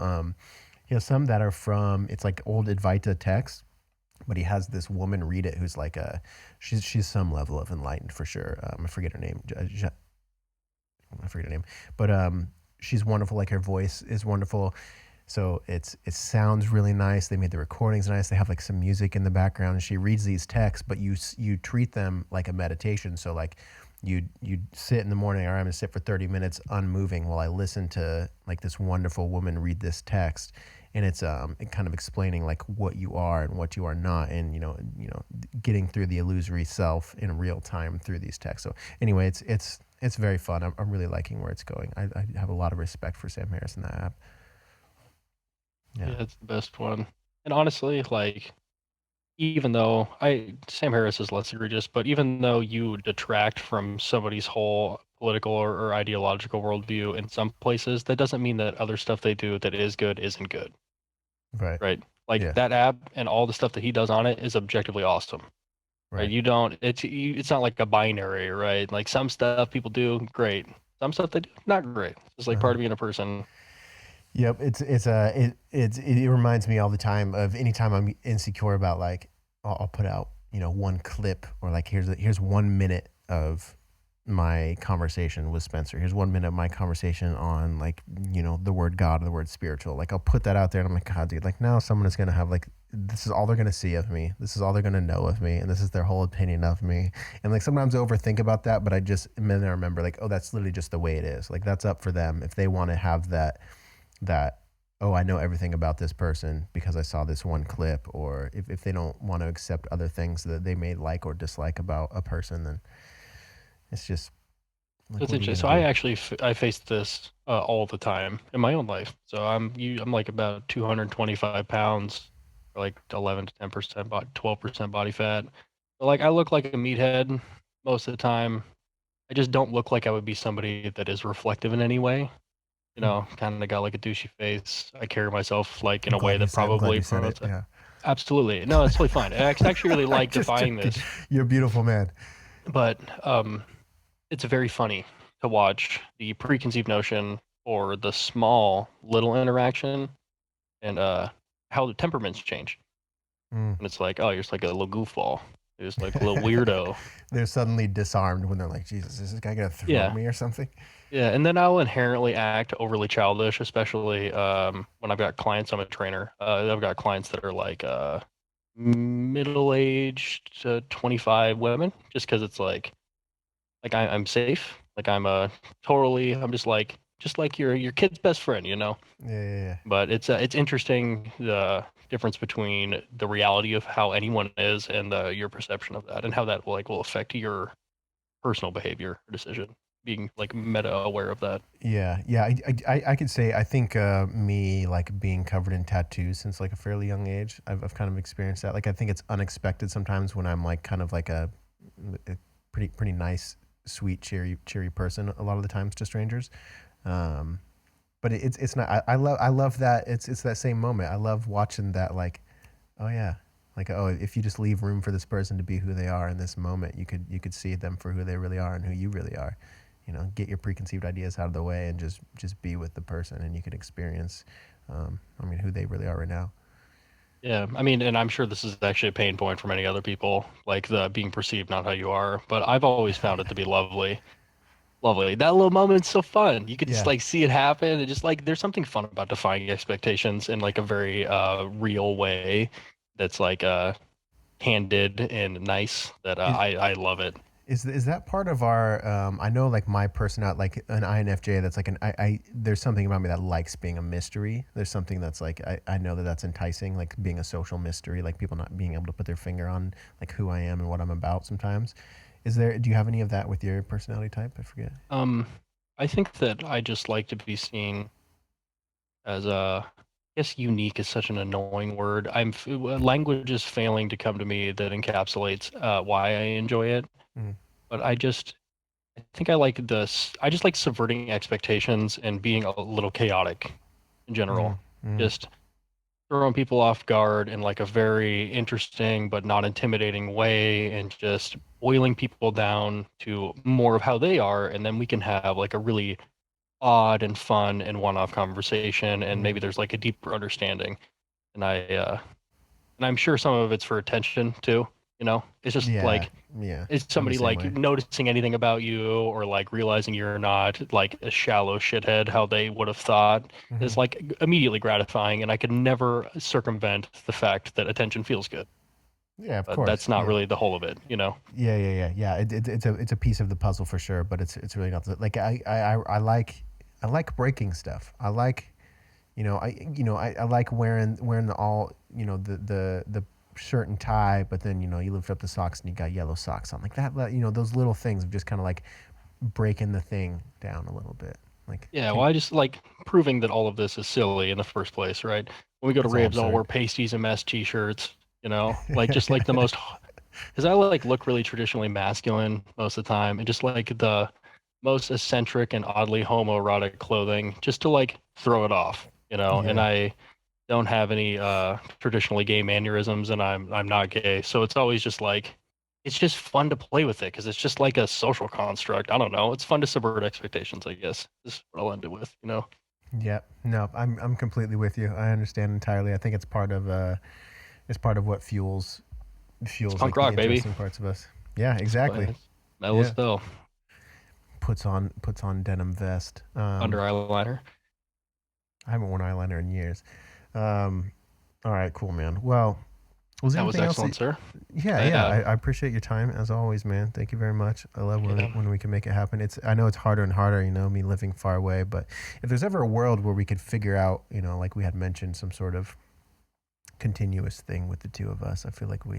that are from, it's like old Advaita text, but he has this woman read it who's like she's some level of enlightened for sure. I forget her name. I forget her name, but she's wonderful. Like her voice is wonderful. So it sounds really nice. They made the recordings nice. They have like some music in the background, and she reads these texts, but you treat them like a meditation. So like you sit in the morning, or I'm gonna sit for 30 minutes unmoving while I listen to like this wonderful woman read this text, and it's kind of explaining like what you are and what you are not, and getting through the illusory self in real time through these texts. So anyway, it's very fun. I'm really liking where it's going. I have a lot of respect for Sam Harris in that app. Yeah, Yeah. it's the best one. And honestly, like even though Sam Harris is less egregious, but even though you detract from somebody's whole political or ideological worldview in some places, that doesn't mean that other stuff they do that is good isn't good, Right. right? Like Yeah. that app and all the stuff that he does on it is objectively awesome, right? Right. It's not like a binary, right? Like some stuff people do great, some stuff they do not great. It's like part Uh-huh. of being a person. Yep. It reminds me all the time of anytime I'm insecure about like I'll put out one clip, or like here's 1 minute of my conversation with Spencer. Here's 1 minute of my conversation on like the word God or the word spiritual. Like I'll put that out there, and I'm like, God, dude, like now someone is gonna have like, this is all they're gonna see of me. This is all they're gonna know of me, and this is their whole opinion of me. And like sometimes I overthink about that, but and then I remember like, oh, that's literally just the way it is. Like that's up for them if they want to have that oh, I know everything about this person because I saw this one clip, or if they don't want to accept other things that they may like or dislike about a person, then it's just like, That's what are you interesting. So gonna I do? actually I face this all the time in my own life. So I'm like about 225 pounds, or like 11 to 10% 12% body fat. But like I look like a meathead most of the time. I just don't look like I would be somebody that is reflective in any way. Kind of got like a douchey face. I carry myself like in I'm a way glad you that said. I'm glad probably you said it. promotes it. Yeah. Absolutely. No, it's totally fine. I actually really I'm like just defying joking. this, You're a beautiful man. but it's very funny to watch the preconceived notion or the small little interaction and how the temperaments change. Mm. And it's like, oh, you're just like a little goofball. You're just like a little weirdo. They're suddenly disarmed when they're like, Jesus, is this guy gonna throw Yeah. me or something? Yeah. And then I'll inherently act overly childish, especially when I've got clients. I'm a trainer. I've got clients that are like middle-aged to 25 women, just because it's like I'm safe. Like I'm just like your kid's best friend, you know. Yeah, yeah, yeah. But it's interesting the difference between the reality of how anyone is and your perception of that, and how that will affect your personal behavior or decision. Being like meta aware of that. Yeah, yeah. I could say I think me like being covered in tattoos since like a fairly young age. I've kind of experienced that. Like I think it's unexpected sometimes when I'm like kind of like a pretty nice, sweet, cheery person. A lot of the times to strangers. Um, but it's not. I love that. It's that same moment. I love watching that. Like, oh yeah. Like, oh, if you just leave room for this person to be who they are in this moment, you could see them for who they really are and who you really are. Get your preconceived ideas out of the way and just be with the person, and you can experience, who they really are right now. Yeah, I mean, and I'm sure this is actually a pain point for many other people, like the being perceived not how you are. But I've always found it to be lovely. Lovely. That little moment's so fun. You could just Yeah. like see it happen and just like there's something fun about defying expectations in like a very real way that's like candid and nice that Is I love it. is that part of our? I know, like my personality, like an INFJ. That's like an I. There's something about me that likes being a mystery. There's something that's like I know that that's enticing, like being a social mystery, like people not being able to put their finger on like who I am and what I'm about. Sometimes, is there? Do you have any of that with your personality type? I forget. Um, I think that I just like to be seen as I guess unique is such an annoying word. Language is failing to come to me that encapsulates why I enjoy it. Mm, But I think I like this. I just like subverting expectations and being a little chaotic in mm, general. mm, Just throwing people off guard in like a very interesting but not intimidating way and just boiling people down to more of how they are. And then we can have like a really odd and fun and one-off conversation. And maybe mm. there's like a deeper understanding. And I'm sure some of it's for attention too. It's just Yeah, like yeah. is I'm the somebody same like way. noticing anything about you or like realizing you're not like a shallow shithead how they would have thought Hmm. is like immediately gratifying, and I could never circumvent the fact that attention feels good, Yeah, of but course. that's not Yeah. really the whole of it. Yeah. It's a piece of the puzzle for sure, but it's really not like I like breaking stuff. I like I like wearing the all the shirt and tie, but then you lift up the socks and you got yellow socks on like that. Those little things of just kind of like breaking the thing down a little bit. Like Yeah, well, I just like proving that all of this is silly in the first place, right? When we go to it's all raves, I'll wear absurd. pasties and mesh t-shirts, like just like the most, because I like look really traditionally masculine most of the time, and just like the most eccentric and oddly homoerotic clothing, just to like throw it off. And Yeah. I don't have any traditionally gay mannerisms, and I'm not gay, so it's always just like it's just fun to play with it because it's just like a social construct. I don't know. It's fun to subvert expectations, I guess. Is what I'll end it with. Yeah. No, I'm completely with you. I understand entirely. I think it's part of what It's fuels punk like the rock, baby. interesting parts of us. Yeah, It's, exactly. it's metal as Yeah. hell. Puts on denim vest. Under eyeliner. I haven't worn eyeliner in years. Um, all right, cool, man. Well, was there That was anything else? excellent, sir. Yeah. Yeah, I appreciate your time as always, man. Thank you very much. I love yeah. when we can make it happen. I know it's harder and harder, me living far away, but if there's ever a world where we could figure out, like we had mentioned, some sort of continuous thing with the two of us, I feel like I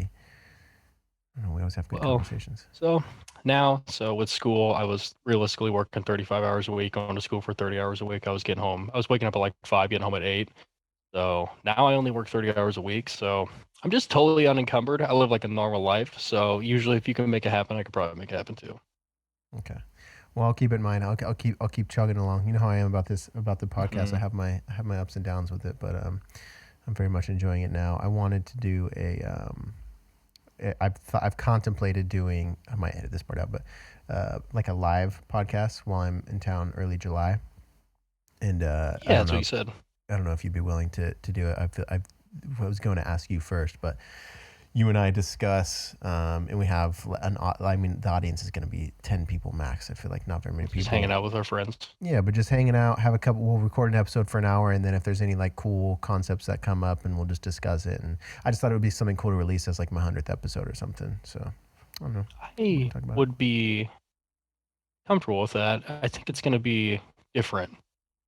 don't know, we always have good Well, conversations. so with school, I was realistically working 35 hours a week, going to school for 30 hours a week. I was getting home. I was waking up at like 5, getting home at 8. So now I only work 30 hours a week. So I'm just totally unencumbered. I live like a normal life. So usually if you can make it happen, I could probably make it happen too. Okay. Well, I'll keep it in mind. I'll keep chugging along. You know how I am about the podcast. Mhm. I have my ups and downs with it, but I'm very much enjoying it now. I wanted to do I've contemplated doing. I might edit this part out, but like a live podcast while I'm in town early July, and Yeah, that's what you said. I don't know if you'd be willing to do it. I was going to ask you first, but you and I discuss, and we have I mean, the audience is going to be 10 people max. I feel like not very many Just people. hanging out with our friends. Yeah, but just hanging out, have a couple. We'll record an episode for an hour, and then if there's any like cool concepts that come up, and we'll just discuss it. And I just thought it would be something cool to release as like my 100th episode or something. So I don't know. We can I talk about it. would be comfortable with that. I think it's going to be different.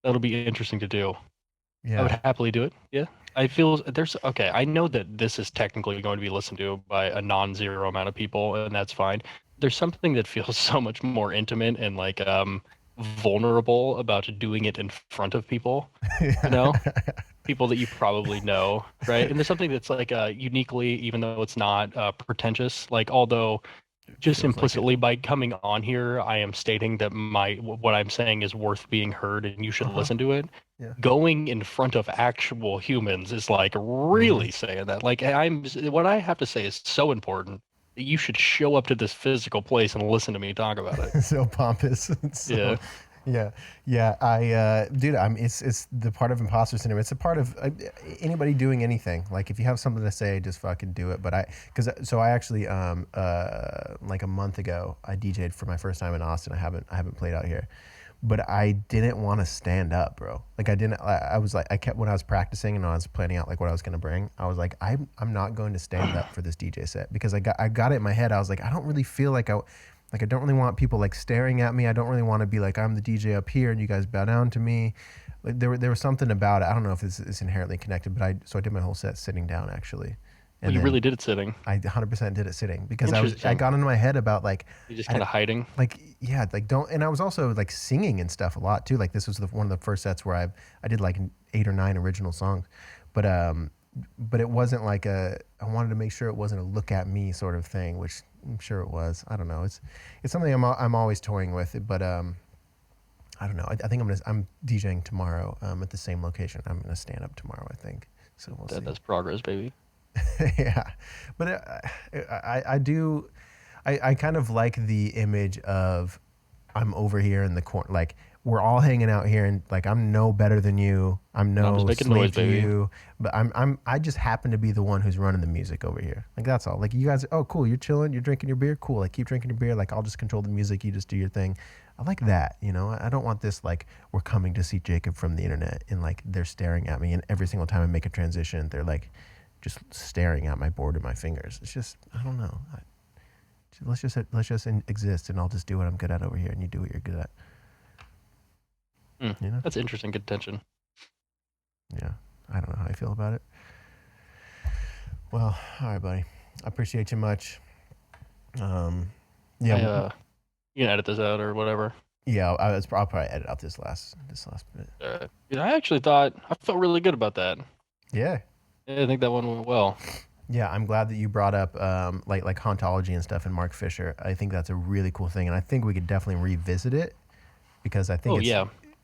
That'll be interesting to do. I would Yeah. happily do it. Yeah. I feel there's okay. I know that this is technically going to be listened to by a non-zero amount of people, and that's fine. There's something that feels so much more intimate and like vulnerable about doing it in front of people, you know, people that you probably know, right? And there's something that's like uniquely, even though it's not pretentious, like although just Feels like it. implicitly by coming on here, I am stating that what I'm saying is worth being heard and you should Uh huh. listen to it. Yeah. Going in front of actual humans is like Mm-hmm. really saying that. Like what I have to say is so important that you should show up to this physical place and listen to me talk about it. So pompous. Yeah. Yeah, yeah. Dude, it's the part of imposter syndrome. It's a part of anybody doing anything. Like if you have something to say, just fucking do it. But I actually, like a month ago, I DJ'd for my first time in Austin. I haven't played out here, but I didn't want to stand up, bro. Like I didn't. I was like, I kept when I was practicing and I was planning out like what I was gonna bring. I was like, I'm not going to stand up for this DJ set because I got it in my head. I was like, I don't really feel like I don't really want people like staring at me. I don't really want to be like I'm the DJ up here and you guys bow down to me. Like there was something about it. I don't know if it's inherently connected, but I did my whole set sitting down actually. Well, And you then really did it sitting. I 100% did it sitting because I Interesting. got into my head about like You're just I kind d- of hiding. like yeah, like don't, and I was also like singing and stuff a lot too. Like this was one of the first sets where I did like 8 or 9 original songs. But but it wasn't like I wanted to make sure it wasn't a look at me sort of thing, which I'm sure it was. I don't know. It's something I'm always toying with, but I don't know. I think I'm DJing tomorrow at the same location. I'm gonna stand up tomorrow, I think. So we'll see. That's progress, baby. Yeah, but I do. I kind of like the image of I'm over here in the corner, like we're all hanging out here, and like I'm no better than you. I'm I'm just no making slave noise, to baby. you, but I just happen to be the one who's running the music over here. Like that's all. Like you guys, oh cool, you're chilling, you're drinking your beer, cool. Like keep drinking your beer. Like I'll just control the music, you just do your thing. I like that, you know. I don't want this like we're coming to see Jacob from the internet and like they're staring at me, and every single time I make a transition, they're like just staring at my board and my fingers. It's just I don't know. Let's just exist, and I'll just do what I'm good at over here, and you do what you're good at. You know? That's interesting contention. Yeah. I don't know how I feel about it. Well, all right, buddy. I appreciate you much. Yeah. You can edit this out or whatever. Yeah. I'll probably edit out this last bit. Yeah, I actually thought I felt really good about that. Yeah. Yeah, I think that one went well. Yeah, I'm glad that you brought up like hauntology and stuff and Mark Fisher. I think that's a really cool thing, and I think we could definitely revisit it because I think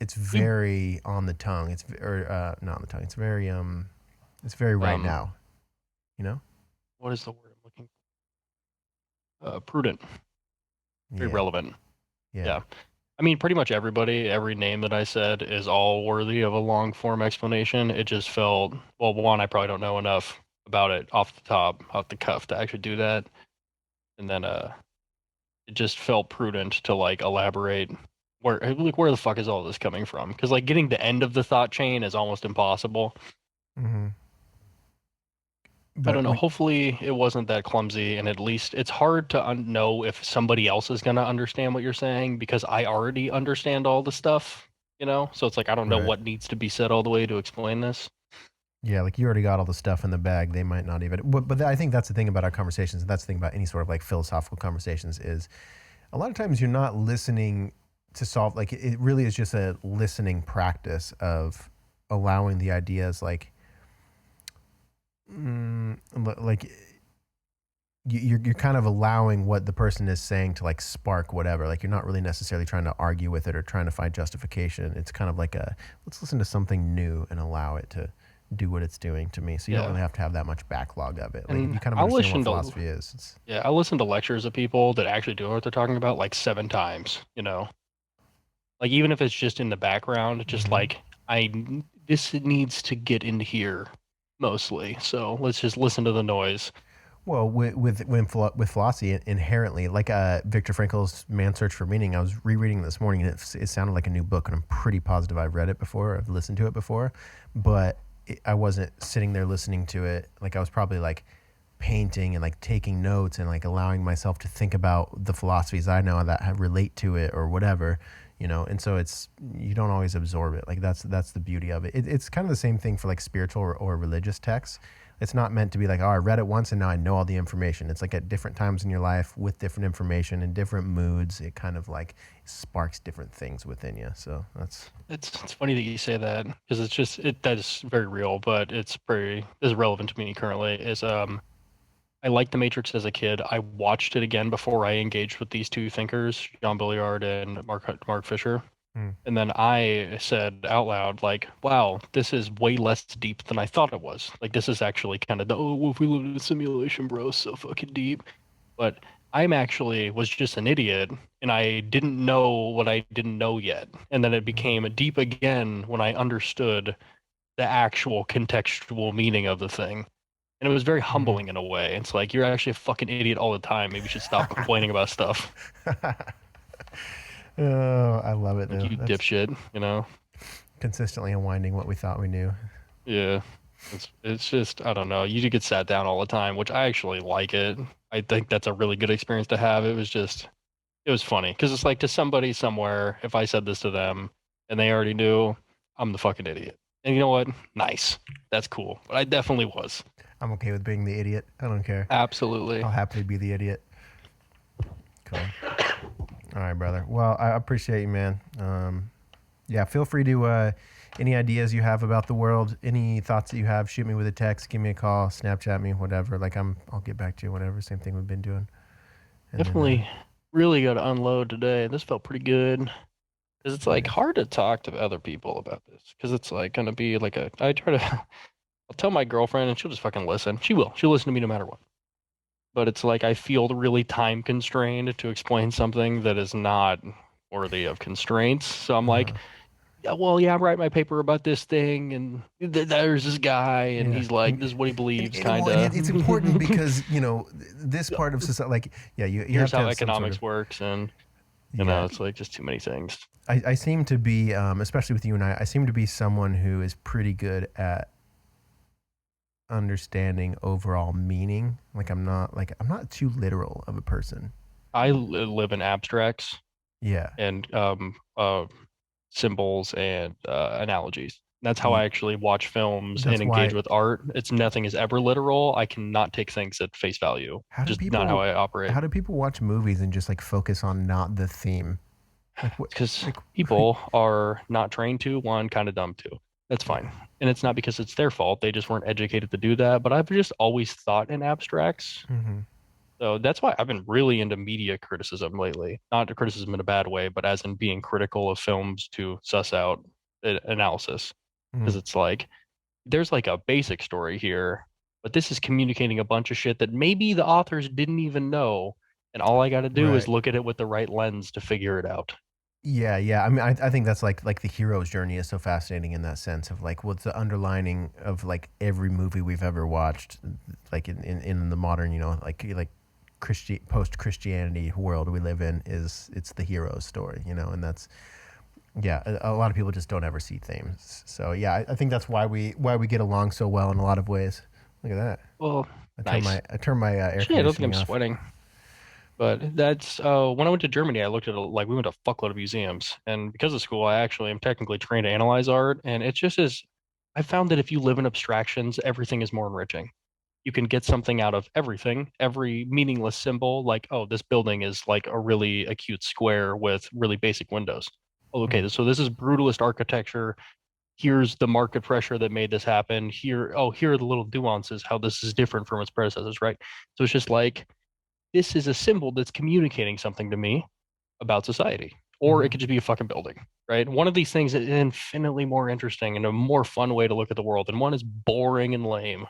it's very on the tongue. It's or not on the tongue. It's very right now. You know? What is the word I'm looking for? Prudent. Very Yeah. relevant. Yeah. Yeah. I mean, pretty much every name that I said is all worthy of a long form explanation. It just felt, well, one, I probably don't know enough about it off the cuff to actually do that. And then it just felt prudent to like elaborate where the fuck is all this coming from? Because like getting the end of the thought chain is almost impossible. Mm-hmm. I don't know. Hopefully it wasn't that clumsy, and at least it's hard to know if somebody else is going to understand what you're saying because I already understand all the stuff, you know? So it's like I don't know what needs to be said all the way to explain this. Yeah, like you already got all the stuff in the bag. They might not even. But I think that's the thing about our conversations, and that's the thing about any sort of like philosophical conversations is a lot of times you're not listening to solve. Like it really is just a listening practice of allowing the ideas like like you're kind of allowing what the person is saying to like spark whatever. Like you're not really necessarily trying to argue with it or trying to find justification. It's kind of like let's listen to something new and allow it to do what it's doing to me. So you don't really have to have that much backlog of it. Like you kind of understand what philosophy is. I listen to lectures of people that actually do know what they're talking about like 7 times, you know? Like even if it's just in the background, just like this needs to get in here mostly. So let's just listen to the noise. Well, with philosophy inherently, like Viktor Frankl's Man's Search for Meaning, I was rereading it this morning, and it sounded like a new book, and I'm pretty positive I've read it before, I've listened to it before, but I wasn't sitting there listening to it. Like I was probably like painting and like taking notes and like allowing myself to think about the philosophies I know that relate to it or whatever, you know. And so you don't always absorb it. Like that's the beauty of it. It's kind of the same thing for like spiritual or religious texts. It's not meant to be like, oh, I read it once and now I know all the information. It's like at different times in your life with different information and different moods, it kind of like sparks different things within you. So it's funny that you say that because it's just that is very real, but it's relevant to me currently. I liked The Matrix as a kid. I watched it again before I engaged with these two thinkers, Jean Baudrillard and Mark Fisher. And then I said out loud, like, wow, this is way less deep than I thought it was. Like, this is actually kind of if we live in a simulation, bro, so fucking deep. But I'm actually was just an idiot and I didn't know what I didn't know yet. And then it became deep again when I understood the actual contextual meaning of the thing. And it was very humbling in a way. It's like, you're actually a fucking idiot all the time. Maybe you should stop complaining about stuff. Oh, I love it Like, though. you That's dipshit, you know? consistently unwinding what we thought we knew. Yeah. It's just, I don't know. You get sat down all the time, which I actually like it. I think that's a really good experience to have. It was funny because it's like, to somebody somewhere, if I said this to them and they already knew, I'm the fucking idiot. And you know what? Nice. That's cool. But I definitely was. I'm okay with being the idiot. I don't care. Absolutely. I'll happily be the idiot. Cool. All right, brother. Well, I appreciate you, man. Yeah, feel free to, any ideas you have about the world, any thoughts that you have, shoot me with a text, give me a call, Snapchat me, whatever. Like I'll get back to you, whatever. Same thing we've been doing. And Definitely really got to unload today. This felt pretty good. Because it's like hard to talk to other people about this. Because it's like going to be like I try to, I'll tell my girlfriend and she'll just fucking listen. She will. She'll listen to me no matter what. But it's like I feel really time constrained to explain something that is not worthy of constraints. So I'm like, yeah, well, yeah, I'm writing my paper about this thing, and there's this guy, and Yeah. he's like, this is what he believes, kind well, of. it's important because this part of society, like, yeah, you have Here's to how have some sort economics of, works, and yeah. it's like just too many things. I seem to be, especially with you and I seem to be someone who is pretty good at understanding overall meaning. Like I'm not too literal of a person. I live in abstracts Yeah. and symbols and analogies. That's how I actually watch films and That's engage why. with art. It's nothing is ever literal. I cannot take things at face value. How do Just not how people I operate. how do people watch movies and just like focus on not the theme? Like what? Because Like people are not trained to, one, kind of dumb too. That's fine. And it's not because it's their fault. They just weren't educated to do that. But I've just always thought in abstracts. mm-hmm. So that's why I've been really into media criticism lately. Not criticism in a bad way, but as in being critical of films to suss out analysis. Because it's like, there's like a basic story here, but this is communicating a bunch of shit that maybe the authors didn't even know. And all I got to do is Right. look at it with the right lens to figure it out. Yeah. I mean, I think that's like the hero's journey is so fascinating in that sense of like what's the underlining of like every movie we've ever watched, like in the modern, like post Christianity world we live in it's the hero's story, and that's yeah. A lot of people just don't ever see themes. So yeah, I think that's why we get along so well in a lot of ways. Look at that. Well, nice. I turned my air Actually, I don't think conditioning I'm off. sweating. But that's when I went to Germany, I looked at like we went to a fuckload of museums, and because of school, I actually am technically trained to analyze art, and it just is. I found that if you live in abstractions, everything is more enriching. You can get something out of everything, every meaningless symbol, like, oh, this building is like a really acute square with really basic windows. Oh, okay, so this is brutalist architecture. Here's the market pressure that made this happen. Here are the little nuances, how this is different from its predecessors, right? So it's just like this is a symbol that's communicating something to me about society. Or it could just be a fucking building, right? One of these things is infinitely more interesting and a more fun way to look at the world, and one is boring and lame.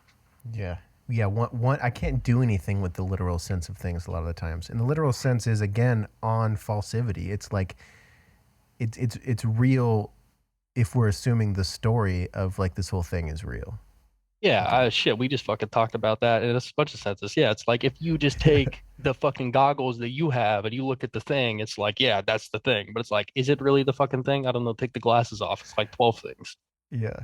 Yeah. Yeah, one I can't do anything with the literal sense of things a lot of the times. And the literal sense is again on falsivity. It's like it's real if we're assuming the story of like this whole thing is real. Yeah, shit, we just fucking talked about that in a bunch of senses. Yeah, it's like if you just take the fucking goggles that you have and you look at the thing, it's like, yeah, that's the thing. But it's like, is it really the fucking thing? I don't know. Take the glasses off. It's like 12 things. Yeah.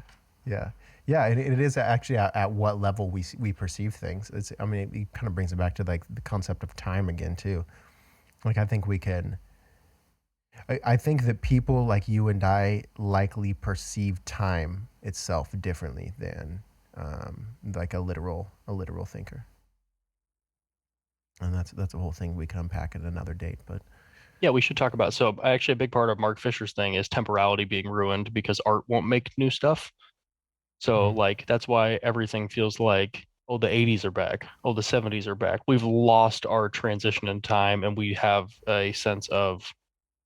Yeah. Yeah, it is actually at what level we perceive things. I mean, it kind of brings it back to like the concept of time again too. Like I think we can I think that people like you and I likely perceive time itself differently than like a literal thinker. And that's a whole thing we can unpack at another date. But Yeah, we should talk about. So, actually, a big part of Mark Fisher's thing is temporality being ruined because art won't make new stuff. So, like, that's why everything feels like, oh, the 80s are back. Oh, the 70s are back. We've lost our transition in time and we have a sense of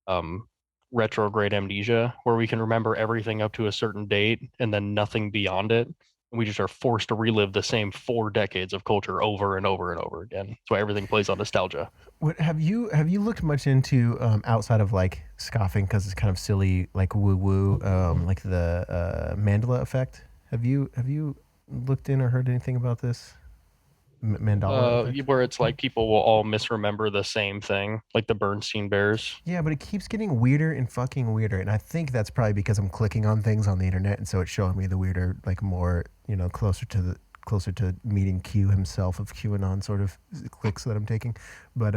um, retrograde amnesia where we can remember everything up to a certain date and then nothing beyond it. And we just are forced to relive the same 4 decades of culture over and over and over again. That's why everything plays on nostalgia. What have you looked much into outside of like scoffing because it's kind of silly, like woo woo, like the mandala effect? Have you looked in or heard anything about this mandala effect? Where it's like people will all misremember the same thing, like the Bernstein Bears. Yeah, but it keeps getting weirder and fucking weirder, and I think that's probably because I'm clicking on things on the internet, and so it's showing me the weirder, like more, closer to meeting Q himself of QAnon sort of clicks that I'm taking. But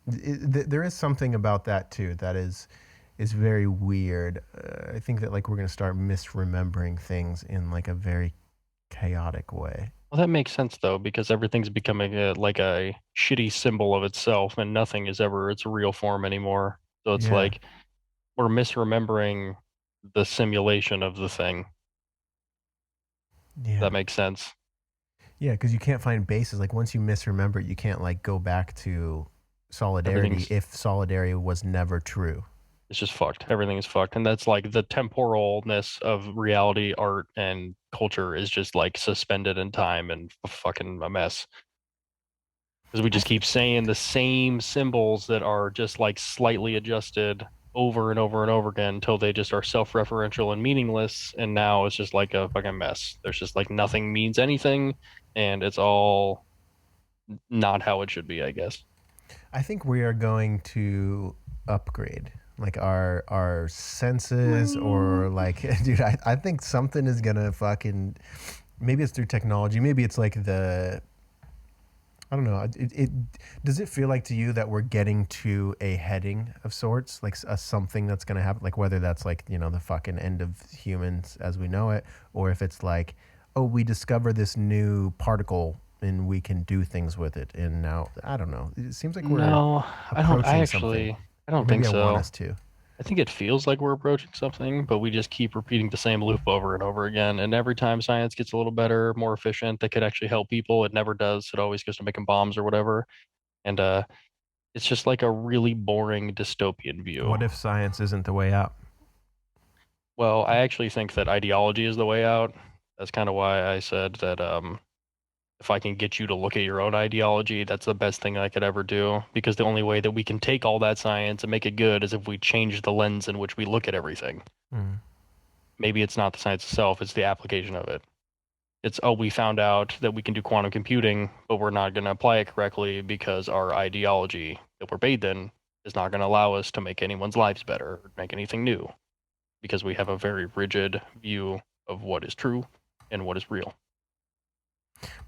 there is something about that too that is very weird. I think that like we're gonna start misremembering things in like a very chaotic way. Well, that makes sense though, because everything's becoming like a shitty symbol of itself, and nothing is ever its real form anymore. So it's Yeah, like we're misremembering the simulation of the thing. yeah, That makes sense. yeah. Because you can't find bases. Like once you misremember it, you can't like go back to solidarity Everything's if solidarity was never true. it's just fucked. Everything is fucked, and that's like the temporalness of reality, art, and culture is just like suspended in time and fucking a mess. Because we just keep saying the same symbols that are just like slightly adjusted over and over and over again until they just are self-referential and meaningless. And now it's just like a fucking mess. There's just like nothing means anything, and it's all not how it should be, I guess. I think we are going to upgrade like our senses or like dude, I think something is gonna fucking maybe it's through technology, maybe it's like the I don't know. It does it feel like to you that we're getting to a heading of sorts, like a something that's going to happen, like whether that's like the fucking end of humans as we know it, or if it's like, oh, we discover this new particle and we can do things with it, and now I don't know. It seems like we're No, I don't. I approaching something, actually, I or don't think maybe I want so. us to. I think it feels like we're approaching something, but we just keep repeating the same loop over and over again. And every time science gets a little better, more efficient, that could actually help people, it never does. It always goes to making bombs or whatever. And it's just like a really boring dystopian view. What if science isn't the way out? Well, I actually think that ideology is the way out. That's kind of why I said that if I can get you to look at your own ideology, that's the best thing I could ever do. Because the only way that we can take all that science and make it good is if we change the lens in which we look at everything. Mm. Maybe it's not the science itself, it's the application of it. It's, oh, we found out that we can do quantum computing, but we're not going to apply it correctly because our ideology that we're bathed in is not going to allow us to make anyone's lives better or make anything new because we have a very rigid view of what is true and what is real.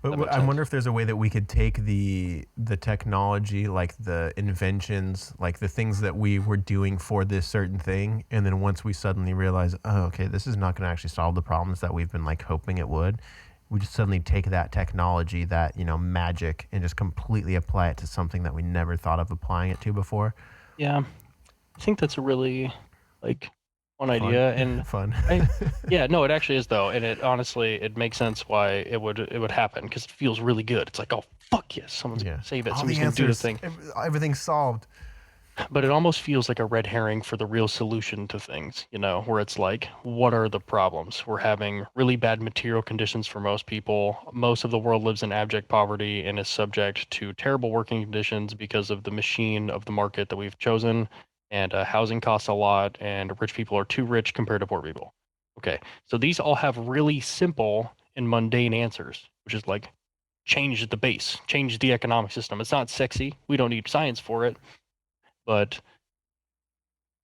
But I wonder if there's a way that we could take the technology, like the inventions, like the things that we were doing for this certain thing, and then once we suddenly realize, oh, okay, this is not going to actually solve the problems that we've been like hoping it would, we just suddenly take that technology, that magic, and just completely apply it to something that we never thought of applying it to before. Yeah, I think that's a really like one Fun. idea, and Fun. yeah, no, it actually is though, and it honestly it makes sense why it would happen because it feels really good. It's like, oh fuck yes, someone's gonna save it, All somebody's the gonna do the answers, thing. everything's solved. But it almost feels like a red herring for the real solution to things, where it's like, what are the problems? We're having really bad material conditions for most people. Most of the world lives in abject poverty and is subject to terrible working conditions because of the machine of the market that we've chosen. And housing costs a lot, and rich people are too rich compared to poor people. Okay, so these all have really simple and mundane answers, which is like, change the base, change the economic system. It's not sexy. We don't need science for it. But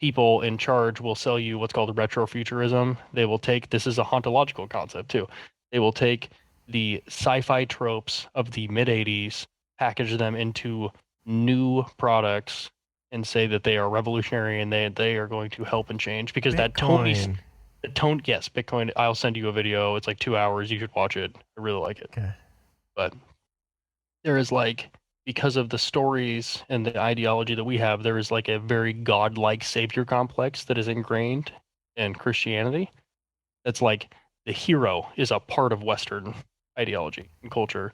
people in charge will sell you what's called retro-futurism. They will take, this is a hauntological concept too. They will take the sci-fi tropes of the mid 80s, package them into new products, and say that they are revolutionary and they are going to help and change because Bitcoin. the tone, yes, Bitcoin. I'll send you a video. It's like 2 hours. You should watch it. I really like it. Okay. But there is like, because of the stories and the ideology that we have, there is like a very godlike savior complex that is ingrained in Christianity. That's like the hero is a part of Western ideology and culture.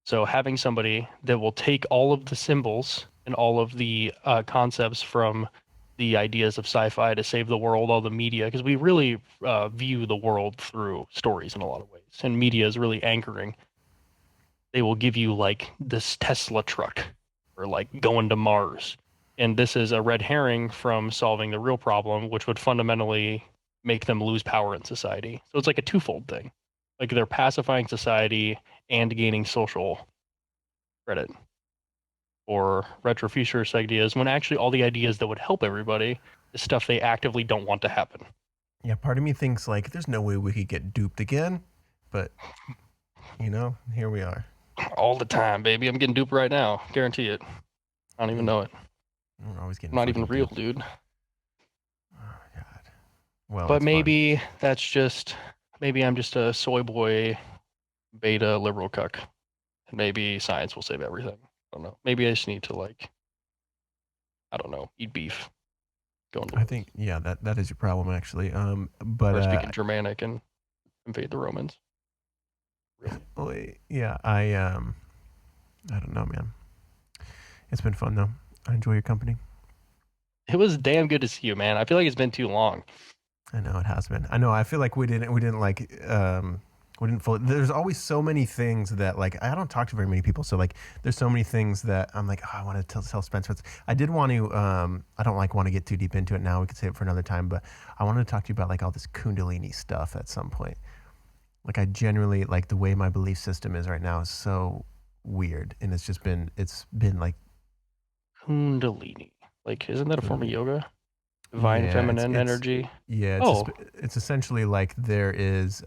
So having somebody that will take all of the symbols and all of the concepts from the ideas of sci-fi to save the world, all the media, because we really view the world through stories in a lot of ways, and media is really anchoring. They will give you like this Tesla truck or like going to Mars, and this is a red herring from solving the real problem, which would fundamentally make them lose power in society. So it's like a twofold thing. Like they're pacifying society and gaining social credit. Or retro-futurist ideas, when actually all the ideas that would help everybody is stuff they actively don't want to happen. Yeah, part of me thinks like there's no way we could get duped again, but you know, here we are. All the time, baby. I'm getting duped right now. Guarantee it. I don't even know it. We're always getting Not even real, duped. dude. Oh God. Well, but maybe that's just, maybe I'm just a soy boy beta liberal cuck. And maybe science will save everything. I don't know. Maybe I just need to like, I don't know, eat beef. I think that is your problem actually. But or speaking Germanic and invade the Romans. Really? Yeah, I don't know, man. It's been fun though. I enjoy your company. It was damn good to see you, man. I feel like it's been too long. I know it has been. I know. I feel like we didn't like we didn't fully. There's always so many things that like I don't talk to very many people, so like there's so many things that I'm like, oh, I want to tell Spencer. I did want to. I don't like want to get too deep into it now. We could save it for another time, but I wanted to talk to you about like all this kundalini stuff at some point. Like I genuinely like the way my belief system is right now is so weird, and it's been like kundalini. Like, isn't that a form of yoga? Divine feminine energy. Yeah, it's essentially like there is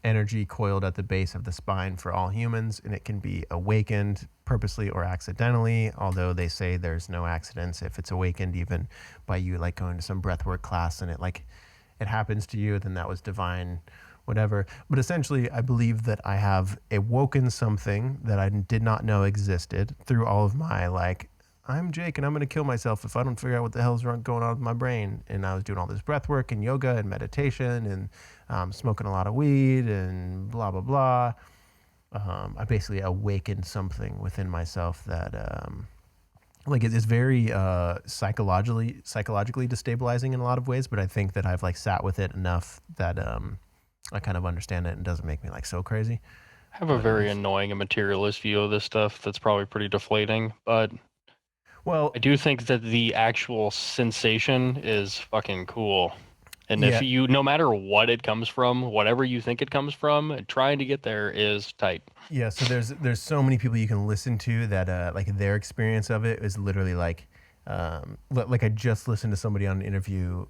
energy coiled at the base of the spine for all humans, and it can be awakened purposely or accidentally, although they say there's no accidents if it's awakened even by you like going to some breathwork class and it happens to you, then that was divine, whatever. But essentially, I believe that I have awoken something that I did not know existed through all of my like, I'm Jake and I'm going to kill myself if I don't figure out what the hell's going on with my brain. And I was doing all this breath work and yoga and meditation and smoking a lot of weed and blah, blah, blah. I basically awakened something within myself that like it's very psychologically destabilizing in a lot of ways. But I think that I've like sat with it enough that I kind of understand it and doesn't make me like so crazy. I have a very annoying and materialist view of this stuff that's probably pretty deflating, but well, I do think that the actual sensation is fucking cool. And if you, no matter what it comes from, whatever you think it comes from, trying to get there is tight. Yeah, so there's so many people you can listen to that like their experience of it is literally like I just listened to somebody on an interview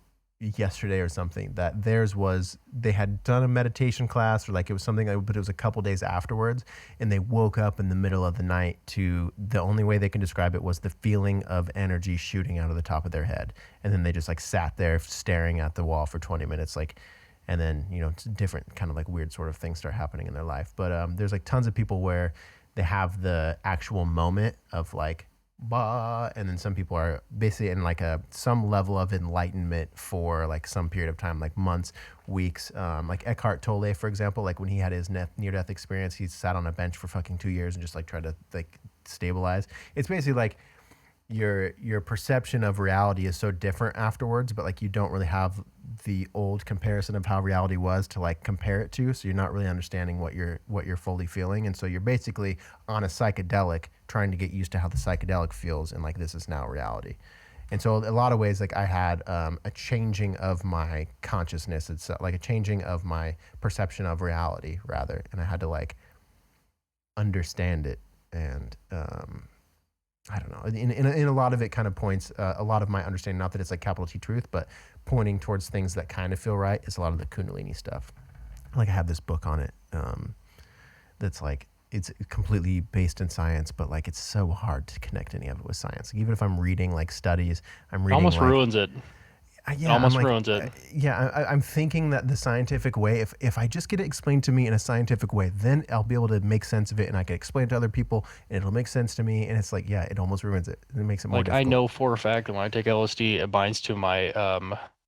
yesterday or something that theirs was they had done a meditation class or like it was something, but it was a couple days afterwards, and they woke up in the middle of the night to the only way they can describe it was the feeling of energy shooting out of the top of their head, and then they just like sat there staring at the wall for 20 minutes like, and then different kind of like weird sort of things start happening in their life. But there's like tons of people where they have the actual moment of like bah, and then some people are basically in like some level of enlightenment for like some period of time, like months, weeks. Like Eckhart Tolle, for example, like when he had his near-death experience, he sat on a bench for fucking 2 years and just like tried to like stabilize. It's basically like your perception of reality is so different afterwards, but like you don't really have the old comparison of how reality was to like compare it to, so you're not really understanding what you're fully feeling, and so you're basically on a psychedelic trying to get used to how the psychedelic feels, and like this is now reality. And so a lot of ways like I had a changing of my consciousness. It's like a changing of my perception of reality rather, and I had to like understand it. And I don't know, in a lot of it kind of points, a lot of my understanding, not that it's like capital T truth, but pointing towards things that kind of feel right is a lot of the kundalini stuff. Like I have this book on it that's like, it's completely based in science, but like it's so hard to connect any of it with science. Like, even if I'm reading like studies, I'm reading almost like, ruins it. Yeah, almost ruins it. I'm thinking that the scientific way, if I just get it explained to me in a scientific way, then I'll be able to make sense of it, and I can explain it to other people, and it'll make sense to me. And it's like, yeah, it almost ruins it. It makes it more difficult. I know for a fact that when I take LSD, it binds to my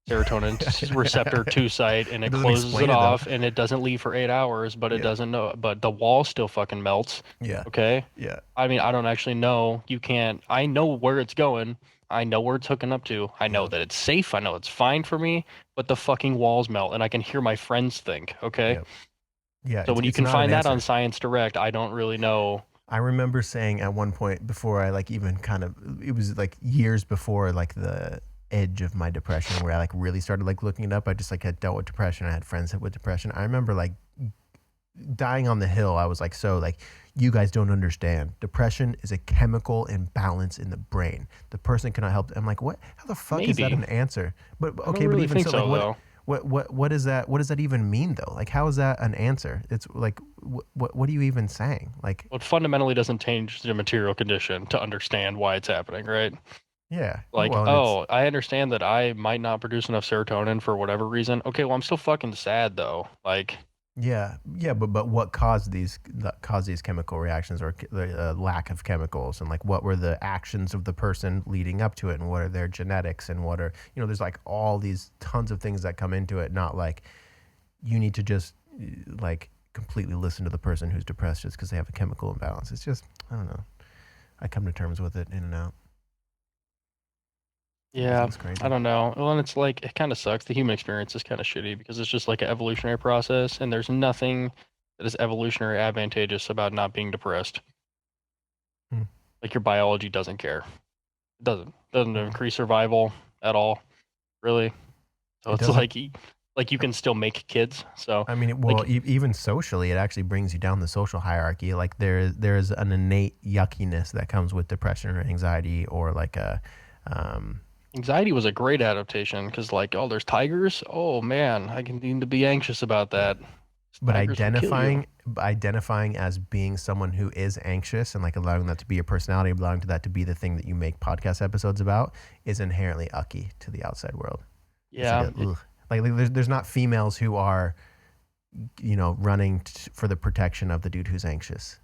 serotonin receptor 2 site, and it closes it off, and it doesn't leave for 8 hours, but it doesn't know. But the wall still fucking melts. Yeah. Okay. Yeah. I mean, I don't actually know. You can't. I know where it's going. I know where it's hooking up to. I know Yep. that it's safe. I know it's fine for me, but the fucking walls melt and I can hear my friends think, okay? Yep. Yeah, So when you it's can not an find that on answer. Science Direct, I don't really know. I remember saying at one point before I like even kind of, it was like years before like the edge of my depression where I like really started like looking it up. I just like had dealt with depression. I had friends with depression. I remember like dying on the hill. I was like, so like, you guys don't understand. Depression is a chemical imbalance in the brain. The person cannot help. I'm like, what? How the fuck is that Maybe. an answer? But I don't okay, but really even think so, like, so, though. what is that? What does that even mean though? Like, how is that an answer? It's like, what are you even saying? Like, Well, it fundamentally doesn't change the material condition to understand why it's happening, right? yeah, Like, well, and it's oh, I understand that I might not produce enough serotonin for whatever reason. Okay, well, I'm still fucking sad though. Like, yeah, but what caused these chemical reactions or the lack of chemicals, and like what were the actions of the person leading up to it, and what are their genetics, and what are there's like all these tons of things that come into it. Not like you need to just like completely listen to the person who's depressed just because they have a chemical imbalance. It's just I don't know. I come to terms with it in and out. yeah, It's crazy. I don't know. Well, and it's like, it kind of sucks. The human experience is kind of shitty because it's just like an evolutionary process, and there's nothing that is evolutionary advantageous about not being depressed. Hmm. Like, your biology doesn't care. It doesn't Hmm. increase survival at all, really. So It it's doesn't. like you can still make kids. So I mean, well, like, even socially, it actually brings you down the social hierarchy. Like there's an innate yuckiness that comes with depression or anxiety or like a, anxiety was a great adaptation because, like, oh, there's tigers. Oh man, I can need to be anxious about yeah. that. But Tigers will kill you. identifying as being someone who is anxious and like allowing that to be your personality, allowing to that to be the thing that you make podcast episodes about, is inherently ucky to the outside world. It's like Yeah, ugh. Like there's not females who are running for the protection of the dude who's anxious.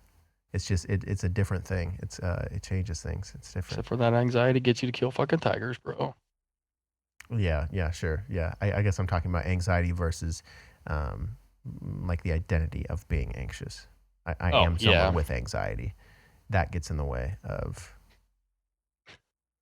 It's just it's a different thing. It changes things. It's different. except for that anxiety gets you to kill fucking tigers, bro. Yeah, sure. Yeah, I guess I'm talking about anxiety versus um, like the identity of being anxious. I Oh am someone yeah. with anxiety. That gets in the way of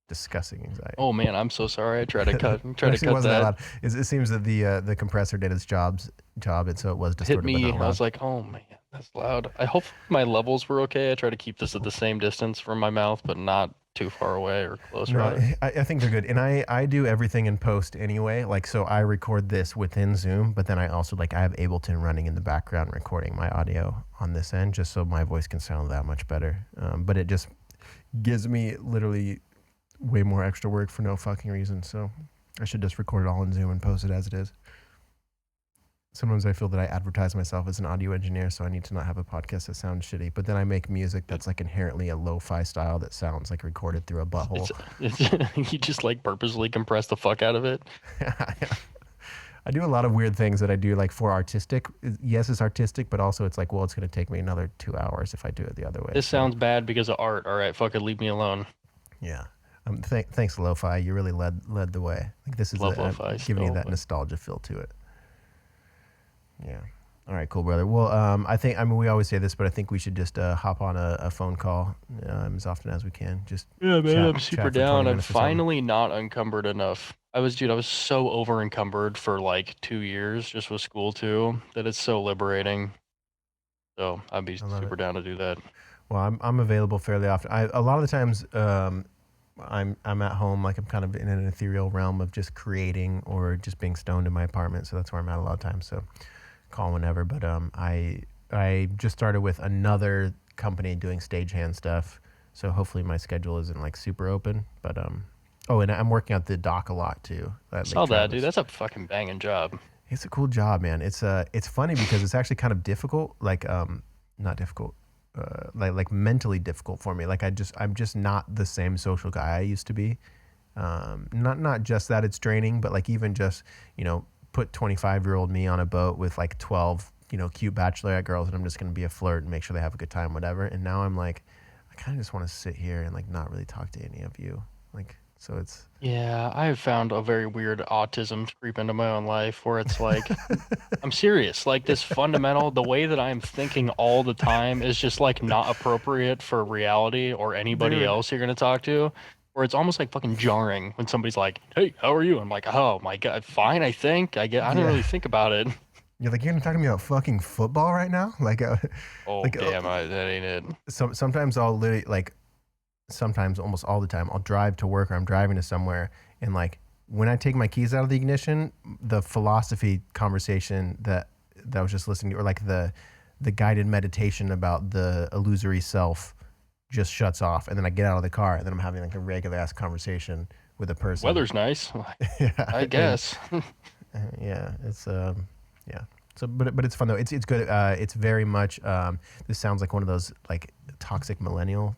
discussing anxiety. Oh man, I'm so sorry. I try to cut It try to actually cut wasn't that that. loud. It seems that the compressor did its job, and so it was Hit distorted but me. not I was loud. like, oh man, that's loud. I hope my levels were okay. I try to keep this at the same distance from my mouth, but not too far away or close, No, rather. I think they're good. And I do everything in post anyway. Like, so I record this within Zoom, but then I also I have Ableton running in the background recording my audio on this end just so my voice can sound that much better. But it just gives me literally way more extra work for no fucking reason. So I should just record it all in Zoom and post it as it is. Sometimes I feel that I advertise myself as an audio engineer, so I need to not have a podcast that sounds shitty. But then I make music that's like inherently a lo-fi style that sounds like recorded through a butthole. You just like purposely compress the fuck out of it. I do a lot of weird things that I do like for artistic. Yes, it's artistic, but also it's like, well, it's going to take me another 2 hours if I do it the other way. This So, sounds bad because of art. All right, fuck it, leave me alone. yeah. Thanks, Lo-Fi. You really led the way. Like this is Love lo-fi giving you still, that but- nostalgia feel to it. Yeah. All right, cool, brother. Well, I mean, we always say this, but I think we should just hop on a phone call as often as we can. Just Yeah, man, chat- I'm chat super for 20 down. I'm minutes or something. finally not encumbered enough. Dude, I was so over encumbered for like 2 years just with school too, that it's so liberating. So I'd be I love super it. down to do that. Well, I'm available fairly often. A lot of the times I'm at home, like I'm kind of in an ethereal realm of just creating or just being stoned in my apartment. So that's where I'm at a lot of times. So call whenever. But I just started with another company doing stagehand stuff. So hopefully my schedule isn't like super open. But oh, and I'm working at the dock a lot too. At Saw Lake that, dude. Travis. That's a fucking banging job. It's a cool job, man. It's funny because it's actually kind of difficult. Like not difficult. Like mentally difficult for me. Like I'm just not the same social guy I used to be. Not just that it's draining, but like even just put 25-year-old me on a boat with like 12 cute bachelorette girls, and I'm just gonna be a flirt and make sure they have a good time, whatever. And now I'm like, I kind of just want to sit here and like not really talk to any of you. Like so it's Yeah, I have found a very weird autism creep into my own life where it's like, I'm serious. Like this fundamental, the way that I'm thinking all the time is just like not appropriate for reality or anybody Dude. else you're gonna talk to. Or it's almost like fucking jarring when somebody's like, "Hey, how are you?" I'm like, "Oh my god, fine. I think I didn't really think about it." You're like, you're gonna talk to me about fucking football right now? Like, Oh damn, that ain't it. Sometimes I'll literally sometimes almost all the time I'll drive to work or I'm driving to somewhere, and like when I take my keys out of the ignition, the philosophy conversation that I was just listening to, or like the guided meditation about the illusory self, just shuts off, and then I get out of the car, and then I'm having like a regular ass conversation with a person. Weather's nice, Yeah, I guess. yeah, it's yeah. So, but it's fun though. It's good. It's very much. This sounds like one of those like toxic millennial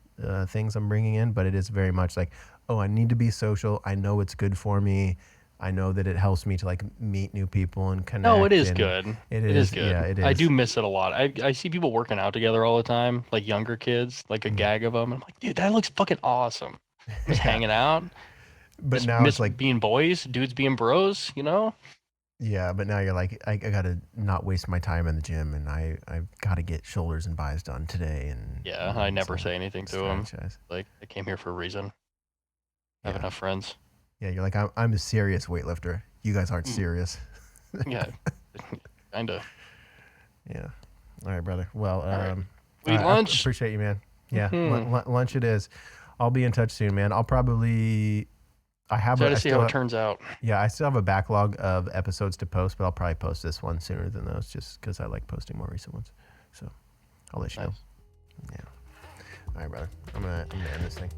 things I'm bringing in, but it is very much like, oh, I need to be social. I know it's good for me. I know that it helps me to like meet new people and connect. No, it is good. It is good. Yeah, it is. I do miss it a lot. I see people working out together all the time, like younger kids, like a gag of them. I'm like, dude, that looks fucking awesome. Just hanging out. But just now it's like being boys, dudes being bros, you know? Yeah, but now you're like, I gotta not waste my time in the gym, and I've gotta get shoulders and buys done today. And yeah, I never say anything to them. Like, I came here for a reason. I have enough friends. Yeah, you're like, I'm a serious weightlifter. You guys aren't serious. Yeah, kinda. Yeah. All right, brother. Well, we eat lunch. I appreciate you, man. Yeah, lunch it is. I'll be in touch soon, man. I'll probably. Try to see how it turns out. Yeah, I still have a backlog of episodes to post, but I'll probably post this one sooner than those, just because I like posting more recent ones. So I'll let you know. Yeah. All right, brother. I'm gonna end this thing.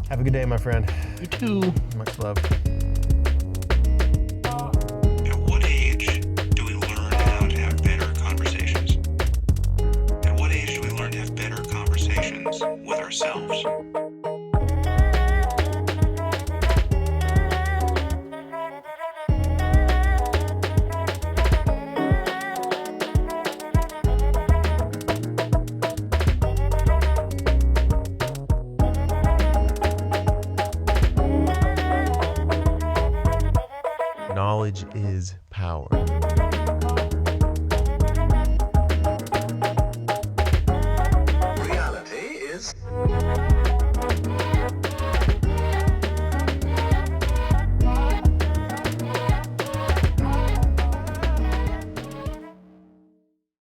Have a good day, my friend. You too. Much love. At what age do we learn how to have better conversations? At what age do we learn to have better conversations with ourselves? Knowledge is power. Reality is